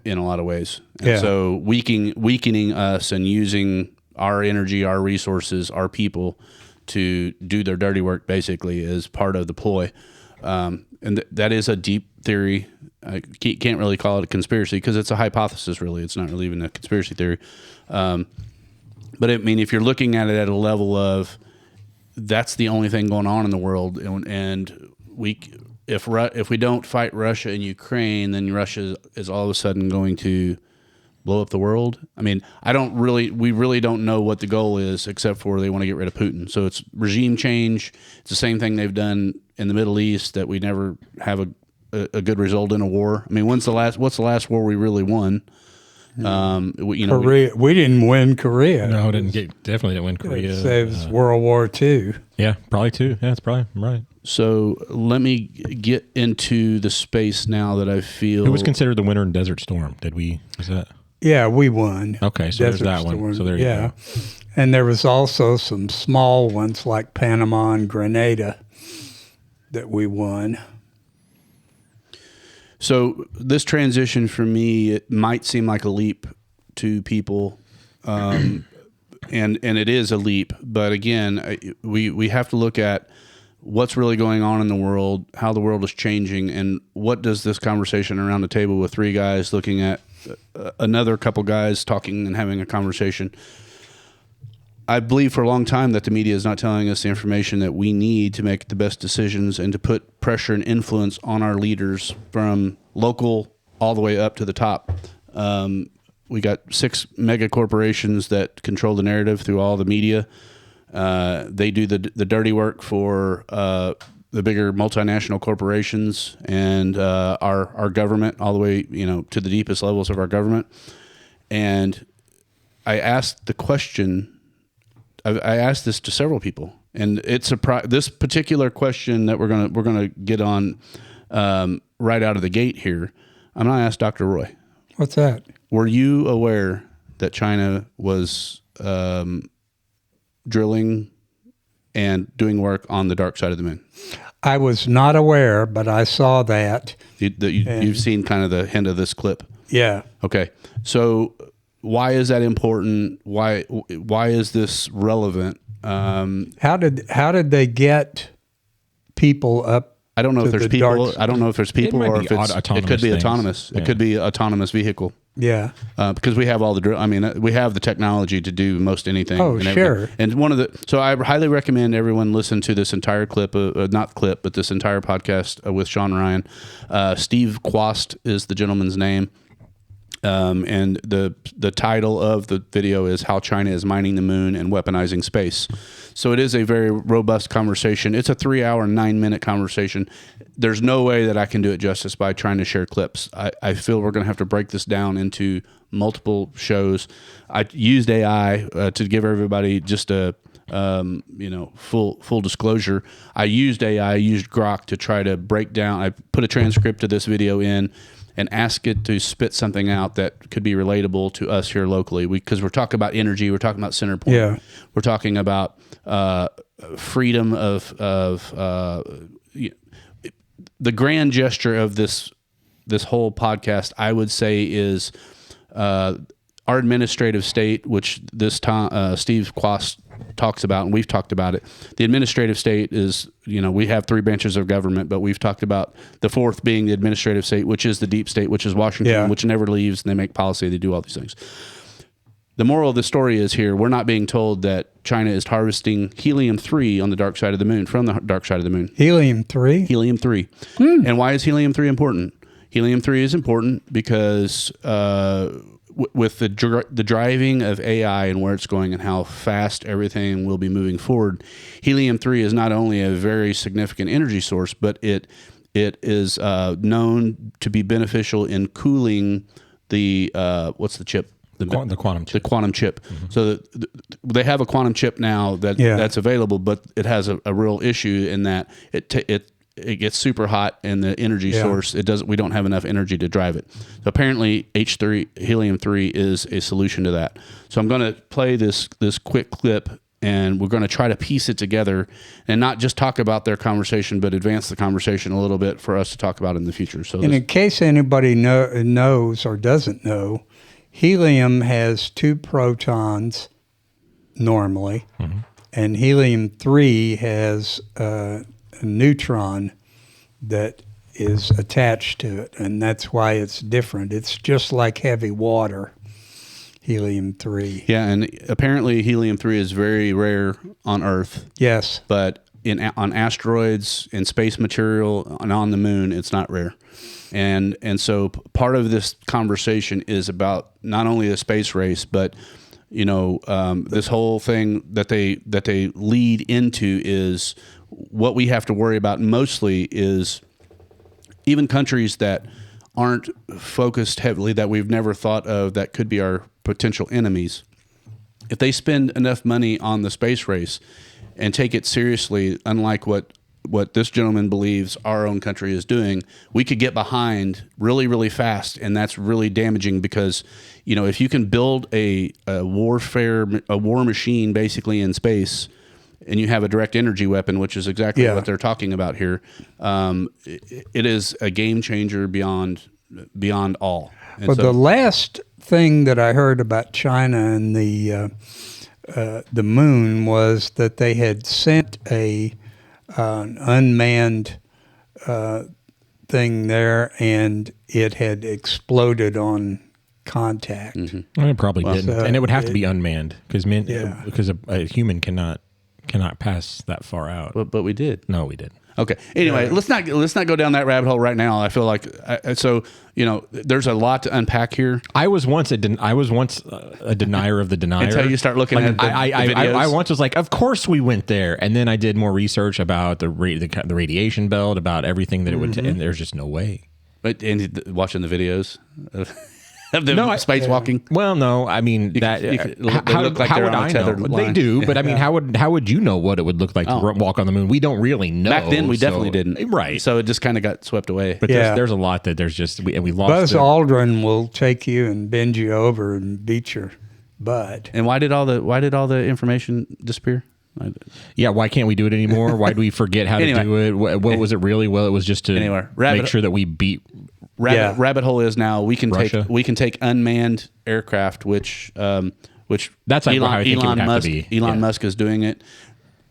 S1: in a lot of ways. And so weakening us and using our energy, our resources, our people to do their dirty work basically is part of the ploy. And that is a deep theory. I can't really call it a conspiracy because it's a hypothesis, really. It's not really even a conspiracy theory. But I mean, if you're looking at it at a level of that's the only thing going on in the world, and if we don't fight Russia and Ukraine, then Russia is all of a sudden going to blow up the world. I mean, we really don't know what the goal is, except for they want to get rid of Putin. So it's regime change. It's the same thing they've done in the Middle East, that we never have a good result in a war. I mean, what's the last war we really won?
S2: Korea. We didn't win Korea.
S3: No, definitely didn't win Korea.
S2: It was World War II.
S3: Yeah, probably too. Yeah, that's probably right.
S1: So let me get into the space now that I feel.
S3: Who was considered the winner in Desert Storm? Was that?
S2: Yeah, we won.
S3: Okay, so there's that one. So there you go.
S2: And there was also some small ones like Panama and Grenada that we won.
S1: So this transition for me, it might seem like a leap to people, and it is a leap. But again, we have to look at what's really going on in the world, how the world is changing, and what does this conversation around the table with three guys looking at another couple guys talking and having a conversation. I believe for a long time that the media is not telling us the information that we need to make the best decisions and to put pressure and influence on our leaders from local all the way up to the top. We got 6 mega corporations that control the narrative through all the media. They do the dirty work for the bigger multinational corporations and our government, all the way to the deepest levels of our government. And I asked the question. I asked this to several people, and it's this particular question that we're gonna get on right out of the gate here. I'm gonna ask Dr. Roy.
S2: What's that?
S1: Were you aware that China was drilling and doing work on the dark side of the moon?
S2: I was not aware, but I saw that.
S1: You've seen kind of the hint of this clip.
S2: Yeah.
S1: Okay. So why is that important? Why is this relevant?
S2: How did they get people up?
S1: I don't know if there's people. I don't know if there's people, or if it could be autonomous.
S3: Yeah.
S1: It could be autonomous vehicle.
S2: Yeah.
S1: Because we have all the we have the technology to do most anything.
S2: Oh,
S1: and
S2: sure.
S1: And so I highly recommend everyone listen to this entire clip, not clip, but this entire podcast with Sean Ryan. Steve Quast is the gentleman's name. And the title of the video is How China is Mining the Moon and Weaponizing Space. So it is a very robust conversation. It's a 3-hour, 9-minute conversation. There's no way that I can do it justice by trying to share clips. I feel we're going to have to break this down into multiple shows. I used AI to give everybody just a full disclosure. I used AI, I used Grok to try to break down. I put a transcript of this video in and ask it to spit something out that could be relatable to us here locally. Because we're talking about energy, we're talking about center point.
S2: Yeah.
S1: We're talking about freedom of the grand gesture of this whole podcast, I would say, is our administrative state, which this time Steve Quast talks about, and we've talked about it. The administrative state is, we have 3 branches of government, but we've talked about the 4th being the administrative state, which is the deep state, which is Washington, which never leaves, and they make policy, they do all these things. The moral of the story is here, we're not being told that China is harvesting helium-3 on the dark side of the moon, from the dark side of the moon.
S2: Helium-3?
S1: Helium-3. And why is helium-3 important? Helium-3 is important because with the driving of AI and where it's going and how fast everything will be moving forward, helium-3 is not only a very significant energy source, but it is known to be beneficial in cooling the what's the chip?
S3: The quantum chip. The
S1: quantum chip. Mm-hmm. So they have a quantum chip now that's available, but it has a real issue in that it gets super hot in the energy source. We don't have enough energy to drive it. So apparently helium-3 is a solution to that. So I'm going to play this quick clip, and we're going to try to piece it together and not just talk about their conversation, but advance the conversation a little bit for us to talk about in the future. So,
S2: and in case anybody knows or doesn't know, helium has 2 protons normally, and helium-3 has a neutron that is attached to it, and that's why it's different. It's just like heavy water, helium-3.
S1: Yeah, and apparently helium-3 is very rare on Earth.
S2: Yes.
S1: But on asteroids, in space material, and on the moon, it's not rare. And so part of this conversation is about not only the space race, but this whole thing that they lead into is what we have to worry about mostly is even countries that aren't focused heavily, that we've never thought of, that could be our potential enemies. If they spend enough money on the space race and take it seriously, unlike what this gentleman believes our own country is doing, we could get behind really, really fast, and that's really damaging because, if you can build a war machine basically in space, and you have a direct energy weapon, which is exactly what they're talking about here, it is a game changer beyond all. And
S2: But the last thing that I heard about China and the moon was that they had sent an unmanned thing there, and it had exploded on contact.
S3: Well, it probably didn't, and it would have to be unmanned because a human cannot pass that far out.
S1: But we did.
S3: No, we did.
S1: Okay. Anyway, let's not go down that rabbit hole right now. I feel like there's a lot to unpack here.
S3: I was once a denier of the denier
S1: until you start looking at the videos.
S3: I once was like, of course we went there, and then I did more research about the radiation belt, about everything that it would, and there's just no way.
S1: But watching the videos. Of the spacewalking?
S3: Well, no. I mean,
S1: they look like they're on a tethered line.
S3: They do, but I mean, how would you know what it would look like to walk on the moon? We don't really know.
S1: Back then, we definitely didn't.
S3: Right.
S1: So it just kind of got swept away.
S3: But there's a lot that we lost.
S2: Buzz Aldrin will take you and bend you over and beat your butt.
S1: And why did all the information disappear?
S3: Yeah, why can't we do it anymore? Why do we forget how to do it? What was it really? Well, it was just to make sure that we beat.
S1: Rabbit hole is now we can take unmanned aircraft, which
S3: that's
S1: Elon Musk is doing it.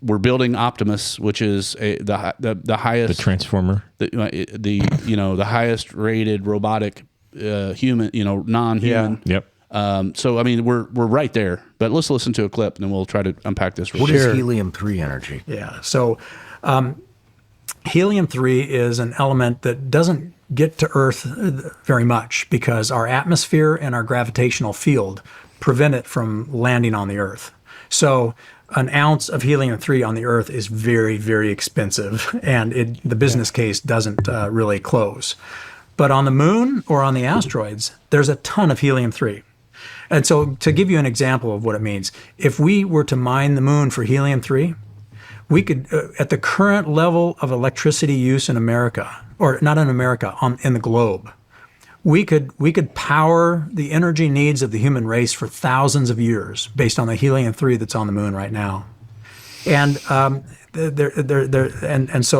S1: We're building Optimus, which is the highest
S3: transformer,
S1: the highest rated robotic human, non-human.
S3: Yeah. Yep.
S1: So I mean we're right there, but let's listen to a clip and then we'll try to unpack this.
S4: What is helium-3 energy?
S22: Yeah. So helium-3 is an element that doesn't get to Earth very much because our atmosphere and our gravitational field prevent it from landing on the Earth. So an ounce of helium-3 on the Earth is very, very expensive, and the business case doesn't really close. But on the moon or on the asteroids, there's a ton of helium-3. And so to give you an example of what it means, if we were to mine the moon for helium-3, we could, at the current level of electricity use in America, or not in America, in the globe, we could power the energy needs of the human race for thousands of years based on the helium-3 that's on the moon right now. And so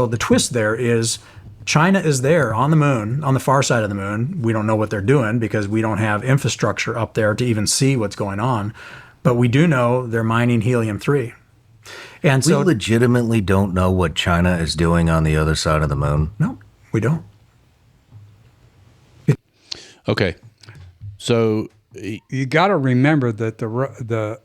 S22: the twist there is China is there on the moon, on the far side of the moon. We don't know what they're doing because we don't have infrastructure up there to even see what's going on. But we do know they're mining helium-3. And
S4: we legitimately don't know what China is doing on the other side of the moon?
S22: No, we don't.
S1: Okay. So
S2: you got to remember that the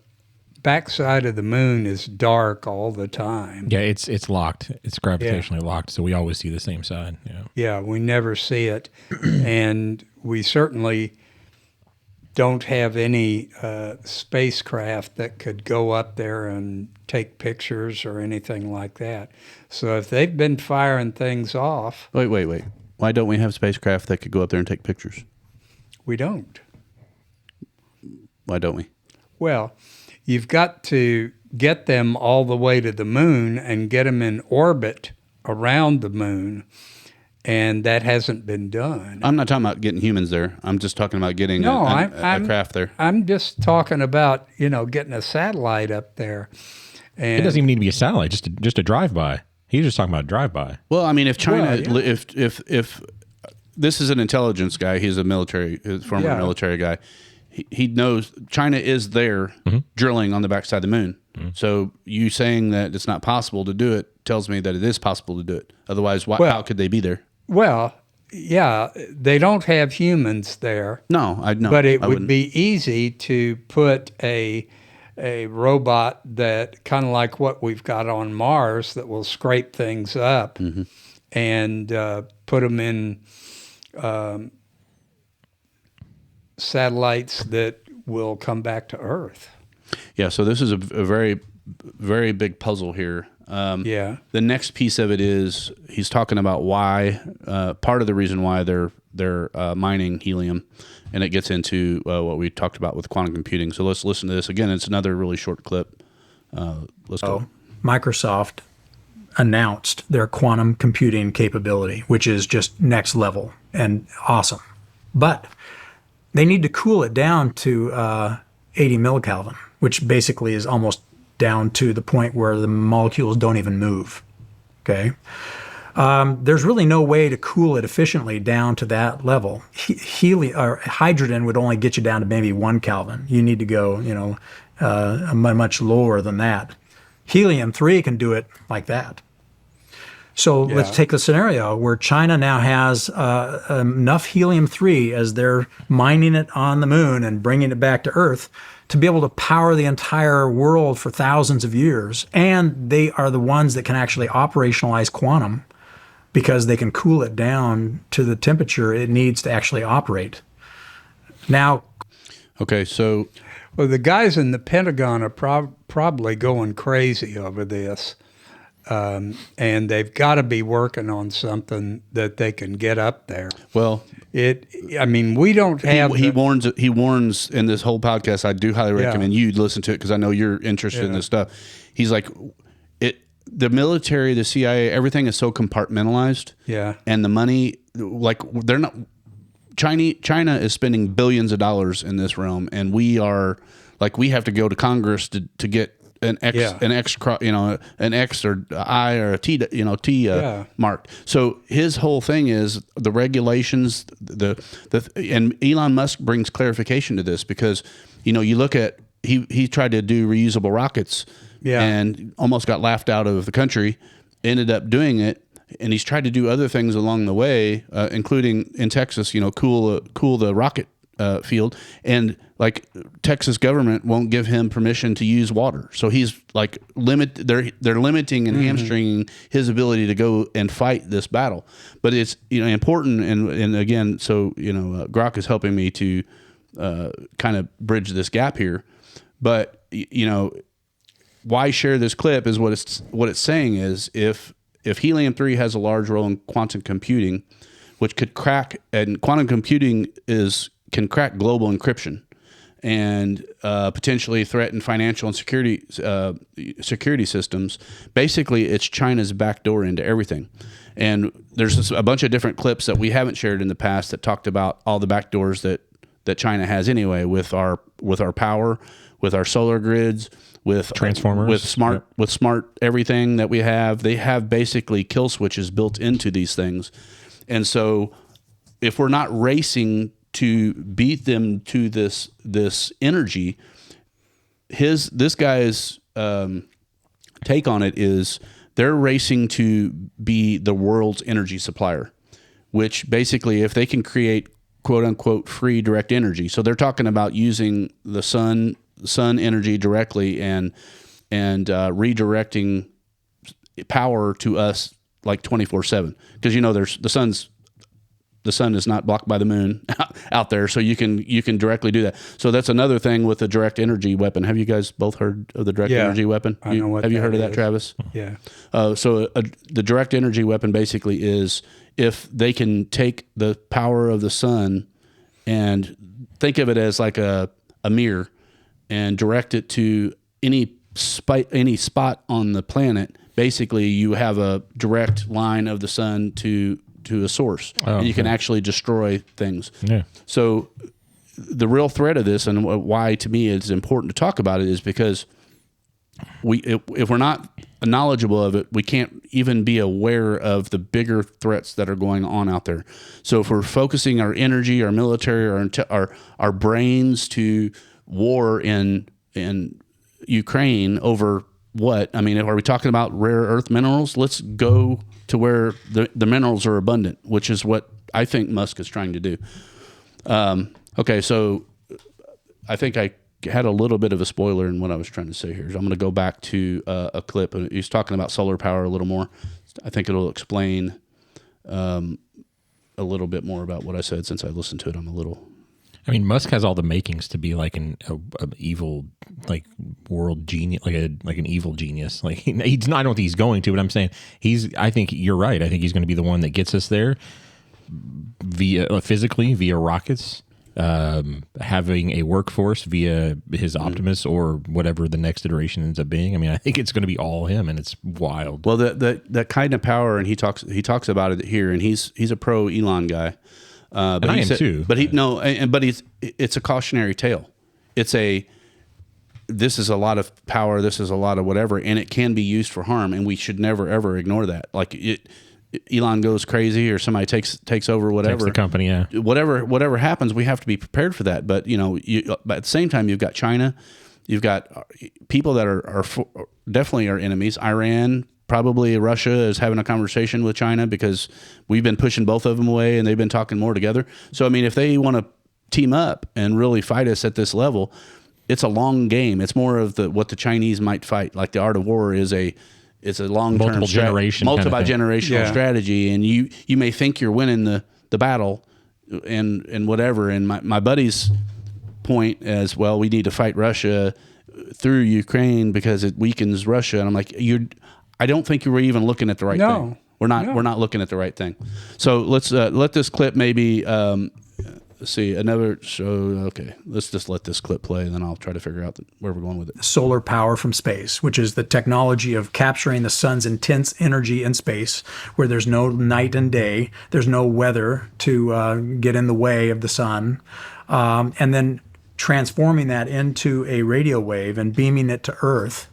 S2: backside of the moon is dark all the time.
S3: Yeah, it's locked. It's gravitationally locked, so we always see the same side.
S2: Yeah, we never see it. And we certainly don't have any spacecraft that could go up there and take pictures or anything like that. So if they've been firing things off...
S1: Wait. Why don't we have spacecraft that could go up there and take pictures?
S2: We don't.
S1: Why don't we?
S2: Well, you've got to get them all the way to the moon and get them in orbit around the moon, and that hasn't been done.
S1: I'm not talking about getting humans there. I'm just talking about getting a craft there.
S2: I'm just talking about, getting a satellite up there.
S3: it doesn't even need to be a satellite, just a drive-by. He's just talking about drive-by.
S1: Well, I mean, if China, if this is an intelligence guy, he's a former military guy. He knows China is there drilling on the backside of the moon. So you saying that it's not possible to do it tells me that it is possible to do it. Otherwise, how could they be there?
S2: Well, yeah, they don't have humans there.
S1: No, I know.
S2: But it would be easy to put a robot that kind of like what we've got on Mars that will scrape things up and put them in satellites that will come back to Earth.
S1: Yeah, so this is a very, very big puzzle here. The next piece of it is he's talking about why part of the reason why they're mining helium, and it gets into what we talked about with quantum computing. So let's listen to this again. It's another really short clip. Let's go.
S22: Microsoft announced their quantum computing capability, which is just next level and awesome, but they need to cool it down to 80 millikelvin, which basically is almost down to the point where the molecules don't even move. Okay. There's really no way to cool it efficiently down to that level. Hydrogen would only get you down to maybe 1 Kelvin. You need to go, much lower than that. Helium-3 can do it like that. So let's take the scenario where China now has enough helium-3 as they're mining it on the moon and bringing it back to Earth to be able to power the entire world for thousands of years. And they are the ones that can actually operationalize quantum because they can cool it down to the temperature it needs to actually operate. Now,
S1: okay, so
S2: well, the guys in the Pentagon are probably going crazy over this. And they've got to be working on something that they can get up there.
S1: Well,
S2: we don't have.
S1: He warns in this whole podcast. I do highly recommend you listen to it because I know you're interested in this stuff. He's like, the military, the CIA, everything is so compartmentalized.
S2: Yeah,
S1: and the money, like they're not. China is spending billions of dollars in this realm, and we have to go to Congress to get an X, an X or I or a T, marked. So his whole thing is the regulations, and Elon Musk brings clarification to this because, you look at, he tried to do reusable rockets and almost got laughed out of the country, ended up doing it. And he's tried to do other things along the way, including in Texas, cool the rocket field, and like Texas government won't give him permission to use water, so he's like they're limiting and hamstringing his ability to go and fight this battle. But it's important, and again, so Grok is helping me to kind of bridge this gap here. But why share this clip is what it's saying is if helium-3 has a large role in quantum computing, which could crack, and quantum computing can crack global encryption and potentially threaten financial and security systems. Basically, it's China's backdoor into everything. And there's a bunch of different clips that we haven't shared in the past that talked about all the backdoors that China has anyway with our power, with our solar grids, with
S3: transformers,
S1: with smart everything that we have. They have basically kill switches built into these things. And so if we're not racing to beat them to this energy, this guy's take on it is they're racing to be the world's energy supplier, which basically if they can create quote unquote free direct energy. So they're talking about using the sun energy directly and redirecting power to us like 24/7, because the sun is not blocked by the moon out there, so you can directly do that. So that's another thing with the direct energy weapon. Have you guys both heard of the direct energy weapon?
S2: I know what
S1: have you heard of
S2: is.
S1: that, Travis?
S2: Yeah.
S1: So the direct energy weapon basically is if they can take the power of the sun and think of it as like a mirror and direct it to any spot on the planet. Basically, you have a direct line of the sun to a source, and you can actually destroy things.
S3: Yeah.
S1: So the real threat of this, and why to me it's important to talk about it, is because if we're not knowledgeable of it, we can't even be aware of the bigger threats that are going on out there. So if we're focusing our energy, our military, our brains to war in Ukraine over what? I mean, are we talking about rare earth minerals? Let's go to where the minerals are abundant, which is what I think Musk is trying to do. Okay, so I think I had a little bit of a spoiler in what I was trying to say here. So I'm going to go back to a clip. He's talking about solar power a little more. I think it'll explain a little bit more about what I said since I listened to it. I'm a little...
S3: I mean, Musk has all the makings to be like an evil, like world genius, like an evil genius. Like he's not. I don't think he's going to, but I'm saying I think you're right. I think he's going to be the one that gets us there physically via rockets, having a workforce via his Optimus or whatever the next iteration ends up being. I mean, I think it's going to be all him, and it's wild.
S1: Well, that kind of power, and he talks about it here, and he's a pro Elon guy. But
S3: and I am too.
S1: But it's a cautionary tale. This is a lot of power. This is a lot of whatever, and it can be used for harm, and we should never ever ignore that. Like Elon goes crazy, or somebody takes over whatever
S3: Takes the company. Yeah,
S1: whatever happens, we have to be prepared for that. But but at the same time, you've got China, you've got people that are definitely our enemies. Iran. Probably Russia is having a conversation with China because we've been pushing both of them away and they've been talking more together. So, I mean, if they want to team up and really fight us at this level, it's a long game. It's more of what the Chinese might fight. Like the art of war it's a long-term multi-generational strategy. And you may think you're winning the battle and whatever. And my buddy's point as well, we need to fight Russia through Ukraine because it weakens Russia. And I'm like, I don't think you were even looking at the right thing. We're not looking at the right thing. So let's let this clip maybe see another show. Okay, let's just let this clip play, and then I'll try to figure out where we're going with it.
S22: Solar power from space, which is the technology of capturing the sun's intense energy in space, where there's no night and day, there's no weather to get in the way of the sun, and then transforming that into a radio wave and beaming it to Earth,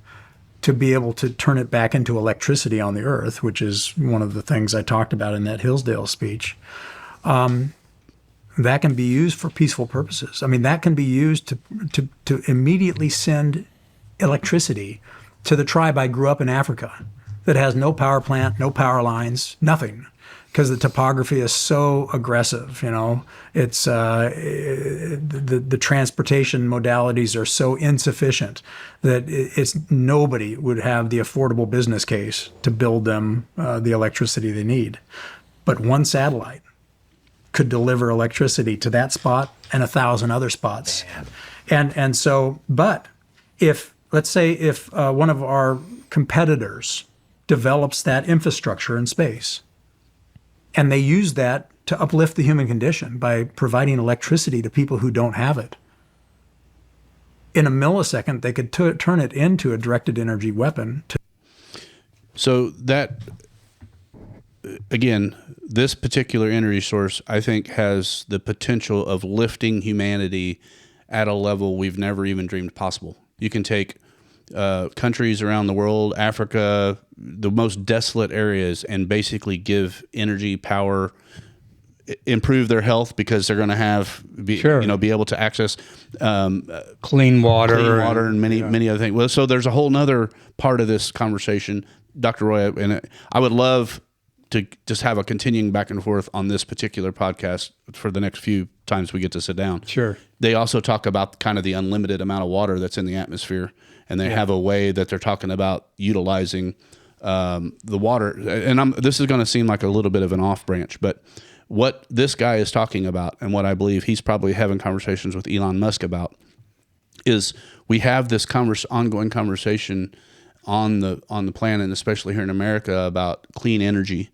S22: to be able to turn it back into electricity on the Earth, which is one of the things I talked about in that Hillsdale speech. That can be used for peaceful purposes. I mean, that can be used to immediately send electricity to the tribe I grew up in Africa that has no power plant, no power lines, nothing, because the topography is so aggressive. It's the transportation modalities are so insufficient that nobody would have the affordable business case to build them the electricity they need. But one satellite could deliver electricity to that spot and 1,000 other spots. And so, but let's say one of our competitors develops that infrastructure in space, and they use that to uplift the human condition by providing electricity to people who don't have it. In a millisecond, they could turn it into a directed energy weapon.
S1: So that, again, this particular energy source, I think, has the potential of lifting humanity at a level we've never even dreamed possible. You can take countries around the world, Africa, the most desolate areas, and basically give energy, power, improve their health because they're going to be able to access
S2: clean water
S1: and many other things. Well, so there's a whole nother part of this conversation, Dr. Roy, and I would love to just have a continuing back and forth on this particular podcast for the next few times we get to sit down.
S2: Sure.
S1: They also talk about kind of the unlimited amount of water that's in the atmosphere, and they have a way that they're talking about utilizing the water. And this is going to seem like a little bit of an off branch, but what this guy is talking about, and what I believe he's probably having conversations with Elon Musk about, is we have this ongoing conversation on the planet, and especially here in America, about clean energy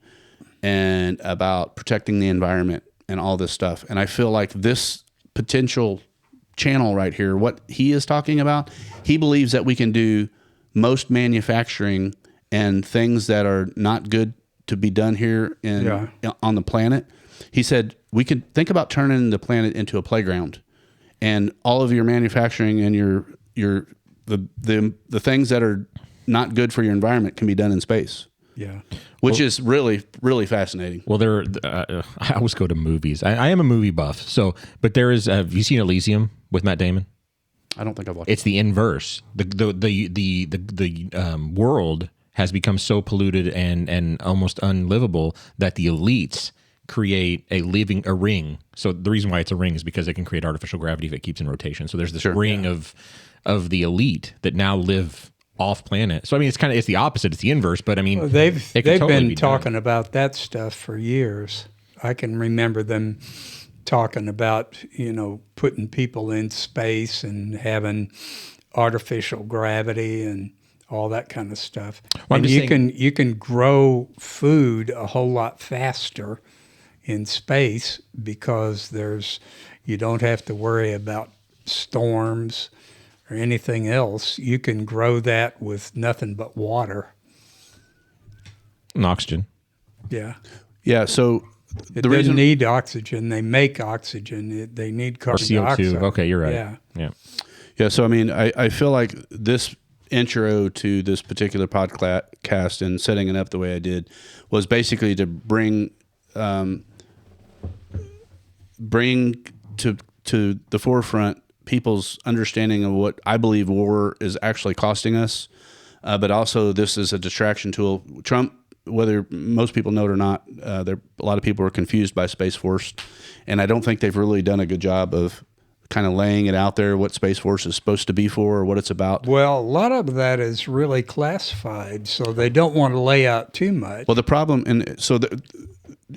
S1: and about protecting the environment and all this stuff. And I feel like this potential channel right here, what he is talking about, he believes that we can do most manufacturing and things that are not good to be done here on the planet. He said we could think about turning the planet into a playground, and all of your manufacturing and your the things that are not good for your environment can be done in space.
S2: Yeah.
S1: Which is really, really fascinating.
S3: Well, I always go to movies. I am a movie buff. But there is, have you seen Elysium with Matt Damon?
S1: I don't think I've watched
S3: it. It's the inverse. The world has become so polluted and almost unlivable that the elites create a ring. So the reason why it's a ring is because it can create artificial gravity if it keeps in rotation. So there's this ring of the elite that now live off planet. So I mean, it's the opposite. It's the inverse. But I mean,
S2: well, they've
S3: totally
S2: been talking about that stuff for years. I can remember them talking about putting people in space and having artificial gravity and all that kind of stuff.
S3: Well,
S2: and you can grow food a whole lot faster in space because you don't have to worry about storms or anything else. You can grow that with nothing but water
S3: and oxygen.
S2: Yeah.
S1: Yeah. So
S2: it doesn't need oxygen. They make oxygen. They need carbon dioxide.
S3: Okay, you're right.
S2: Yeah.
S1: Yeah. So I mean, I feel like this intro to this particular podcast and setting it up the way I did was basically to bring to the forefront people's understanding of what I believe war is actually costing us, but also this is a distraction tool. Trump, whether most people know it or not, a lot of people are confused by Space Force, and I don't think they've really done a good job of kind of laying it out there what Space Force is supposed to be for or what it's about.
S2: Well, a lot of that is really classified, so they don't want to lay out too much.
S1: Well, the problem,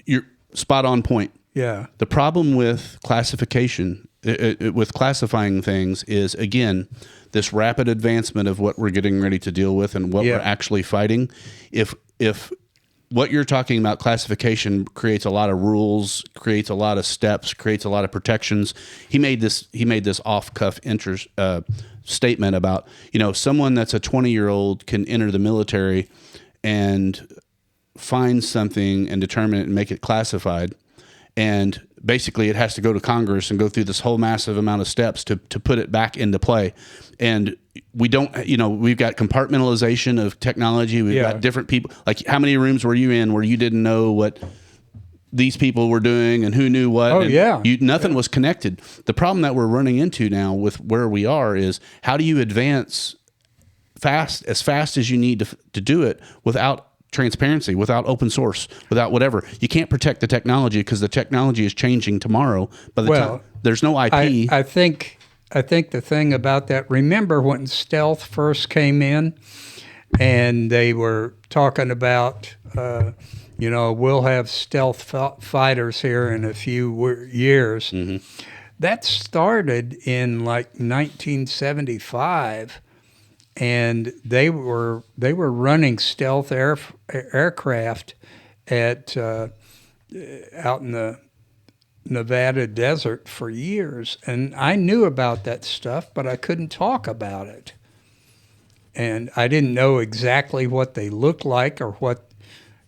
S1: you're spot on point.
S2: Yeah.
S1: The problem with classification, with classifying things is, again, this rapid advancement of what we're getting ready to deal with and what we're actually fighting. If what you're talking about, classification, creates a lot of rules, creates a lot of steps, creates a lot of protections. He made this off-cuff statement about, someone that's a 20-year-old can enter the military and find something and determine it and make it classified. And basically it has to go to Congress and go through this whole massive amount of steps to put it back into play. And we don't, we've got compartmentalization of technology. We've got different people. Like, how many rooms were you in where you didn't know what these people were doing and who knew what?
S2: Oh,
S1: and nothing was connected. The problem that we're running into now with where we are is, how do you advance as fast as you need to do it without transparency, without open source, without whatever? You can't protect the technology because the technology is changing tomorrow. By the time there's no IP.
S2: I think the thing about that, remember when stealth first came in and they were talking about, we'll have stealth fighters here in a few years.
S1: Mm-hmm.
S2: That started in like 1975. And they were running stealth aircraft out in the Nevada desert for years, and I knew about that stuff, but I couldn't talk about it. And I didn't know exactly what they looked like or what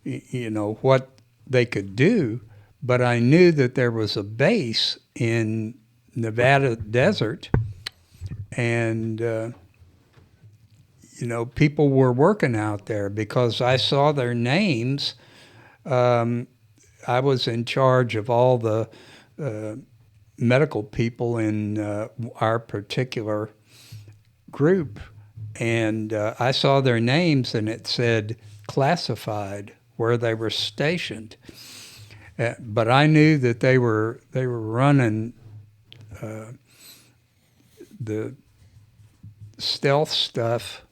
S2: they could do, but I knew that there was a base in Nevada desert, and people were working out there because I saw their names. I was in charge of all the medical people in our particular group, and I saw their names, and it said classified where they were stationed. But I knew that they were running the stealth stuff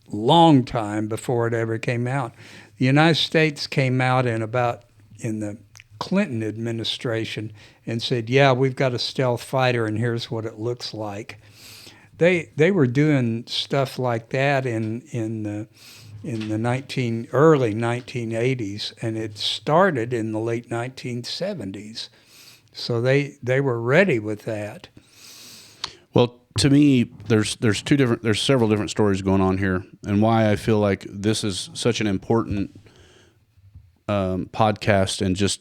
S2: long time before it ever came out. The United States came out in the Clinton administration and said, yeah, we've got a stealth fighter and here's what it looks like. They were doing stuff like that in the early 1980s, and it started in the late 1970s. So they were ready with that.
S1: Well, to me, there's several different stories going on here, and why I feel like this is such an important podcast and just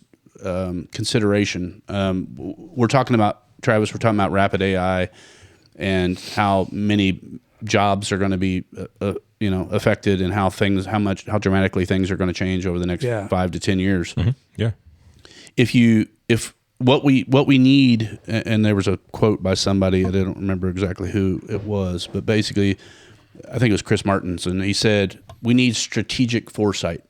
S1: consideration. We're talking about, Travis, we're talking about rapid AI and how many jobs are going to be affected, and how dramatically things are going to change over the next 5 to 10 years.
S3: Mm-hmm. Yeah.
S1: If what we need, and there was a quote by somebody, I don't remember exactly who it was, but basically, I think it was Chris Martins, and he said, we need strategic foresight.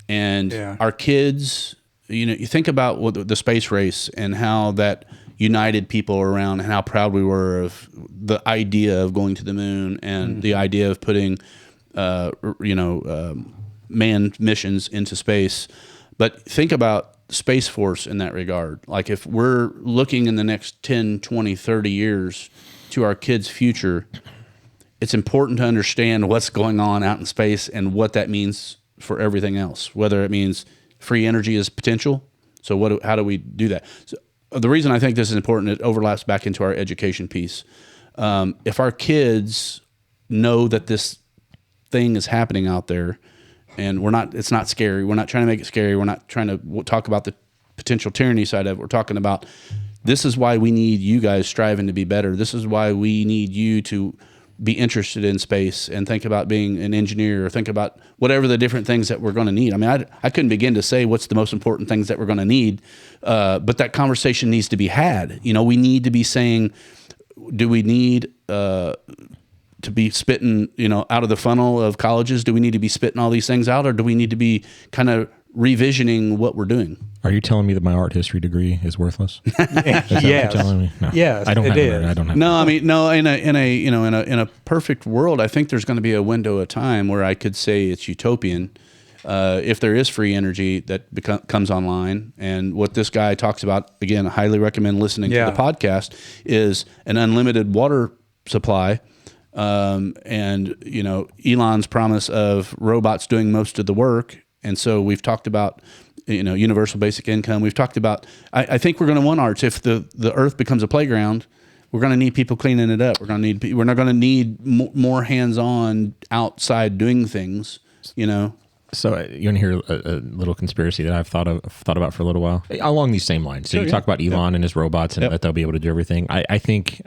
S1: And our kids, you think about the space race and how that united people around, and how proud we were of the idea of going to the moon and the idea of putting, manned missions into space. But think about Space Force in that regard. Like, if we're looking in the next 10, 20, 30 years to our kids' future, it's important to understand what's going on out in space and what that means for everything else, whether it means free energy is potential. So how do we do that? So the reason I think this is important, it overlaps back into our education piece. If our kids know that this thing is happening out there, and it's not scary. We're not trying to make it scary. We're not trying to talk about the potential tyranny side of it. We're talking about, this is why we need you guys striving to be better. This is why we need you to be interested in space and think about being an engineer, or think about whatever the different things that we're going to need. I mean, I couldn't begin to say what's the most important things that we're going to need, but that conversation needs to be had. We need to be saying, do we need to be spitting, out of the funnel of colleges? Do we need to be spitting all these things out, or do we need to be kind of revisioning what we're doing?
S3: Are you telling me that my art history degree is worthless? Is that
S2: yes.
S3: what you're telling me? No.
S2: Yes,
S3: I don't have it. I don't have
S1: No, I mean, no. In a perfect world, I think there's going to be a window of time where I could say it's utopian, if there is free energy that comes online. And what this guy talks about, again, I highly recommend listening to the podcast, is an unlimited water supply. And Elon's promise of robots doing most of the work. And so we've talked about, universal basic income. We've talked about, I think we're going to want arts. If the earth becomes a playground, we're going to need people cleaning it up. We're not going to need more hands-on outside doing things, So you want
S3: to hear a little conspiracy that I've thought about for a little while along these same lines. So you talk about Elon and his robots and that they'll be able to do everything. I think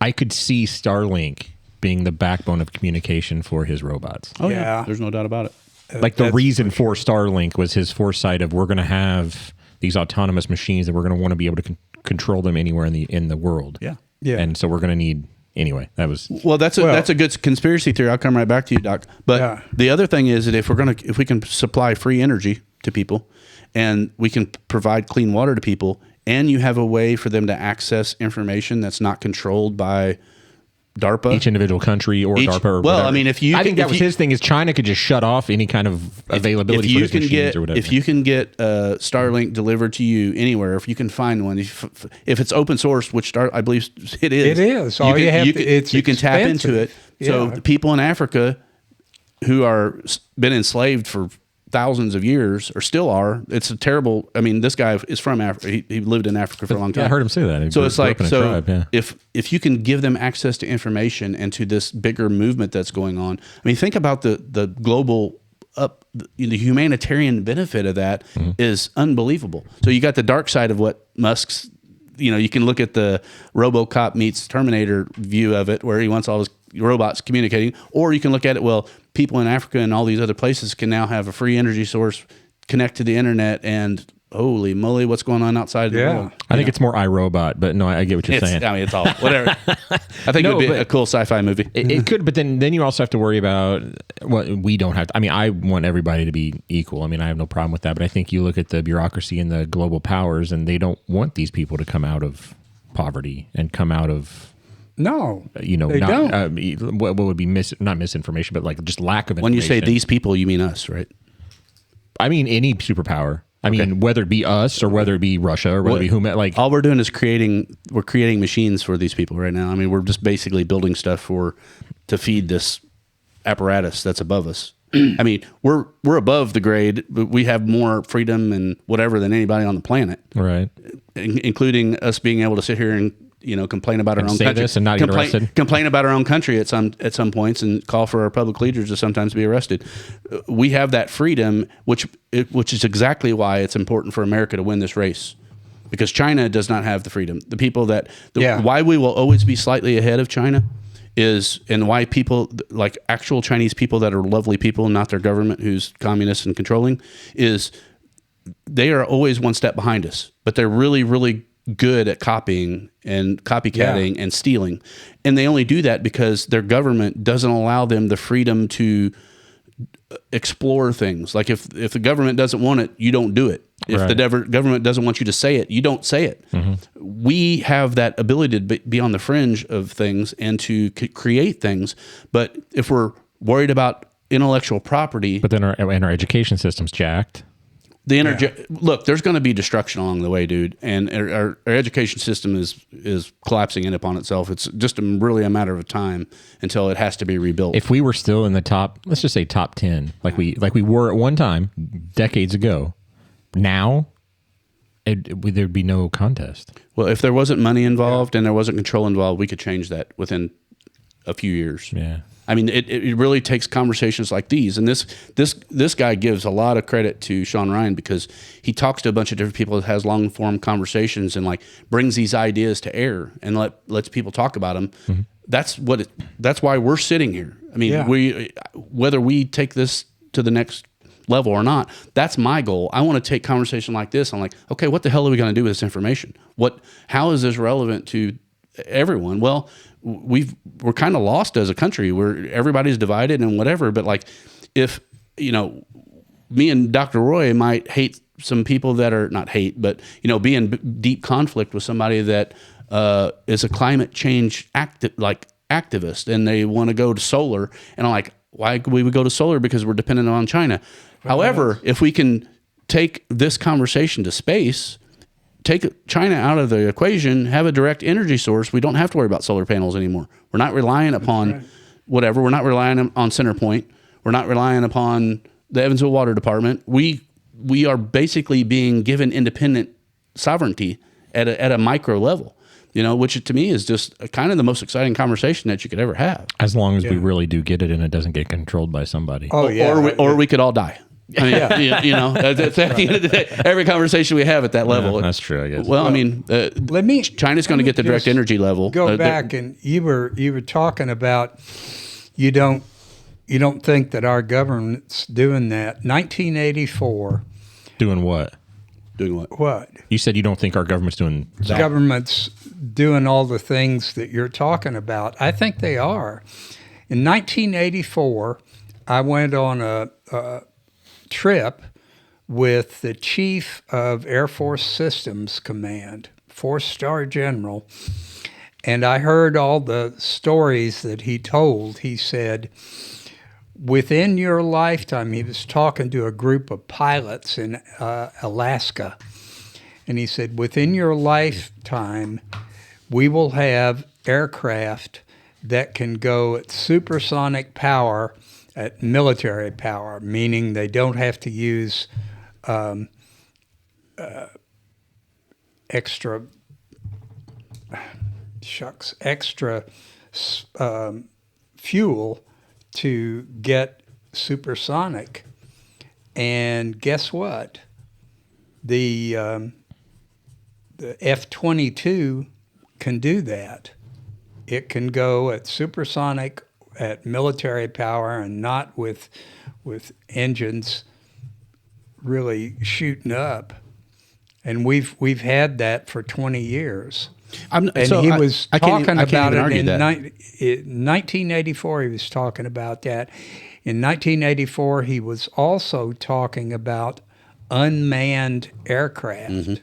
S3: I could see Starlink being the backbone of communication for his robots.
S1: Oh yeah, there's no doubt about it.
S3: Like the reason for Starlink was his foresight of, we're going to have these autonomous machines that we're going to want to be able to control them anywhere in the world.
S1: Yeah.
S3: And so we're going to need, anyway, that was...
S1: Well, that's a good conspiracy theory. I'll come right back to you, Doc. But the other thing is that if we can supply free energy to people, and we can provide clean water to people, and you have a way for them to access information that's not controlled by DARPA,
S3: each individual country, or DARPA, or
S1: well,
S3: whatever.
S1: I mean, I think
S3: that was his thing, is China could just shut off any kind of availability for his machines or whatever.
S1: If you can get Starlink delivered to you anywhere, if you can find one, if it's open source, which I believe it is.
S2: It is.
S1: You can tap into it. Yeah. So the people in Africa who are been enslaved for thousands of years, or still are. It's a terrible. I mean, this guy is from Africa. He lived in Africa for a long time.
S3: Yeah, I heard him say that.
S1: So it's like, if you can give them access to information and to this bigger movement that's going on. I mean, think about the global the humanitarian benefit of that is unbelievable. So you got the dark side of what Musk's. You can look at the RoboCop meets Terminator view of it, where he wants all his robots communicating, or you can look at it, well, people in Africa and all these other places can now have a free energy source, connect to the internet, and holy moly, what's going on outside the world?
S3: I think it's more iRobot, but no, I get what you're saying.
S1: I mean, it's all whatever. I think it would be a cool sci-fi movie.
S3: It could, but then you also have to worry about what we don't have. I mean, I want everybody to be equal. I mean, I have no problem with that, but I think you look at the bureaucracy and the global powers, and they don't want these people to come out of poverty and come out of.
S2: No,
S3: they don't. What would be not misinformation, but like just lack of information.
S1: When you say these people, you mean us, right?
S3: I mean any superpower. I mean, whether it be us or whether it be Russia or whether it be whomever. Like,
S1: all we're doing is creating machines for these people right now. I mean, we're just basically building stuff to feed this apparatus that's above us. I mean, we're above the grade, but we have more freedom and whatever than anybody on the planet,
S3: right?
S1: Including us being able to sit here and complain about our own country,
S3: this and not get arrested.
S1: Complain about our own country at some points, and call for our public leaders to sometimes be arrested. We have that freedom, which is exactly why it's important for America to win this race, because China does not have the freedom. The people why we will always be slightly ahead of China is, and why people like actual Chinese people that are lovely people, not their government who's communist and controlling, is they are always one step behind us, but they're really, really good at copying and copycatting and stealing. And they only do that because their government doesn't allow them the freedom to explore things. Like if the government doesn't want it, you don't do it. If the government doesn't want you to say it, you don't say it. We have that ability to be on the fringe of things and to create things. But if we're worried about intellectual property,
S3: but then our education system's jacked.
S1: Look, there's going to be destruction along the way, dude, and our education system is collapsing in upon itself. It's just really a matter of time until it has to be rebuilt.
S3: If we were still in the top, let's just say top 10, like we were at one time decades ago, now there'd be no contest.
S1: Well, if there wasn't money involved and there wasn't control involved, we could change that within a few years.
S3: Yeah.
S1: I mean, it really takes conversations like these, and this guy gives a lot of credit to Sean Ryan because he talks to a bunch of different people, has long form conversations, and like brings these ideas to air and lets people talk about them. That's why we're sitting here. I mean, whether we take this to the next level or not, that's my goal. I want to take conversation like this. I'm like, okay, what the hell are we going to do with this information? How is this relevant to everyone? Well, we're kind of lost as a country where everybody's divided and whatever. But like, if, me and Dr. Roy might hate some people that are not hate, but, be in deep conflict with somebody that is a climate change activist and they want to go to solar. And I'm like, why would we go to solar? Because we're dependent on China. However, if we can take this conversation to space, take China out of the equation, have a direct energy source, we don't have to worry about solar panels anymore. We're not relying upon whatever. We're not relying on CenterPoint. We're not relying upon the Evansville Water Department. We are basically being given independent sovereignty at a micro level, which to me is just kind of the most exciting conversation that you could ever have.
S3: As long as we really do get it and it doesn't get controlled by somebody.
S1: Oh, yeah. Or we could all die. I mean, that's at the end of the day, every conversation we have at that level.
S3: Yeah, that's true, I guess.
S1: Well, I mean, China's going to get the direct energy level.
S2: Go back, and you were talking about you don't think that our government's doing that. 1984.
S3: Doing what?
S1: Doing what?
S2: What?
S3: You said you don't think our government's doing that.
S2: The government's doing all the things that you're talking about. I think they are. In 1984, I went on a trip with the chief of Air Force Systems Command, 4-star general, and I heard all the stories that he told. He said, within your lifetime, he was talking to a group of pilots in Alaska, and he said, within your lifetime, we will have aircraft that can go at supersonic power, at military power, meaning they don't have to use extra fuel to get supersonic. And guess what? The F-22 can do that. It can go at supersonic, at military power, and not with engines really shooting up. And we've had that for 20 years. He was talking about it in 1984. He was talking about that. In 1984, he was also talking about unmanned aircraft.
S1: Mm-hmm.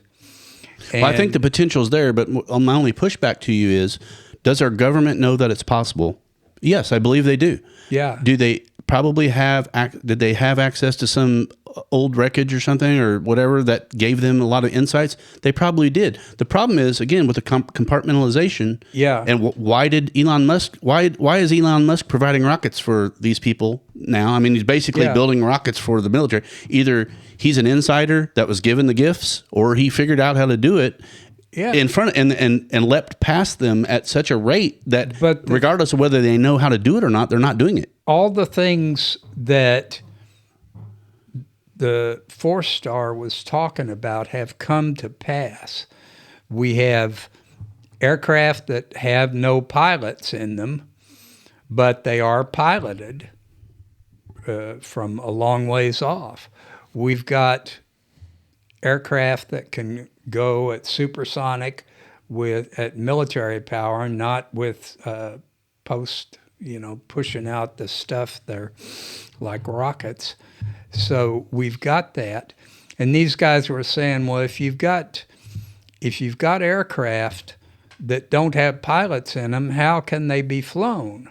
S1: Well, I think the potential's there, but my only pushback to you is, does our government know that it's possible? Yes, I believe they do.
S2: Yeah.
S1: Do they probably did they have access to some old wreckage or something or whatever that gave them a lot of insights? They probably did. The problem is, again, with the compartmentalization.
S2: Yeah.
S1: And why did Elon Musk, why is Elon Musk providing rockets for these people now? I mean, he's basically building rockets for the military. Either he's an insider that was given the gifts, or he figured out how to do it. Yeah. In front and leapt past them at such a rate that regardless of whether they know how to do it or not, they're not doing it.
S2: All the things that the 4-star was talking about have come to pass. We have aircraft that have no pilots in them. but they are piloted from a long ways off. We've got aircraft that can go at supersonic at military power, not with pushing out the stuff there like rockets. So we've got that. And these guys were saying, well, if you've got aircraft that don't have pilots in them, how can they be flown?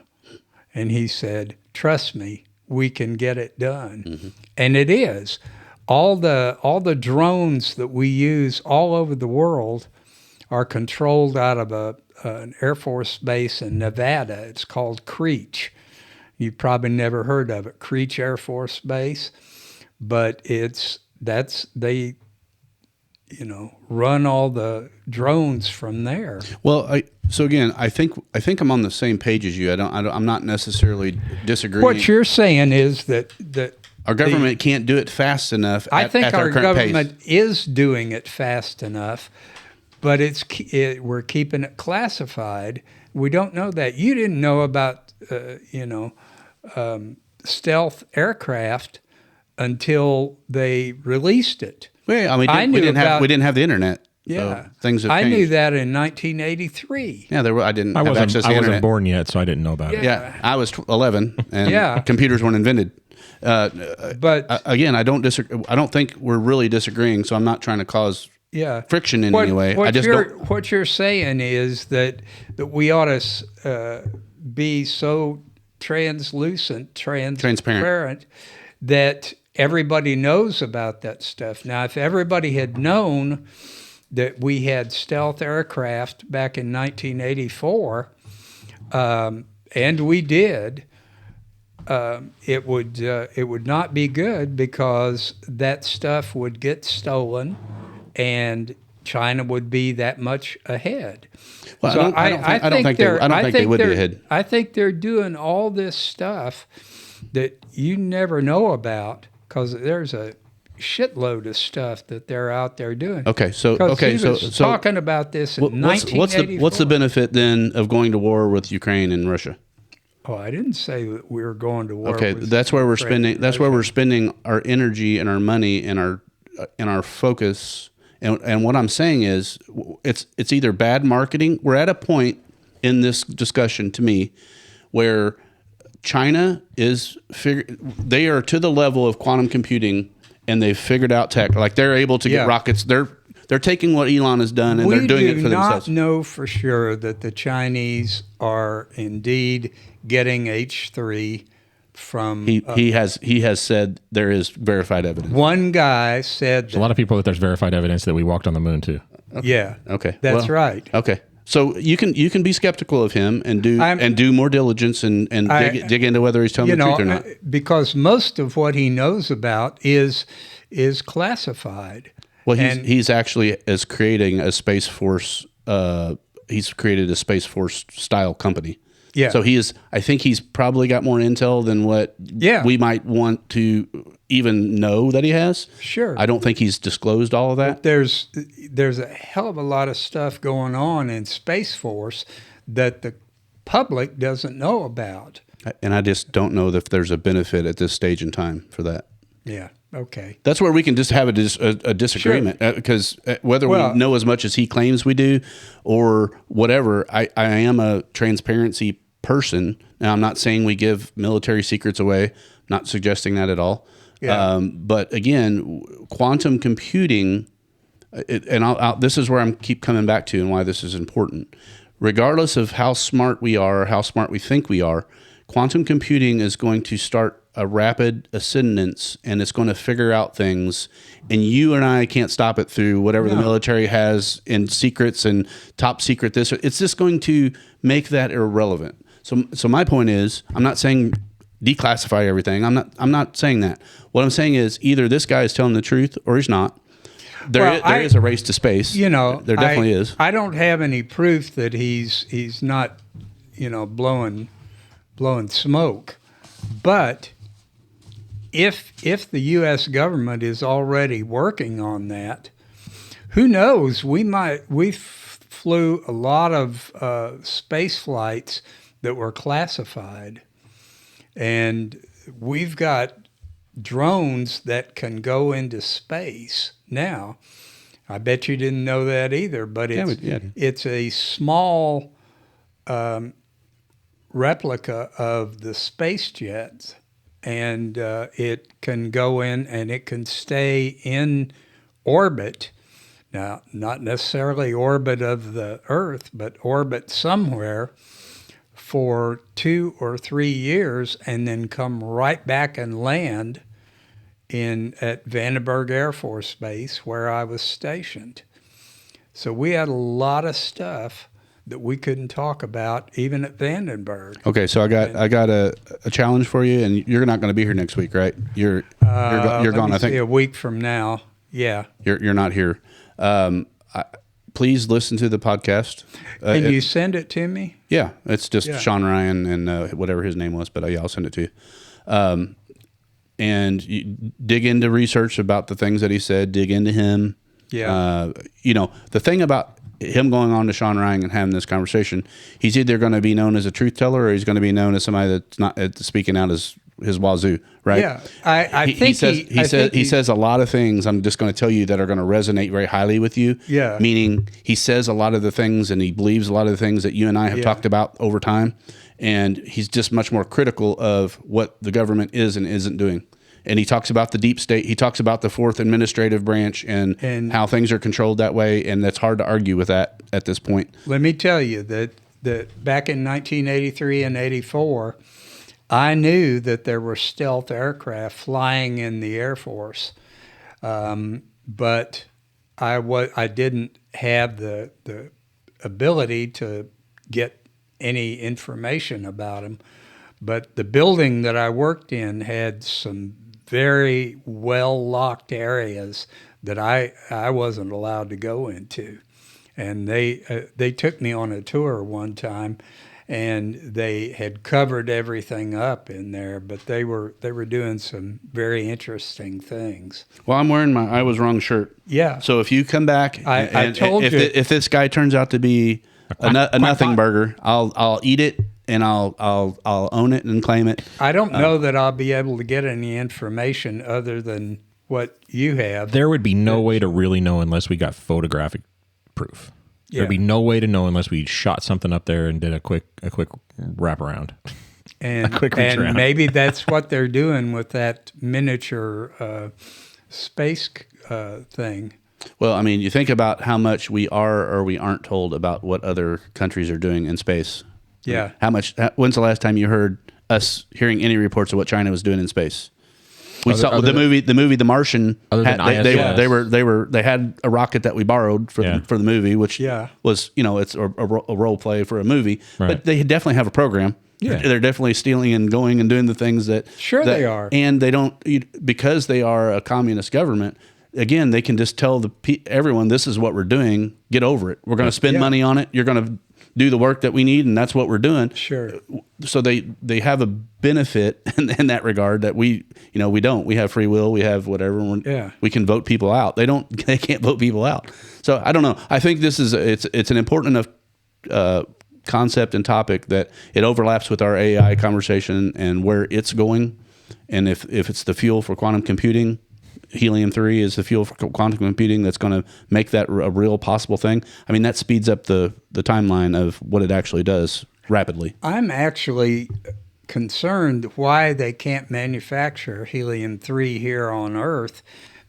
S2: And he said, trust me, we can get it done. Mm-hmm. And it is. All the drones that we use all over the world are controlled out of an Air Force base in Nevada. It's called Creech. You've probably never heard of it, Creech Air Force Base. But they run all the drones from there.
S1: Well, I think I'm on the same page as you. I'm not necessarily disagreeing.
S2: What you're saying is that
S1: our government can't do it fast enough.
S2: I think
S1: at
S2: our
S1: current
S2: government
S1: pace.
S2: is doing it fast enough, but we're keeping it classified. We don't know that. You didn't know about stealth aircraft until they released it.
S1: Well, we didn't have the internet.
S2: Yeah,
S1: so things have changed.
S2: I knew that in 1983.
S1: Yeah, I wasn't
S3: born yet, so I didn't know about it.
S1: Yeah, I was 11, and computers weren't invented. But again, I don't disagree. I don't think we're really disagreeing. So I'm not trying to cause friction in any way.
S2: What you're saying is that we ought to be so transparent that everybody knows about that stuff. Now, if everybody had known that we had stealth aircraft back in 1984, and we did, it would not be good, because that stuff would get stolen, and China would be that much ahead.
S1: Well, so I don't think they would be ahead.
S2: I think they're doing all this stuff that you never know about, because there's a shitload of stuff that they're out there doing.
S1: So
S2: talking about this in 1984.
S1: What's the benefit then of going to war with Ukraine and Russia?
S2: Oh, I didn't say that we were going to war.
S1: Okay, that's where we're spending. That's where we're spending our energy and our money and our focus. And what I'm saying is, it's either bad marketing. We're at a point in this discussion, to me, where China they are to the level of quantum computing, and they've figured out tech. Like, they're able to get rockets. They're taking what Elon has done, and they're doing it for themselves.
S2: We do not know for sure that the Chinese are indeed getting H3 from.
S1: He has said there is verified evidence.
S2: One guy said
S3: there's a lot of people that there's verified evidence that we walked on the moon too.
S2: Yeah.
S1: Okay.
S2: That's right.
S1: Okay. So you can be skeptical of him and do more diligence and dig into whether he's telling the truth or not.
S2: Because most of what he knows about is classified.
S1: Well, he's actually creating a Space Force. He's created a Space Force style company.
S2: Yeah.
S1: So I think he's probably got more intel than what we might want to even know that he has.
S2: Sure.
S1: I don't think he's disclosed all of that.
S2: But there's a hell of a lot of stuff going on in Space Force that the public doesn't know about.
S1: And I just don't know if there's a benefit at this stage in time for that.
S2: Yeah. Okay.
S1: That's where we can just have a disagreement, because whether we know as much as he claims we do or whatever, I am a transparency person. Now, I'm not saying we give military secrets away, not suggesting that at all. Yeah. But again, quantum computing, this is where I keep coming back to and why this is important. Regardless of how smart we are, or how smart we think we are, quantum computing is going to start a rapid ascendance, and it's going to figure out things, and you and I can't stop it through whatever the military has in secrets and top secret this. It's just going to make that irrelevant. So my point is, I'm not saying declassify everything. I'm not saying that. What I'm saying is, either this guy is telling the truth or he's not. There is a race to space. There definitely is.
S2: I don't have any proof that he's not, blowing smoke, but if the U.S. government is already working on that, who knows? We flew a lot of space flights that were classified. And we've got drones that can go into space now. I bet you didn't know that either, but it's a small replica of the space jets, and it can go in and it can stay in orbit. Now, not necessarily orbit of the Earth, but orbit somewhere for 2 or 3 years and then come right back and land at Vandenberg Air Force Base where I was stationed. So we had a lot of stuff that we couldn't talk about even at Vandenberg.
S1: Okay, so I got a challenge for you, and you're not going to be here next week, right? You're gone. I think
S2: a week from now. Yeah,
S1: you're not here. Please listen to the podcast.
S2: And you send it to me?
S1: Yeah, it's just Sean Ryan and whatever his name was, but I'll send it to you. And you dig into research about the things that he said, dig into him.
S2: Yeah.
S1: The thing about him going on to Sean Ryan and having this conversation, he's either going to be known as a truth teller or he's going to be known as somebody that's not speaking out his wazoo, right?
S2: Yeah, I think
S1: he says a lot of things. I'm just going to tell you that are going to resonate very highly with you.
S2: Yeah,
S1: meaning he says a lot of the things and he believes a lot of the things that you and I have talked about over time, and he's just much more critical of what the government is and isn't doing. And he talks about the deep state. He talks about the fourth administrative branch and how things are controlled that way, and that's hard to argue with that at this point.
S2: Let me tell you that back in 1983 and 84, I knew that there were stealth aircraft flying in the Air Force, but I didn't have the ability to get any information about them. But the building that I worked in had some very well-locked areas that I wasn't allowed to go into. And they took me on a tour one time, and they had covered everything up in there, but they were doing some very interesting things.
S1: Well, I'm wearing my I was wrong shirt.
S2: Yeah.
S1: So if you come back,
S2: I told you,
S1: if this guy turns out to be a nothing burger, I'll eat it. And I'll own it and claim it.
S2: I don't know that I'll be able to get any information other than what you have.
S3: There would be no way to really know unless we got photographic proof.
S2: Yeah.
S3: There'd be no way to know unless we shot something up there and did a quick wraparound.
S2: And,
S3: a quick reach
S2: and
S3: around.
S2: Maybe that's what they're doing with that miniature space thing.
S1: Well, I mean, you think about how much we are or we aren't told about what other countries are doing in space.
S2: Yeah.
S1: When's the last time you heard us hearing any reports of what China was doing in space? We saw the movie The Martian. They had a rocket that we borrowed for the movie, which was it's a role play for a movie. Right. But they definitely have a program. Yeah. They're definitely stealing and going and doing the things that
S2: they are,
S1: and they don't because they are a communist government. Again, they can just tell everyone this is what we're doing. Get over it. We're going to spend money on it. You're going to do the work that we need, and that's what we're doing.
S2: Sure.
S1: So they have a benefit in that regard that we don't. We have free will. We have whatever. We can vote people out. They don't. They can't vote people out. So I don't know. I think this is it's an important enough concept and topic that it overlaps with our AI conversation and where it's going. And if it's the fuel for quantum computing, helium-3 is the fuel for quantum computing that's going to make that a real possible thing. I mean, that speeds up the timeline of what it actually does rapidly.
S2: I'm actually concerned why they can't manufacture helium-3 here on Earth,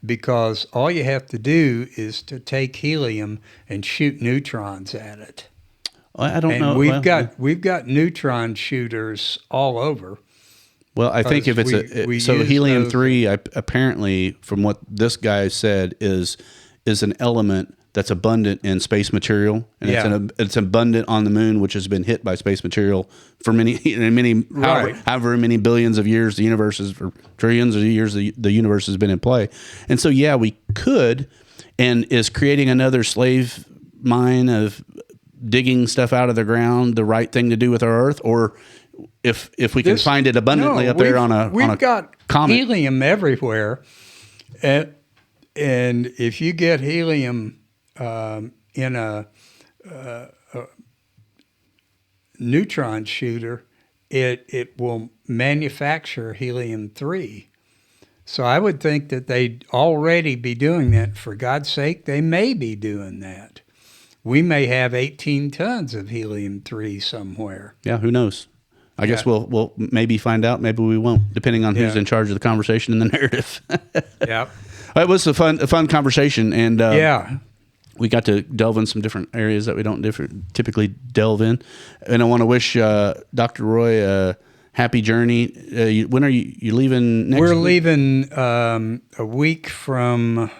S2: because all you have to do is to take helium and shoot neutrons at it.
S1: I don't know.
S2: We've got neutron shooters all over.
S1: Well, I think if it's helium-3, apparently, from what this guy said, is an element that's abundant in space material, and it's abundant on the moon, which has been hit by space material for however many billions of years the universe is, or trillions of years the universe has been in play. And so, we could, and is creating another slave mine of digging stuff out of the ground the right thing to do with our Earth, or if we can find it abundantly up there on a
S2: got
S1: comet.
S2: Helium everywhere, and if you get helium in a neutron shooter, it will manufacture helium-3. So I would think that they'd already be doing that. For God's sake, they may be doing that. We may have 18 tons of helium-3 somewhere.
S1: Yeah, who knows? I guess we'll maybe find out. Maybe we won't, depending on who's in charge of the conversation and the narrative.
S2: Yep.
S1: It was a fun conversation, and we got to delve in some different areas that we don't typically delve in. And I want to wish Dr. Roy a happy journey. When are you leaving next week?
S2: We're leaving a week from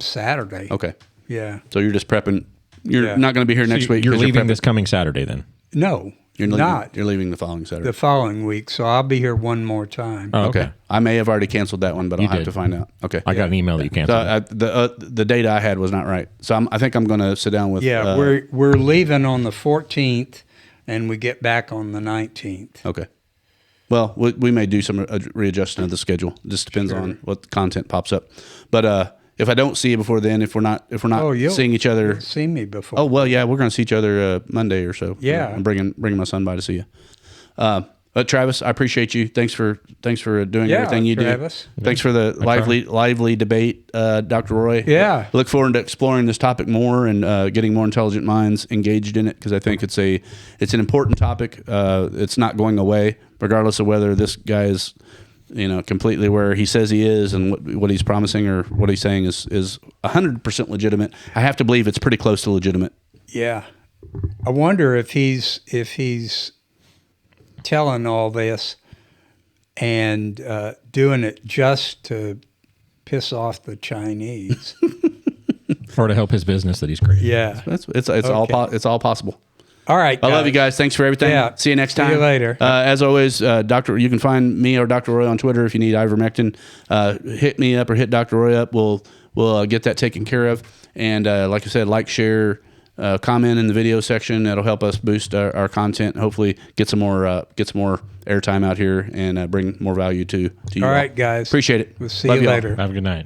S2: Saturday.
S1: Okay.
S2: Yeah.
S1: So you're just prepping. You're not going to be here next week.
S3: You're leaving this coming Saturday then?
S2: No,
S1: you're leaving,
S2: not.
S1: You're leaving the following Saturday.
S2: The following week. So I'll be here one more time.
S1: Oh, okay. I may have already canceled that one, but I'll have to find out. Okay.
S3: I got an email that you canceled.
S1: So the date I had was not right. So I think I'm going to sit down with.
S2: Yeah, we're leaving on the 14th, and we get back on the 19th.
S1: Okay. Well, we may do some readjustment of the schedule. It just depends on what content pops up. But if I don't see you before then, if we're not seeing each other,
S2: you'll see me before.
S1: Oh well, yeah, we're going to see each other Monday or so.
S2: Yeah,
S1: I'm bringing my son by to see you. But Travis, I appreciate you. Thanks for doing everything you
S2: Travis.
S1: do. Thanks for the lively debate, Dr. Roy.
S2: Yeah,
S1: I look forward to exploring this topic more and getting more intelligent minds engaged in it, because I think it's an important topic. It's not going away, regardless of whether this guy is completely where he says he is and what he's promising or what he's saying is 100% legitimate. I have to believe it's pretty close to legitimate.
S2: Yeah, I wonder if he's telling all this and doing it just to piss off the Chinese,
S3: or to help his business that he's created.
S2: Yeah,
S1: it's all possible.
S2: All right, guys.
S1: I love you guys. Thanks for everything.
S2: Yeah.
S1: See you next time.
S2: See you later.
S1: As always, you can find me or Dr. Roy on Twitter if you need ivermectin. Hit me up or hit Dr. Roy up. We'll get that taken care of. And like I said, share, comment in the video section. That'll help us boost our content. Hopefully, get some more airtime out here and bring more value to you.
S2: All right, guys.
S1: Appreciate it.
S2: We'll see
S1: Love
S2: you
S1: y'all.
S2: later.
S3: Have a good night.